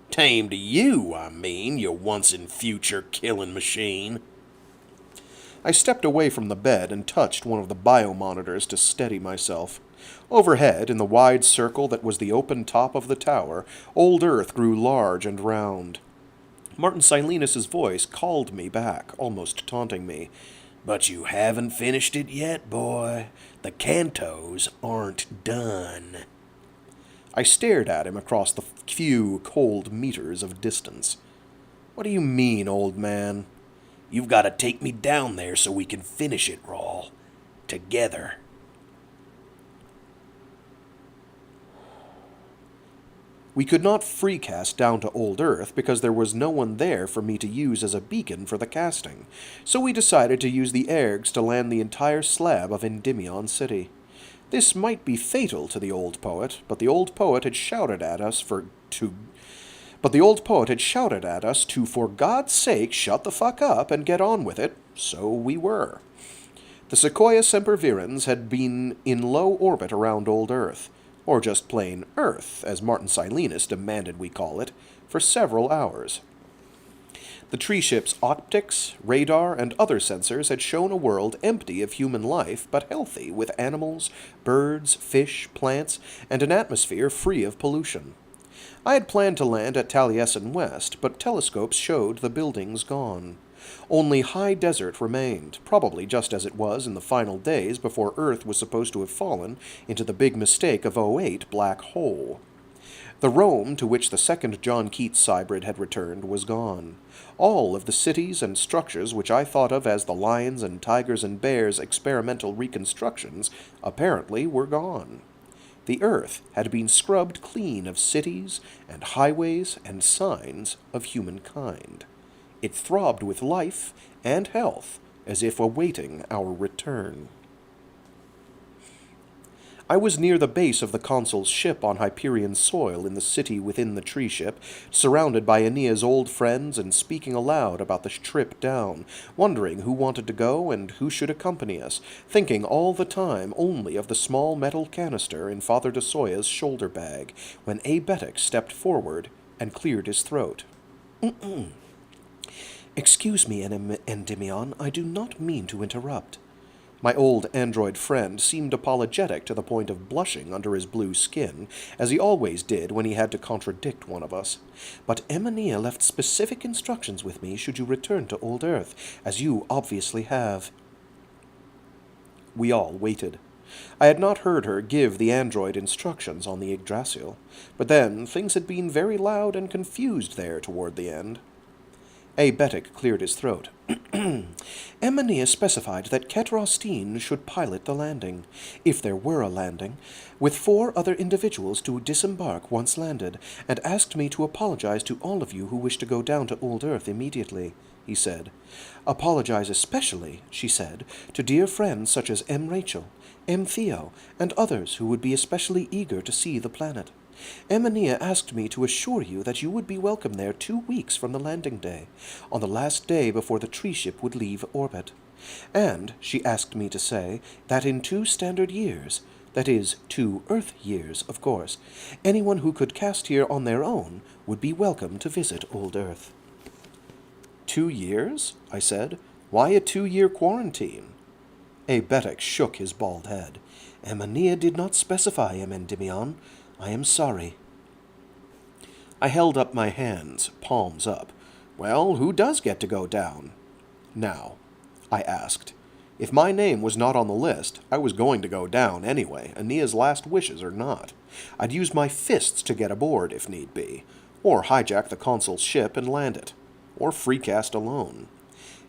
Tamed you, I mean, you once-in-future killing machine. I stepped away from the bed and touched one of the biomonitors to steady myself. Overhead, in the wide circle that was the open top of the tower, old Earth grew large and round. Martin Silenus's voice called me back, almost taunting me. But you haven't finished it yet, boy. The Cantos aren't done. I stared at him across the few cold meters of distance. What do you mean, old man? You've got to take me down there so we can finish it, Rawl. Together. We could not freecast down to old Earth because there was no one there for me to use as a beacon for the casting, so we decided to use the ergs to land the entire slab of Endymion City. This might be fatal to the old poet, but the old poet had shouted at us to, for God's sake, shut the fuck up and get on with it, so we were. The Sequoia Sempervirens had been in low orbit around old Earth, or just plain Earth, as Martin Silenus demanded we call it, for several hours. The tree ship's optics, radar, and other sensors had shown a world empty of human life, but healthy, with animals, birds, fish, plants, and an atmosphere free of pollution. I had planned to land at Taliesin West, but telescopes showed the buildings gone. Only high desert remained, probably just as it was in the final days before Earth was supposed to have fallen into the big mistake of '08 black hole. The Rome to which the second John Keats hybrid had returned was gone. All of the cities and structures which I thought of as the lions and tigers and bears experimental reconstructions apparently were gone. The Earth had been scrubbed clean of cities and highways and signs of humankind. It throbbed with life and health as if awaiting our return. I was near the base of the consul's ship on Hyperion soil in the city within the tree ship, surrounded by Aenea's old friends and speaking aloud about the trip down, wondering who wanted to go and who should accompany us, thinking all the time only of the small metal canister in Father de Soya's shoulder bag, when Aebetic stepped forward and cleared his throat. Excuse me, Endymion, I do not mean to interrupt. My old android friend seemed apologetic to the point of blushing under his blue skin, as he always did when he had to contradict one of us. But Aenea left specific instructions with me should you return to old Earth, as you obviously have. We all waited. I had not heard her give the android instructions on the Yggdrasil, but then things had been very loud and confused there toward the end. Aebetic cleared his throat. Aenea specified that Ketrostine should pilot the landing, if there were a landing, with 4 other individuals to disembark once landed, and asked me to apologize to all of you who wish to go down to old Earth immediately, he said. Apologize especially, she said, to dear friends such as M. Rachel, M. Theo, and others who would be especially eager to see the planet. Aenea asked me to assure you that you would be welcome there 2 weeks from the landing day, on the last day before the tree ship would leave orbit. And she asked me to say that in 2 standard years, that is, 2 Earth years, of course, anyone who could cast here on their own would be welcome to visit old Earth. 2 years? I said. Why a 2-year quarantine? Aebetic shook his bald head. Aenea did not specify, Endymion. I am sorry. I held up my hands, palms up. Well, who does get to go down? Now, I asked. If my name was not on the list, I was going to go down anyway, Aenea's last wishes or not. I'd use my fists to get aboard if need be. or hijack the consul's ship and land it, or freecast alone.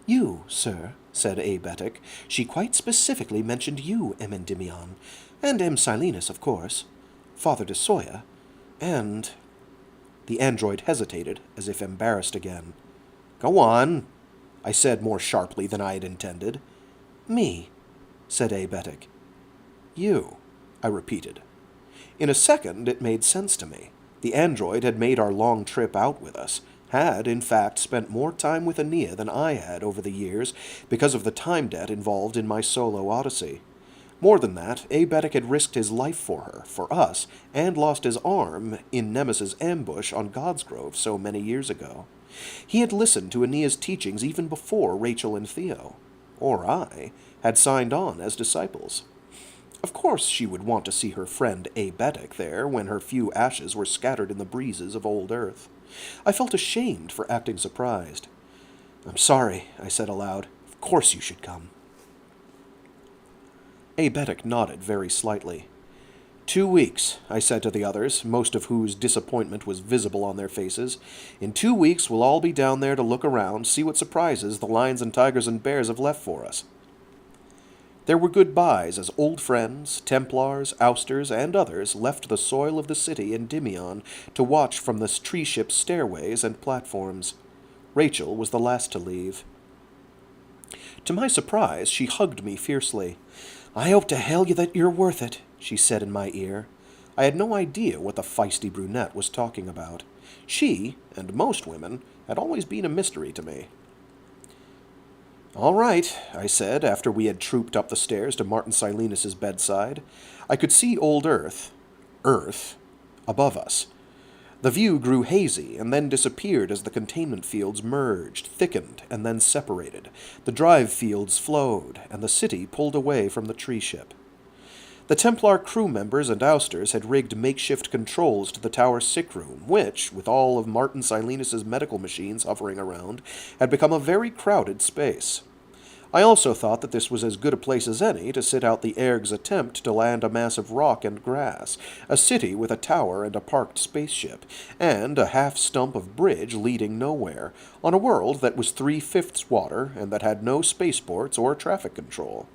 You, sir, said Aebetic. She quite specifically mentioned you, Endymion, and Silenus, of course, Father de Soya, and... The android hesitated, as if embarrassed again. Go on, I said more sharply than I had intended. Me, said Aebetic. You, I repeated. In a second it made sense to me. The android had made our long trip out with us, had, in fact, spent more time with Aenea than I had over the years because of the time debt involved in my solo odyssey. More than that, Aebetic had risked his life for her, for us, and lost his arm in Nemesis' ambush on Godsgrove so many years ago. He had listened to Aenea's teachings even before Rachel and Theo, or I, had signed on as disciples. Of course she would want to see her friend Aebetic there when her few ashes were scattered in the breezes of old Earth. I felt ashamed for acting surprised. I'm sorry, I said aloud. Of course you should come. Aebetic nodded very slightly. 2 weeks, I said to the others, most of whose disappointment was visible on their faces. In 2 weeks we'll all be down there to look around, see what surprises the lions and tigers and bears have left for us. There were goodbyes as old friends, Templars, ousters, and others left the soil of the city Endymion to watch from the tree ship's stairways and platforms. Rachel was the last to leave. To my surprise, she hugged me fiercely. I hope to hell that you're worth it, she said in my ear. I had no idea what the feisty brunette was talking about. She, and most women, had always been a mystery to me. All right, I said, after we had trooped up the stairs to Martin Silenus's bedside. I could see old Earth, above us. The view grew hazy and then disappeared as the containment fields merged, thickened, and then separated. The drive fields flowed, and the city pulled away from the tree ship. The Templar crew members and ousters had rigged makeshift controls to the tower's sick room, which, with all of Martin Silenus's medical machines hovering around, had become a very crowded space. I also thought that this was as good a place as any to sit out the Erg's attempt to land a mass of rock and grass, a city with a tower and a parked spaceship, and a half-stump of bridge leading nowhere, on a world that was 3/5 water and that had no spaceports or traffic control.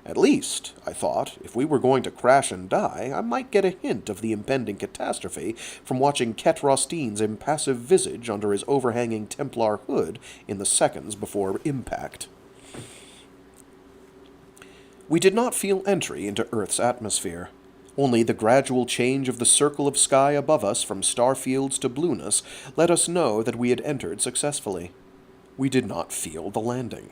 At least, I thought, if we were going to crash and die, I might get a hint of the impending catastrophe from watching Ket Rostein's impassive visage under his overhanging Templar hood in the seconds before impact. We did not feel entry into Earth's atmosphere. Only the gradual change of the circle of sky above us from star fields to blueness let us know that we had entered successfully. We did not feel the landing.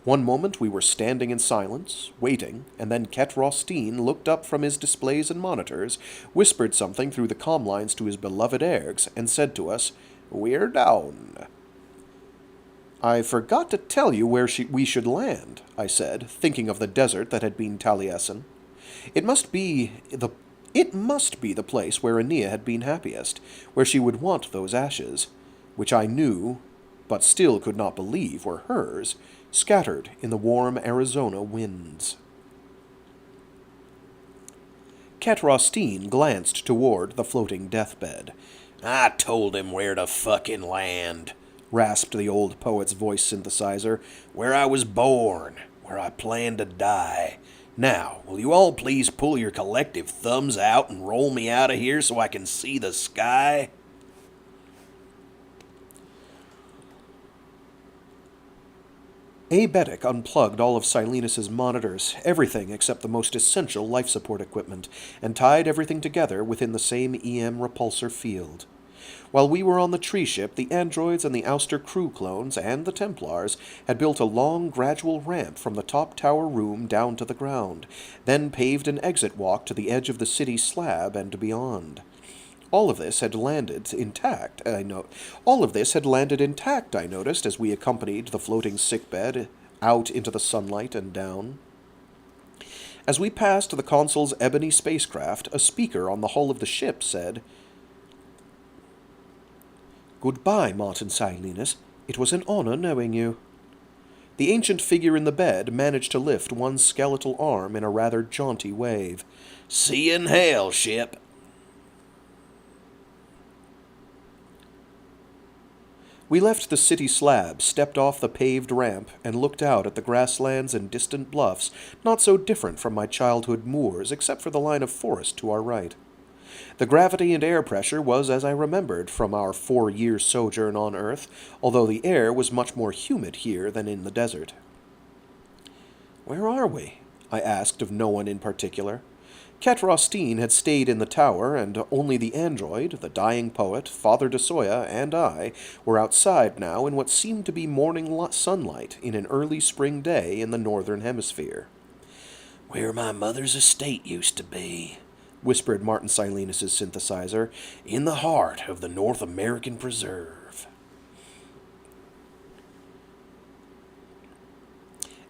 One moment we were standing in silence, waiting, and then Ket Rostein looked up from his displays and monitors, whispered something through the comm lines to his beloved Ergs, and said to us, "We're down." I forgot to tell you where we should land, I said, thinking of the desert that had been Taliesin. It must be the place where Aenea had been happiest, where she would want those ashes, which I knew, but still could not believe were hers, scattered in the warm Arizona winds. Ket Rostein glanced toward the floating deathbed. I told him where to fucking land, rasped the old poet's voice synthesizer. Where I was born, where I plan to die. Now, will you all please pull your collective thumbs out and roll me out of here so I can see the sky? Aebetic unplugged all of Silenus's monitors, everything except the most essential life support equipment, and tied everything together within the same EM repulsor field. While we were on the tree ship, the androids and the ouster crew clones and the Templars had built a long, gradual ramp from the top tower room down to the ground, then paved an exit walk to the edge of the city slab and beyond. All of this had landed intact, I noticed, as we accompanied the floating sickbed out into the sunlight and down. As we passed the consul's ebony spacecraft, a speaker on the hull of the ship said, "Goodbye, Martin Silenus. It was an honor knowing you." The ancient figure in the bed managed to lift one skeletal arm in a rather jaunty wave. See you in hell, ship. We left the city slab, stepped off the paved ramp, and looked out at the grasslands and distant bluffs, not so different from my childhood moors, except for the line of forest to our right. The gravity and air pressure was as I remembered from our 4-year sojourn on Earth, although the air was much more humid here than in the desert. "Where are we?" I asked of no one in particular. Ket Rostine had stayed in the tower, and only the android, the dying poet, Father DeSoya, and I were outside now in what seemed to be morning sunlight in an early spring day in the northern hemisphere. "Where my mother's estate used to be," whispered Martin Silenus' synthesizer, "in the heart of the North American Preserve."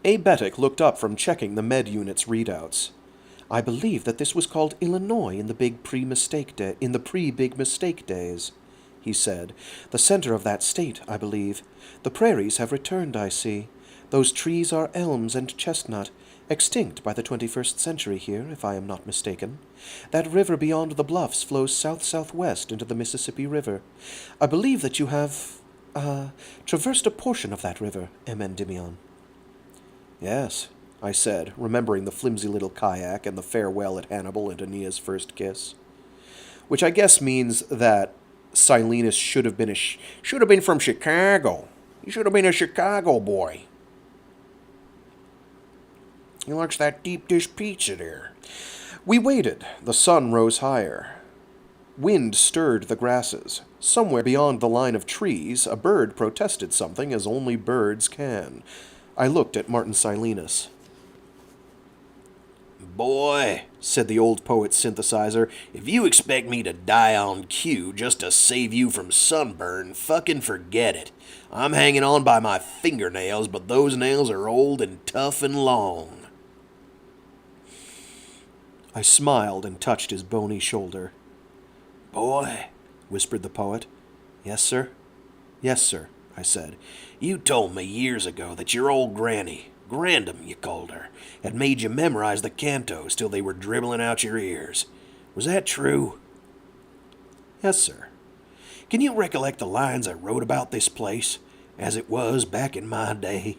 Abetic looked up from checking the med unit's readouts. "I believe that this was called Illinois in the pre-big mistake days," he said. "The center of that state, I believe. The prairies have returned, I see. Those trees are elms and chestnut, extinct by the 21st century here, if I am not mistaken. That river beyond the bluffs flows south-southwest into the Mississippi River. I believe that you have, traversed a portion of that river, Endymion." "Yes," I said, remembering the flimsy little kayak and the farewell at Hannibal and Aenea's first kiss. Which I guess means that Silenus should have been from Chicago. He should have been a Chicago boy. He likes that deep dish pizza there. We waited. The sun rose higher. Wind stirred the grasses. Somewhere beyond the line of trees, a bird protested something as only birds can. I looked at Martin Silenus. "Boy," said the old poet's synthesizer, "if you expect me to die on cue just to save you from sunburn, fucking forget it. I'm hanging on by my fingernails, but those nails are old and tough and long." I smiled and touched his bony shoulder. "Boy," whispered the poet. "Yes, sir?" "Yes, sir," I said. "You told me years ago that your old granny, Grandam you called her, had made you memorize the Cantos till they were dribbling out your ears. Was that true?" "Yes, sir." "Can you recollect the lines I wrote about this place, as it was back in my day?"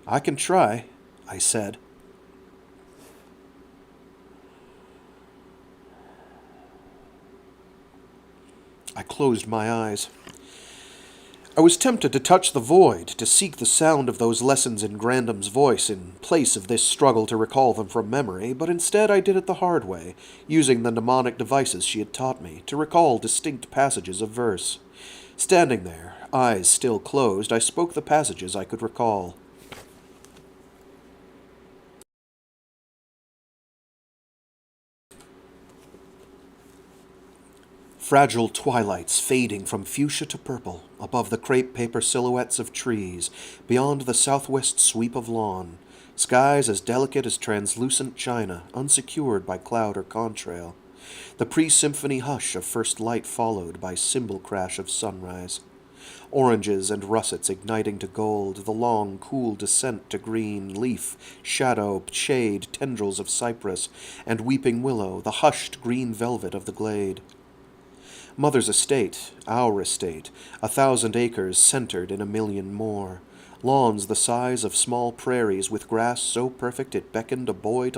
"I can try," I said. I closed my eyes. I was tempted to touch the void, to seek the sound of those lessons in Grandam's voice in place of this struggle to recall them from memory, but instead I did it the hard way, using the mnemonic devices she had taught me, to recall distinct passages of verse. Standing there, eyes still closed, I spoke the passages I could recall. Fragile twilights fading from fuchsia to purple, above the crepe paper silhouettes of trees, beyond the southwest sweep of lawn, skies as delicate as translucent china, unsecured by cloud or contrail. The pre-symphony hush of first light followed by cymbal crash of sunrise. Oranges and russets igniting to gold, the long, cool descent to green, leaf, shadow, shade, tendrils of cypress, and weeping willow, the hushed green velvet of the glade. Mother's estate, our estate, 1,000 acres centered in 1,000,000 more. Lawns the size of small prairies with grass so perfect it beckoned a body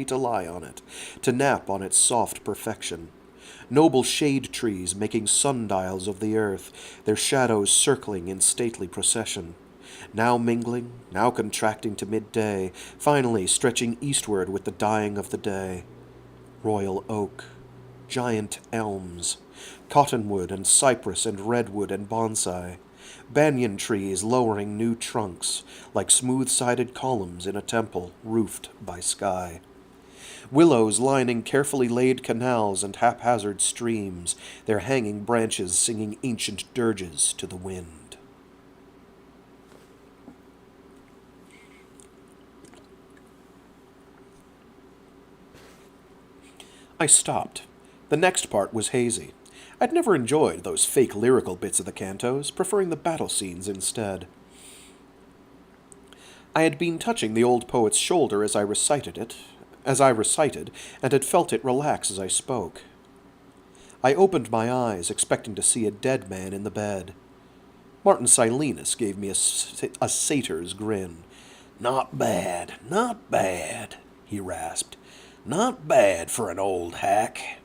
to lie on it, to nap on its soft perfection. Noble shade trees making sundials of the earth, their shadows circling in stately procession. Now mingling, now contracting to midday, finally stretching eastward with the dying of the day. Royal oak, giant elms, cottonwood and cypress and redwood and bonsai, banyan trees lowering new trunks, like smooth-sided columns in a temple roofed by sky. Willows lining carefully laid canals and haphazard streams, their hanging branches singing ancient dirges to the wind. I stopped. The next part was hazy. I'd never enjoyed those fake lyrical bits of the cantos, preferring the battle scenes instead. I had been touching the old poet's shoulder as I recited, and had felt it relax as I spoke. I opened my eyes, expecting to see a dead man in the bed. Martin Silenus gave me a satyr's grin. Not bad, he rasped. Not bad for an old hack.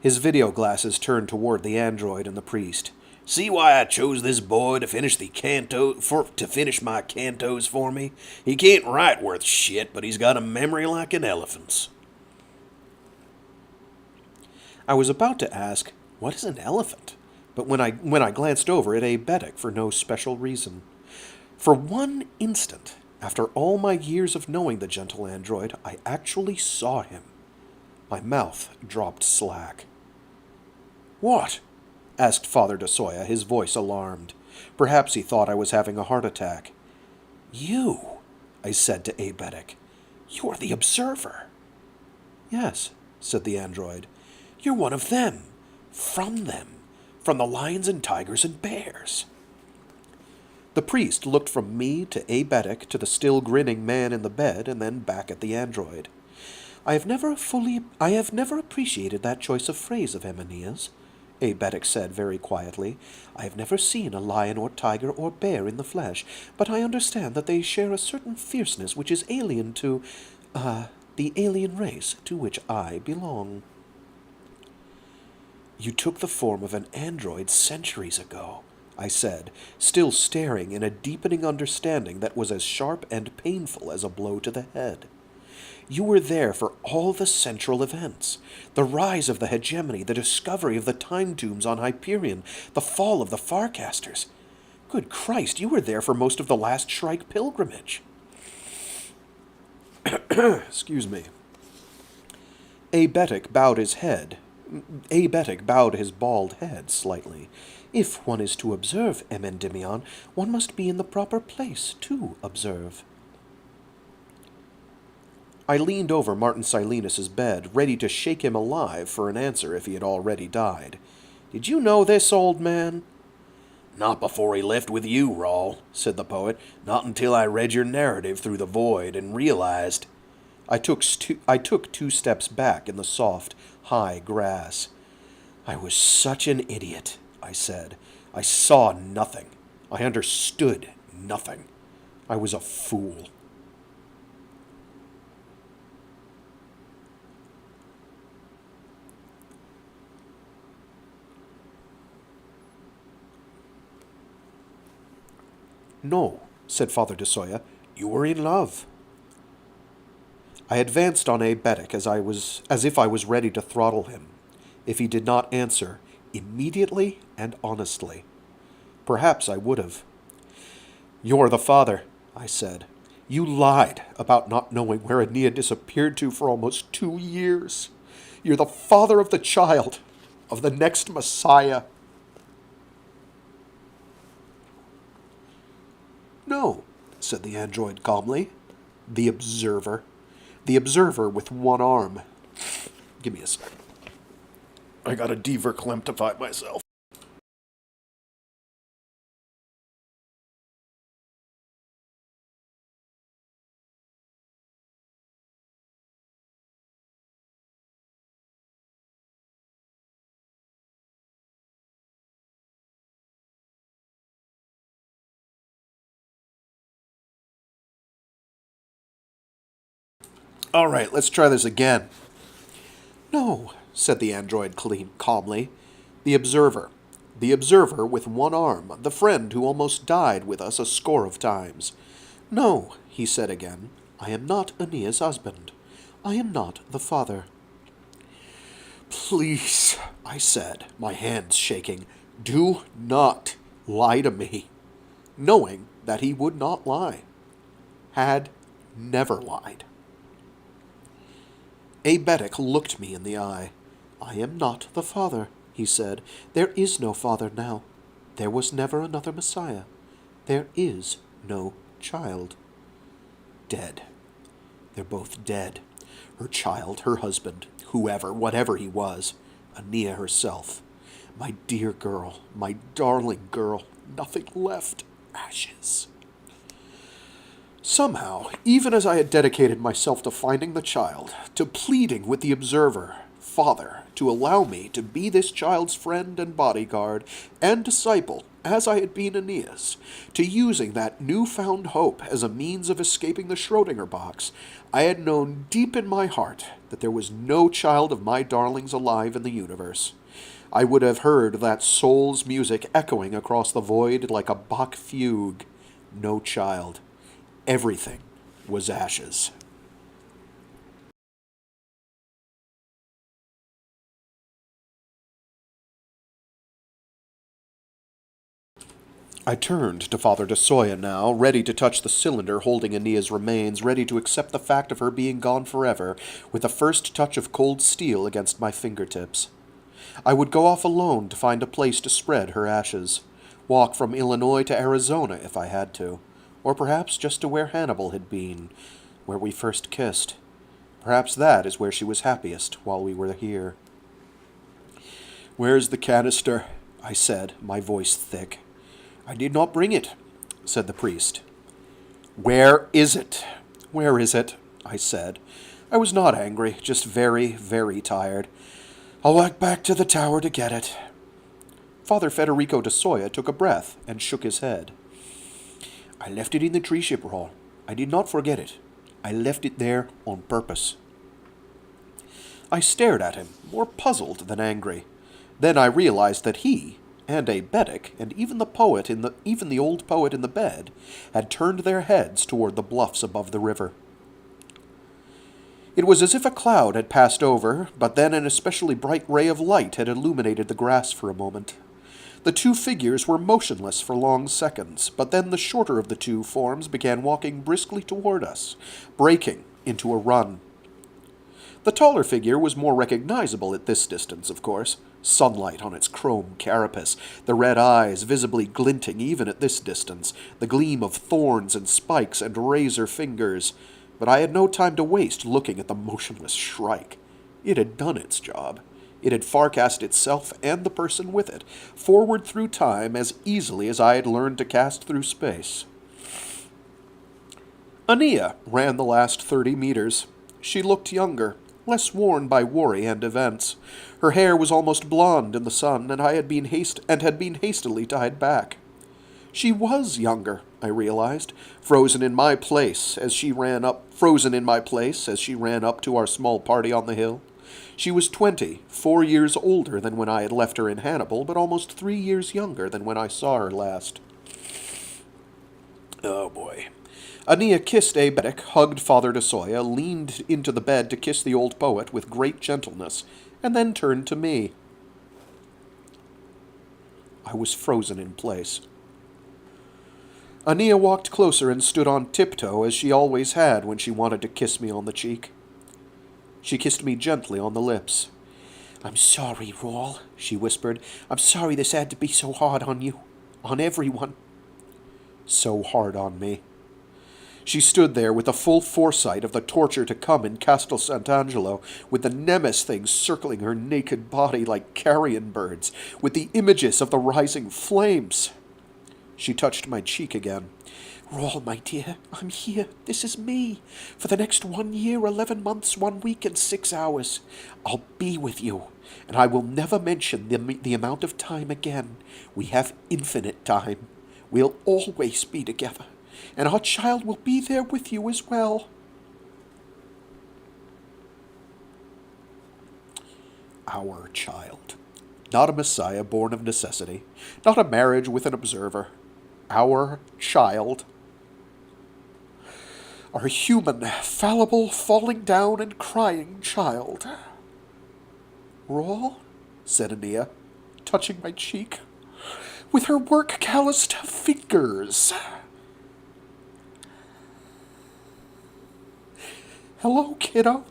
His video glasses turned toward the android and the priest. See why I chose this boy to finish my cantos for me? He can't write worth shit, but he's got a memory like an elephant's. I was about to ask, what is an elephant? But when I glanced over at Abetic for no special reason. For one instant, after all my years of knowing the gentle android, I actually saw him. My mouth dropped slack. "What?" asked Father DeSoya, his voice alarmed. Perhaps he thought I was having a heart attack. "You," I said to Abetic. "You're the observer." "Yes," said the android. "You're one of them. From the lions and tigers and bears." The priest looked from me to Abetic to the still grinning man in the bed and then back at the android. I have never appreciated that choice of phrase of Aenea's, Abetic said very quietly. "I have never seen a lion or tiger or bear in the flesh, but I understand that they share a certain fierceness which is alien to, the alien race to which I belong." "You took the form of an android centuries ago," I said, still staring in a deepening understanding that was as sharp and painful as a blow to the head. "You were there for all the central events. The rise of the hegemony, the discovery of the time tombs on Hyperion, the fall of the Farcasters. Good Christ, you were there for most of the last Shrike pilgrimage." Excuse me. Abetic bowed his bald head slightly. "If one is to observe Endymion, one must be in the proper place to observe." I leaned over Martin Silenus's bed, ready to shake him alive for an answer if he had already died. "Did you know this, old man?" "Not before he left with you, Rawl," said the poet. "Not until I read your narrative through the void and realized—" I took 2 steps back in the soft, high grass. "I was such an idiot," I said. "I saw nothing. I understood nothing. I was a fool." "No," said Father DeSoya. "You were in love." I advanced on Abetic as if I was ready to throttle him, if he did not answer, immediately and honestly. Perhaps I would have. "You're the father," I said. "You lied about not knowing where Aenea disappeared to for almost 2 years. You're the father of the child, of the next Messiah." "No," said the android calmly. "The observer. The observer with one arm." Give me a second. I gotta de-verklemtify myself. All right, let's try this again. "No," said the android calmly. "The observer. The observer with one arm, the friend who almost died with us a score of times. No," he said again, "I am not Aenea's husband. I am not the father." "Please," I said, my hands shaking, "do not lie to me," knowing that he would not lie. Had never lied. Abetic looked me in the eye. "I am not the father," he said. "There is no father now. There was never another Messiah. There is no child. Dead. They're both dead. Her child, her husband, whoever, whatever he was. Aenea herself. My dear girl, my darling girl, nothing left. Ashes." Somehow, even as I had dedicated myself to finding the child, to pleading with the observer, Father, to allow me to be this child's friend and bodyguard and disciple, as I had been Aeneas, to using that newfound hope as a means of escaping the Schrödinger box, I had known deep in my heart that there was no child of my darlings alive in the universe. I would have heard that soul's music echoing across the void like a Bach fugue. No child. Everything was ashes. I turned to Father DeSoya now, ready to touch the cylinder holding Aenea's remains, ready to accept the fact of her being gone forever, with the first touch of cold steel against my fingertips. I would go off alone to find a place to spread her ashes, walk from Illinois to Arizona if I had to, or perhaps just to where Hannibal had been, where we first kissed. Perhaps that is where she was happiest while we were here. "Where's the canister?" I said, my voice thick. "I did not bring it," said the priest. "Where is it? Where is it?" I said. I was not angry, just very, very tired. "I'll walk back to the tower to get it." Father Federico de Soya took a breath and shook his head. "I left it in the tree ship roll. I did not forget it. I left it there on purpose." I stared at him, more puzzled than angry. Then I realized that he, and Aebetic, and even the old poet in the bed, had turned their heads toward the bluffs above the river. It was as if a cloud had passed over, but then an especially bright ray of light had illuminated the grass for a moment. The two figures were motionless for long seconds, but then the shorter of the two forms began walking briskly toward us, breaking into a run. The taller figure was more recognizable at this distance, of course. Sunlight on its chrome carapace, the red eyes visibly glinting even at this distance, the gleam of thorns and spikes and razor fingers. But I had no time to waste looking at the motionless shrike. It had done its job. It had farcast itself and the person with it, forward through time as easily as I had learned to cast through space. Aenea ran the last 30 meters. She looked younger, less worn by worry and events. Her hair was almost blonde in the sun, and had been hastily tied back. She was younger, I realized, frozen in my place as she ran up to our small party on the hill. She was 20, 4 years older than when I had left her in Hannibal, but almost 3 years younger than when I saw her last. Oh boy. Aenea kissed Aebetic, hugged Father DeSoya, leaned into the bed to kiss the old poet with great gentleness, and then turned to me. I was frozen in place. Aenea walked closer and stood on tiptoe, as she always had when she wanted to kiss me on the cheek. She kissed me gently on the lips. "I'm sorry, Rawl," she whispered. "I'm sorry this had to be so hard on you. On everyone." So hard on me. She stood there with the full foresight of the torture to come in Castel Sant'Angelo, with the Nemes things circling her naked body like carrion birds, with the images of the rising flames. She touched my cheek again. "Rawl, my dear, I'm here. This is me. For the next 1 year, 11 months, 1 week, and 6 hours. I'll be with you, and I will never mention the amount of time again. We have infinite time. We'll always be together. And our child will be there with you as well." Our child. Not a messiah born of necessity. Not a marriage with an observer. Our child. Our human, fallible, falling down and crying child. "Rawl," said Aenea, touching my cheek, with her work-calloused fingers. "Hello, kiddo."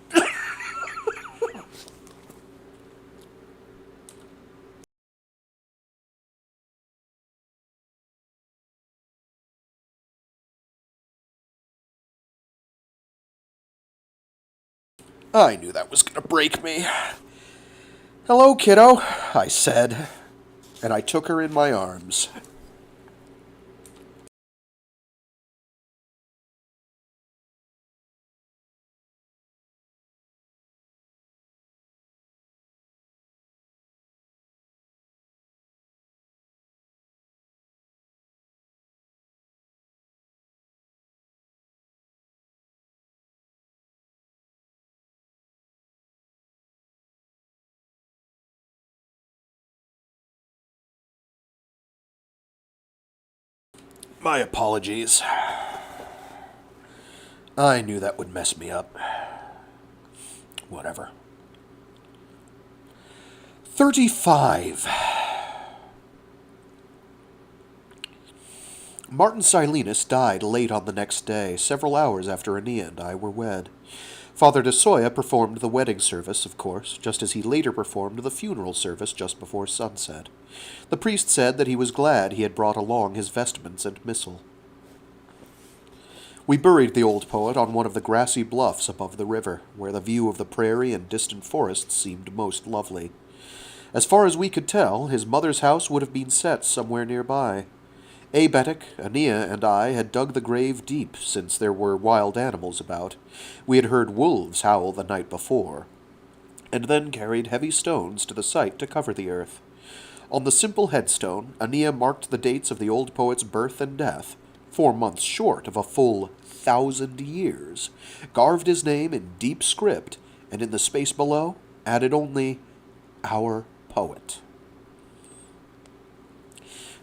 I knew that was going to break me. "Hello, kiddo," I said, and I took her in my arms. My apologies. I knew that would mess me up. Whatever. 35. Martin Silenus died late on the next day, several hours after Aenea and I were wed. Father de Soya performed the wedding service, of course, just as he later performed the funeral service just before sunset. The priest said that he was glad he had brought along his vestments and missal. We buried the old poet on one of the grassy bluffs above the river, where the view of the prairie and distant forests seemed most lovely. As far as we could tell, his mother's house would have been set somewhere nearby. Aebetic, Aenea, and I had dug the grave deep, since there were wild animals about. We had heard wolves howl the night before, and then carried heavy stones to the site to cover the earth. On the simple headstone, Aenea marked the dates of the old poet's birth and death, 4 months short of a full 1,000 years, carved his name in deep script, and in the space below added only, "Our Poet."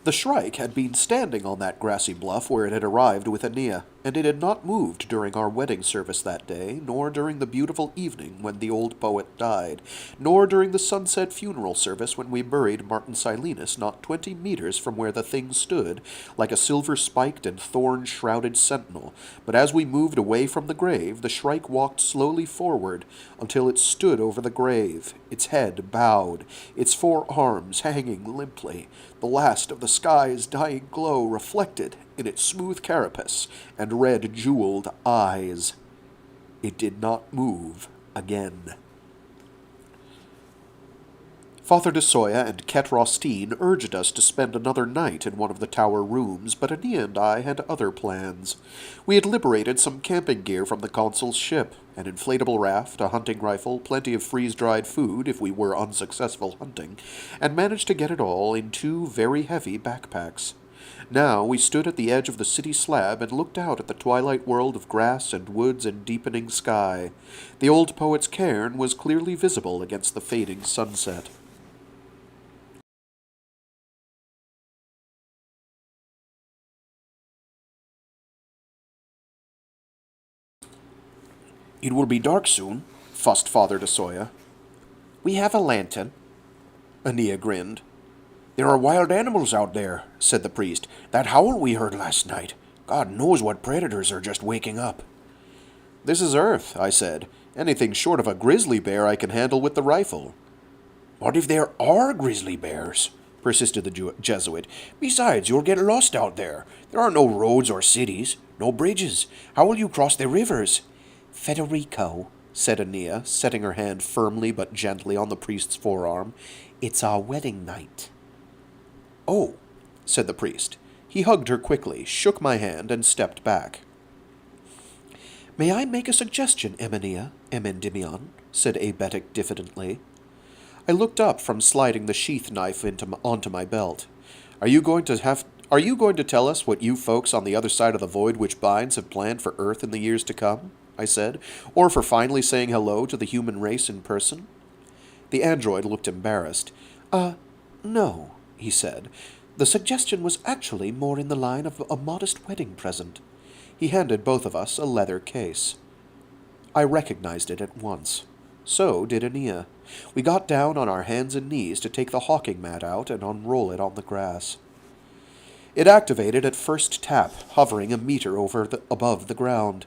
The Shrike had been standing on that grassy bluff where it had arrived with Aenea, and it had not moved during our wedding service that day, nor during the beautiful evening when the old poet died, nor during the sunset funeral service when we buried Martin Silenus not 20 meters from where the thing stood, like a silver-spiked and thorn-shrouded sentinel. But as we moved away from the grave, the Shrike walked slowly forward until it stood over the grave, its head bowed, its 4 arms hanging limply, the last of the sky's dying glow reflected in its smooth carapace and red jeweled eyes. It did not move again. Father de Soya and Ket Rostine urged us to spend another night in one of the tower rooms, but Aenea and I had other plans. We had liberated some camping gear from the consul's ship, an inflatable raft, a hunting rifle, plenty of freeze-dried food if we were unsuccessful hunting, and managed to get it all in 2 very heavy backpacks. Now we stood at the edge of the city slab and looked out at the twilight world of grass and woods and deepening sky. The old poet's cairn was clearly visible against the fading sunset. "It will be dark soon," fussed Father de Soya. "We have a lantern." Aenea grinned. "There are wild animals out there," said the priest. "That howl we heard last night. God knows what predators are just waking up." "This is Earth," I said. "Anything short of a grizzly bear I can handle with the rifle." "What if there are grizzly bears?" persisted the Jesuit. "Besides, you'll get lost out there. There are no roads or cities, no bridges. How will you cross the rivers?" "Federico," said Aenea, setting her hand firmly but gently on the priest's forearm, "it's our wedding night." "Oh," said the priest. He hugged her quickly, shook my hand, and stepped back. "May I make a suggestion, Aenea, Endymion?" said Aebetic diffidently. I looked up from sliding the sheath knife onto my belt. Are you going to tell us what you folks on the other side of the void which binds have planned for Earth in the years to come?" I said, "or for finally saying hello to the human race in person?" The android looked embarrassed. No," he said. "The suggestion was actually more in the line of a modest wedding present." He handed both of us a leather case. I recognized it at once. So did Aenea. We got down on our hands and knees to take the hawking mat out and unroll it on the grass. It activated at first tap, hovering a meter above the ground.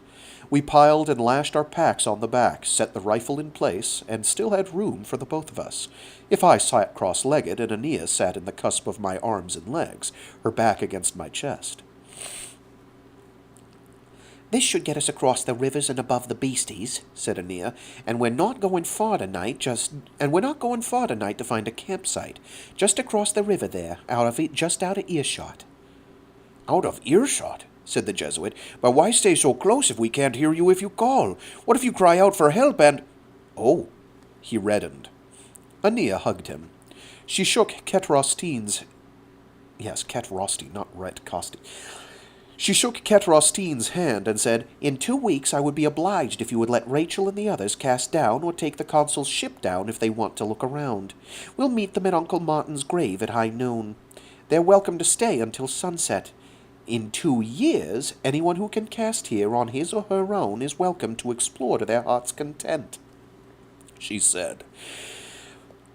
We piled and lashed our packs on the back, set the rifle in place, and still had room for the both of us. If I sat cross-legged and Aenea sat in the cusp of my arms and legs, her back against my chest. "This should get us across the rivers and above the beasties," said Aenea, "and we're not going far tonight to find a campsite. Just across the river there, just out of earshot." "Out of earshot?" said the Jesuit. "But why stay so close if we can't hear you if you call? What if you cry out for help and—" "Oh," he reddened. Aenea hugged him. She shook Ket Rostine's hand and said, "In 2 weeks I would be obliged if you would let Rachel and the others cast down or take the consul's ship down if they want to look around. We'll meet them at Uncle Martin's grave at high noon. They're welcome to stay until sunset. In 2 years, anyone who can cast here on his or her own is welcome to explore to their heart's content, she said.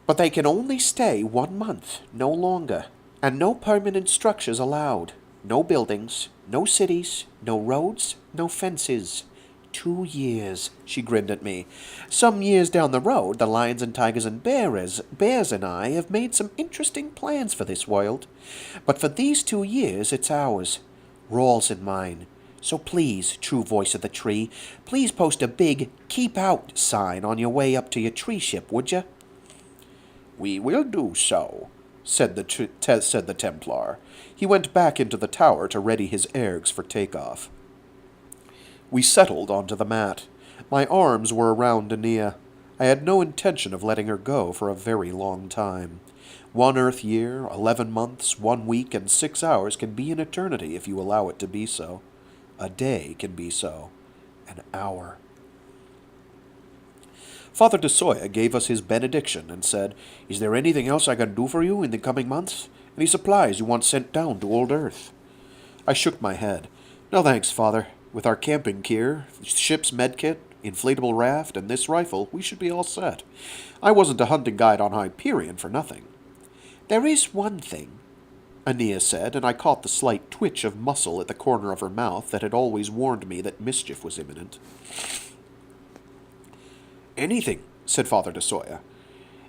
But they can only stay 1 month, no longer, and no permanent structures allowed. No buildings, no cities, no roads, no fences. 2 years, she grinned at me. Some years down the road, the lions and tigers and bears and I have made some interesting plans for this world. But for these 2 years, it's ours. Rawls and mine. So please, true voice of the tree, please post a big "Keep Out" sign on your way up to your tree ship, would you? We will do so, said the Templar. He went back into the tower to ready his ergs for takeoff. We settled onto the mat. My arms were around Aenea. I had no intention of letting her go for a very long time. 1 Earth year, 11 months, 1 week, and 6 hours can be an eternity if you allow it to be so. A day can be so. An hour. Father de Soya gave us his benediction and said, "Is there anything else I can do for you in the coming months? Any supplies you want sent down to old Earth?" I shook my head. "No thanks, Father. With our camping gear, ship's medkit, inflatable raft, and this rifle, we should be all set. I wasn't a hunting guide on Hyperion for nothing." "There is one thing," Aenea said, and I caught the slight twitch of muscle at the corner of her mouth that had always warned me that mischief was imminent. "Anything," said Father de Soya.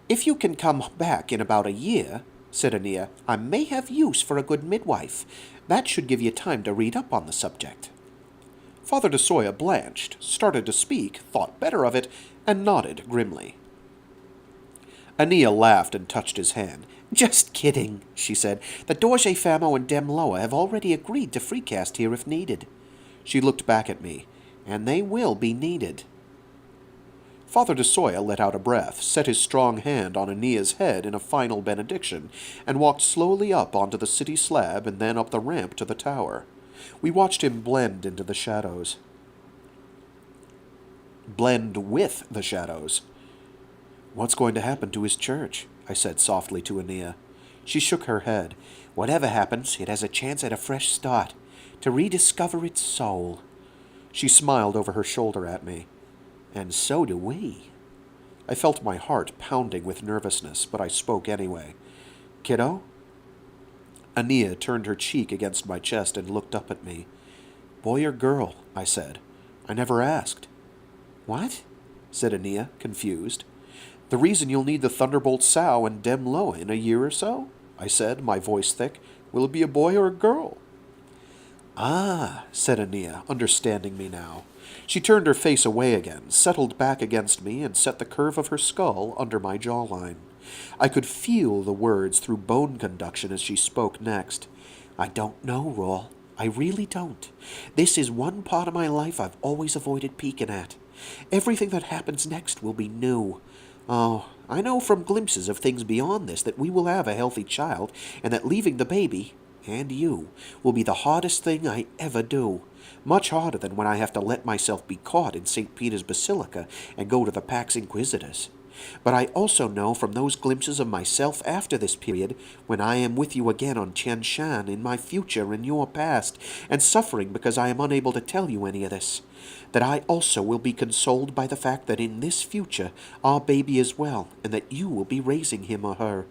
"If you can come back in about a year," said Aenea, "I may have use for a good midwife. That should give you time to read up on the subject." Father de Soya blanched, started to speak, thought better of it, and nodded grimly. Aenea laughed and touched his hand. "Just kidding," she said. "The Dorje Famo and Dem Loa have already agreed to freecast here if needed." She looked back at me. "And they will be needed." Father de Soya let out a breath, set his strong hand on Aenea's head in a final benediction, and walked slowly up onto the city slab and then up the ramp to the tower. We watched him blend into the shadows. Blend with the shadows. "What's going to happen to his church?" I said softly to Aenea. She shook her head. "Whatever happens, it has a chance at a fresh start, to rediscover its soul." She smiled over her shoulder at me. "And so do we." I felt my heart pounding with nervousness, but I spoke anyway. "Kiddo?" Aenea turned her cheek against my chest and looked up at me. "Boy or girl?" I said. "I never asked." "What?" said Aenea, confused. "The reason you'll need the Thunderbolt Sow and Dem Loa in a year or so?" I said, my voice thick. "Will it be a boy or a girl?" "Ah," said Aenea, understanding me now. She turned her face away again, settled back against me, and set the curve of her skull under my jawline. I could feel the words through bone conduction as she spoke next. "I don't know, Rawl. I really don't. This is one part of my life I've always avoided peeking at. Everything that happens next will be new. Oh, I know from glimpses of things beyond this that we will have a healthy child, and that leaving the baby, and you, will be the hardest thing I ever do. Much harder than when I have to let myself be caught in St. Peter's Basilica and go to the Pax Inquisitors. But I also know from those glimpses of myself after this period, when I am with you again on Tian Shan in my future and your past, and suffering because I am unable to tell you any of this, that I also will be consoled by the fact that in this future our baby is well, and that you will be raising him or her.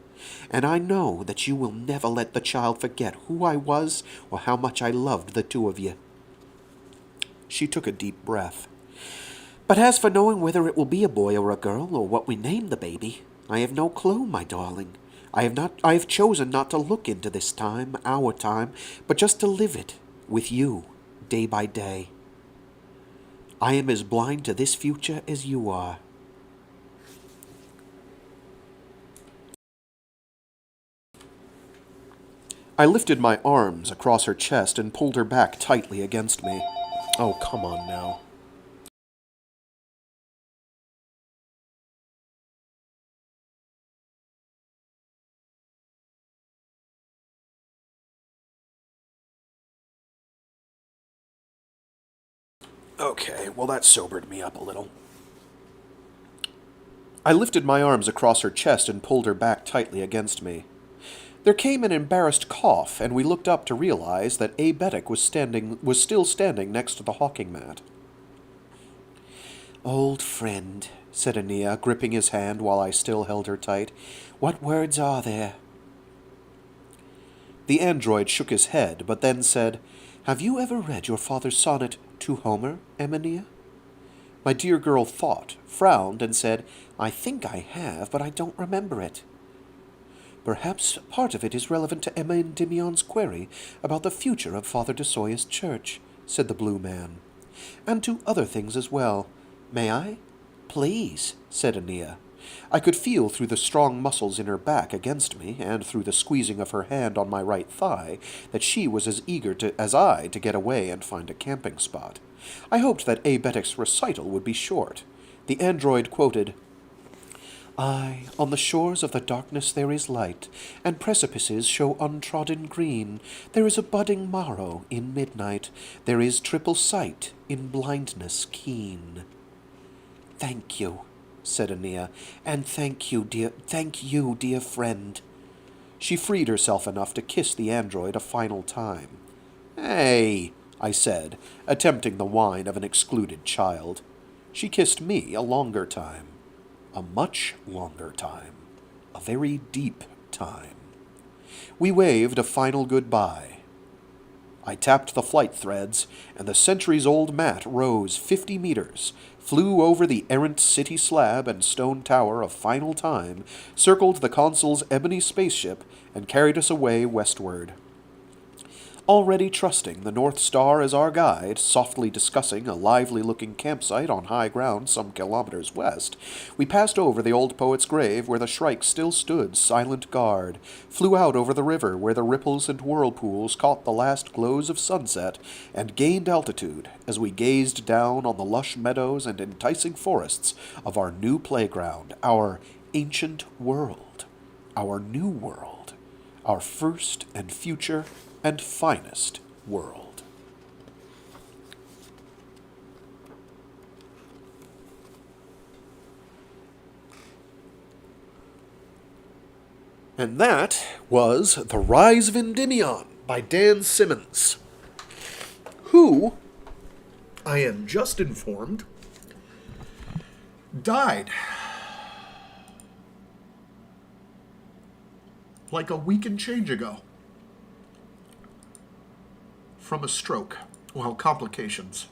And I know that you will never let the child forget who I was or how much I loved the two of you." She took a deep breath. "But as for knowing whether it will be a boy or a girl, or what we name the baby, I have no clue, my darling. I have chosen not to look into this time, our time, but just to live it, with you, day by day. I am as blind to this future as you are." I lifted my arms across her chest and pulled her back tightly against me. "Oh, come on now." Okay, well that sobered me up a little. I lifted my arms across her chest and pulled her back tightly against me. There came an embarrassed cough, and we looked up to realize that Aebetic was still standing next to the hawking mat. "Old friend," said Aenea, gripping his hand while I still held her tight, "what words are there?" The android shook his head, but then said, "Have you ever read your father's sonnet to Homer, Aenea?" My dear girl thought, frowned, and said, "I think I have, but I don't remember it." "Perhaps part of it is relevant to Emma Endymion's query about the future of Father de Soya's church," said the blue man. "And to other things as well. May I?" "Please," said Aenea. I could feel through the strong muscles in her back against me, and through the squeezing of her hand on my right thigh, that she was as eager as I to get away and find a camping spot. I hoped that Aebetic's recital would be short. The android quoted, "Aye, on the shores of the darkness there is light, and precipices show untrodden green. There is a budding morrow in midnight, there is triple sight in blindness keen." "Thank you," said Aenea, "and thank you, dear friend." She freed herself enough to kiss the android a final time. "Hey," I said, attempting the whine of an excluded child. She kissed me a longer time. A much longer time. A very deep time. We waved a final goodbye. I tapped the flight threads, and the centuries-old mat rose 50 meters, flew over the errant city slab and stone tower of final time, circled the consul's ebony spaceship, and carried us away westward. Already trusting the North Star as our guide, softly discussing a lively-looking campsite on high ground some kilometers west, we passed over the old poet's grave where the shrike still stood silent guard, flew out over the river where the ripples and whirlpools caught the last glows of sunset, and gained altitude as we gazed down on the lush meadows and enticing forests of our new playground, our ancient world, our new world, our first and future and finest world. And that was The Rise of Endymion by Dan Simmons, who, I am just informed, died like a week and change ago from a stroke, well, complications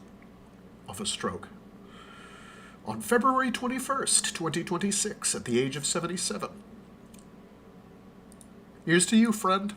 of a stroke, on February 21st, 2026, at the age of 77. Here's to you, friend.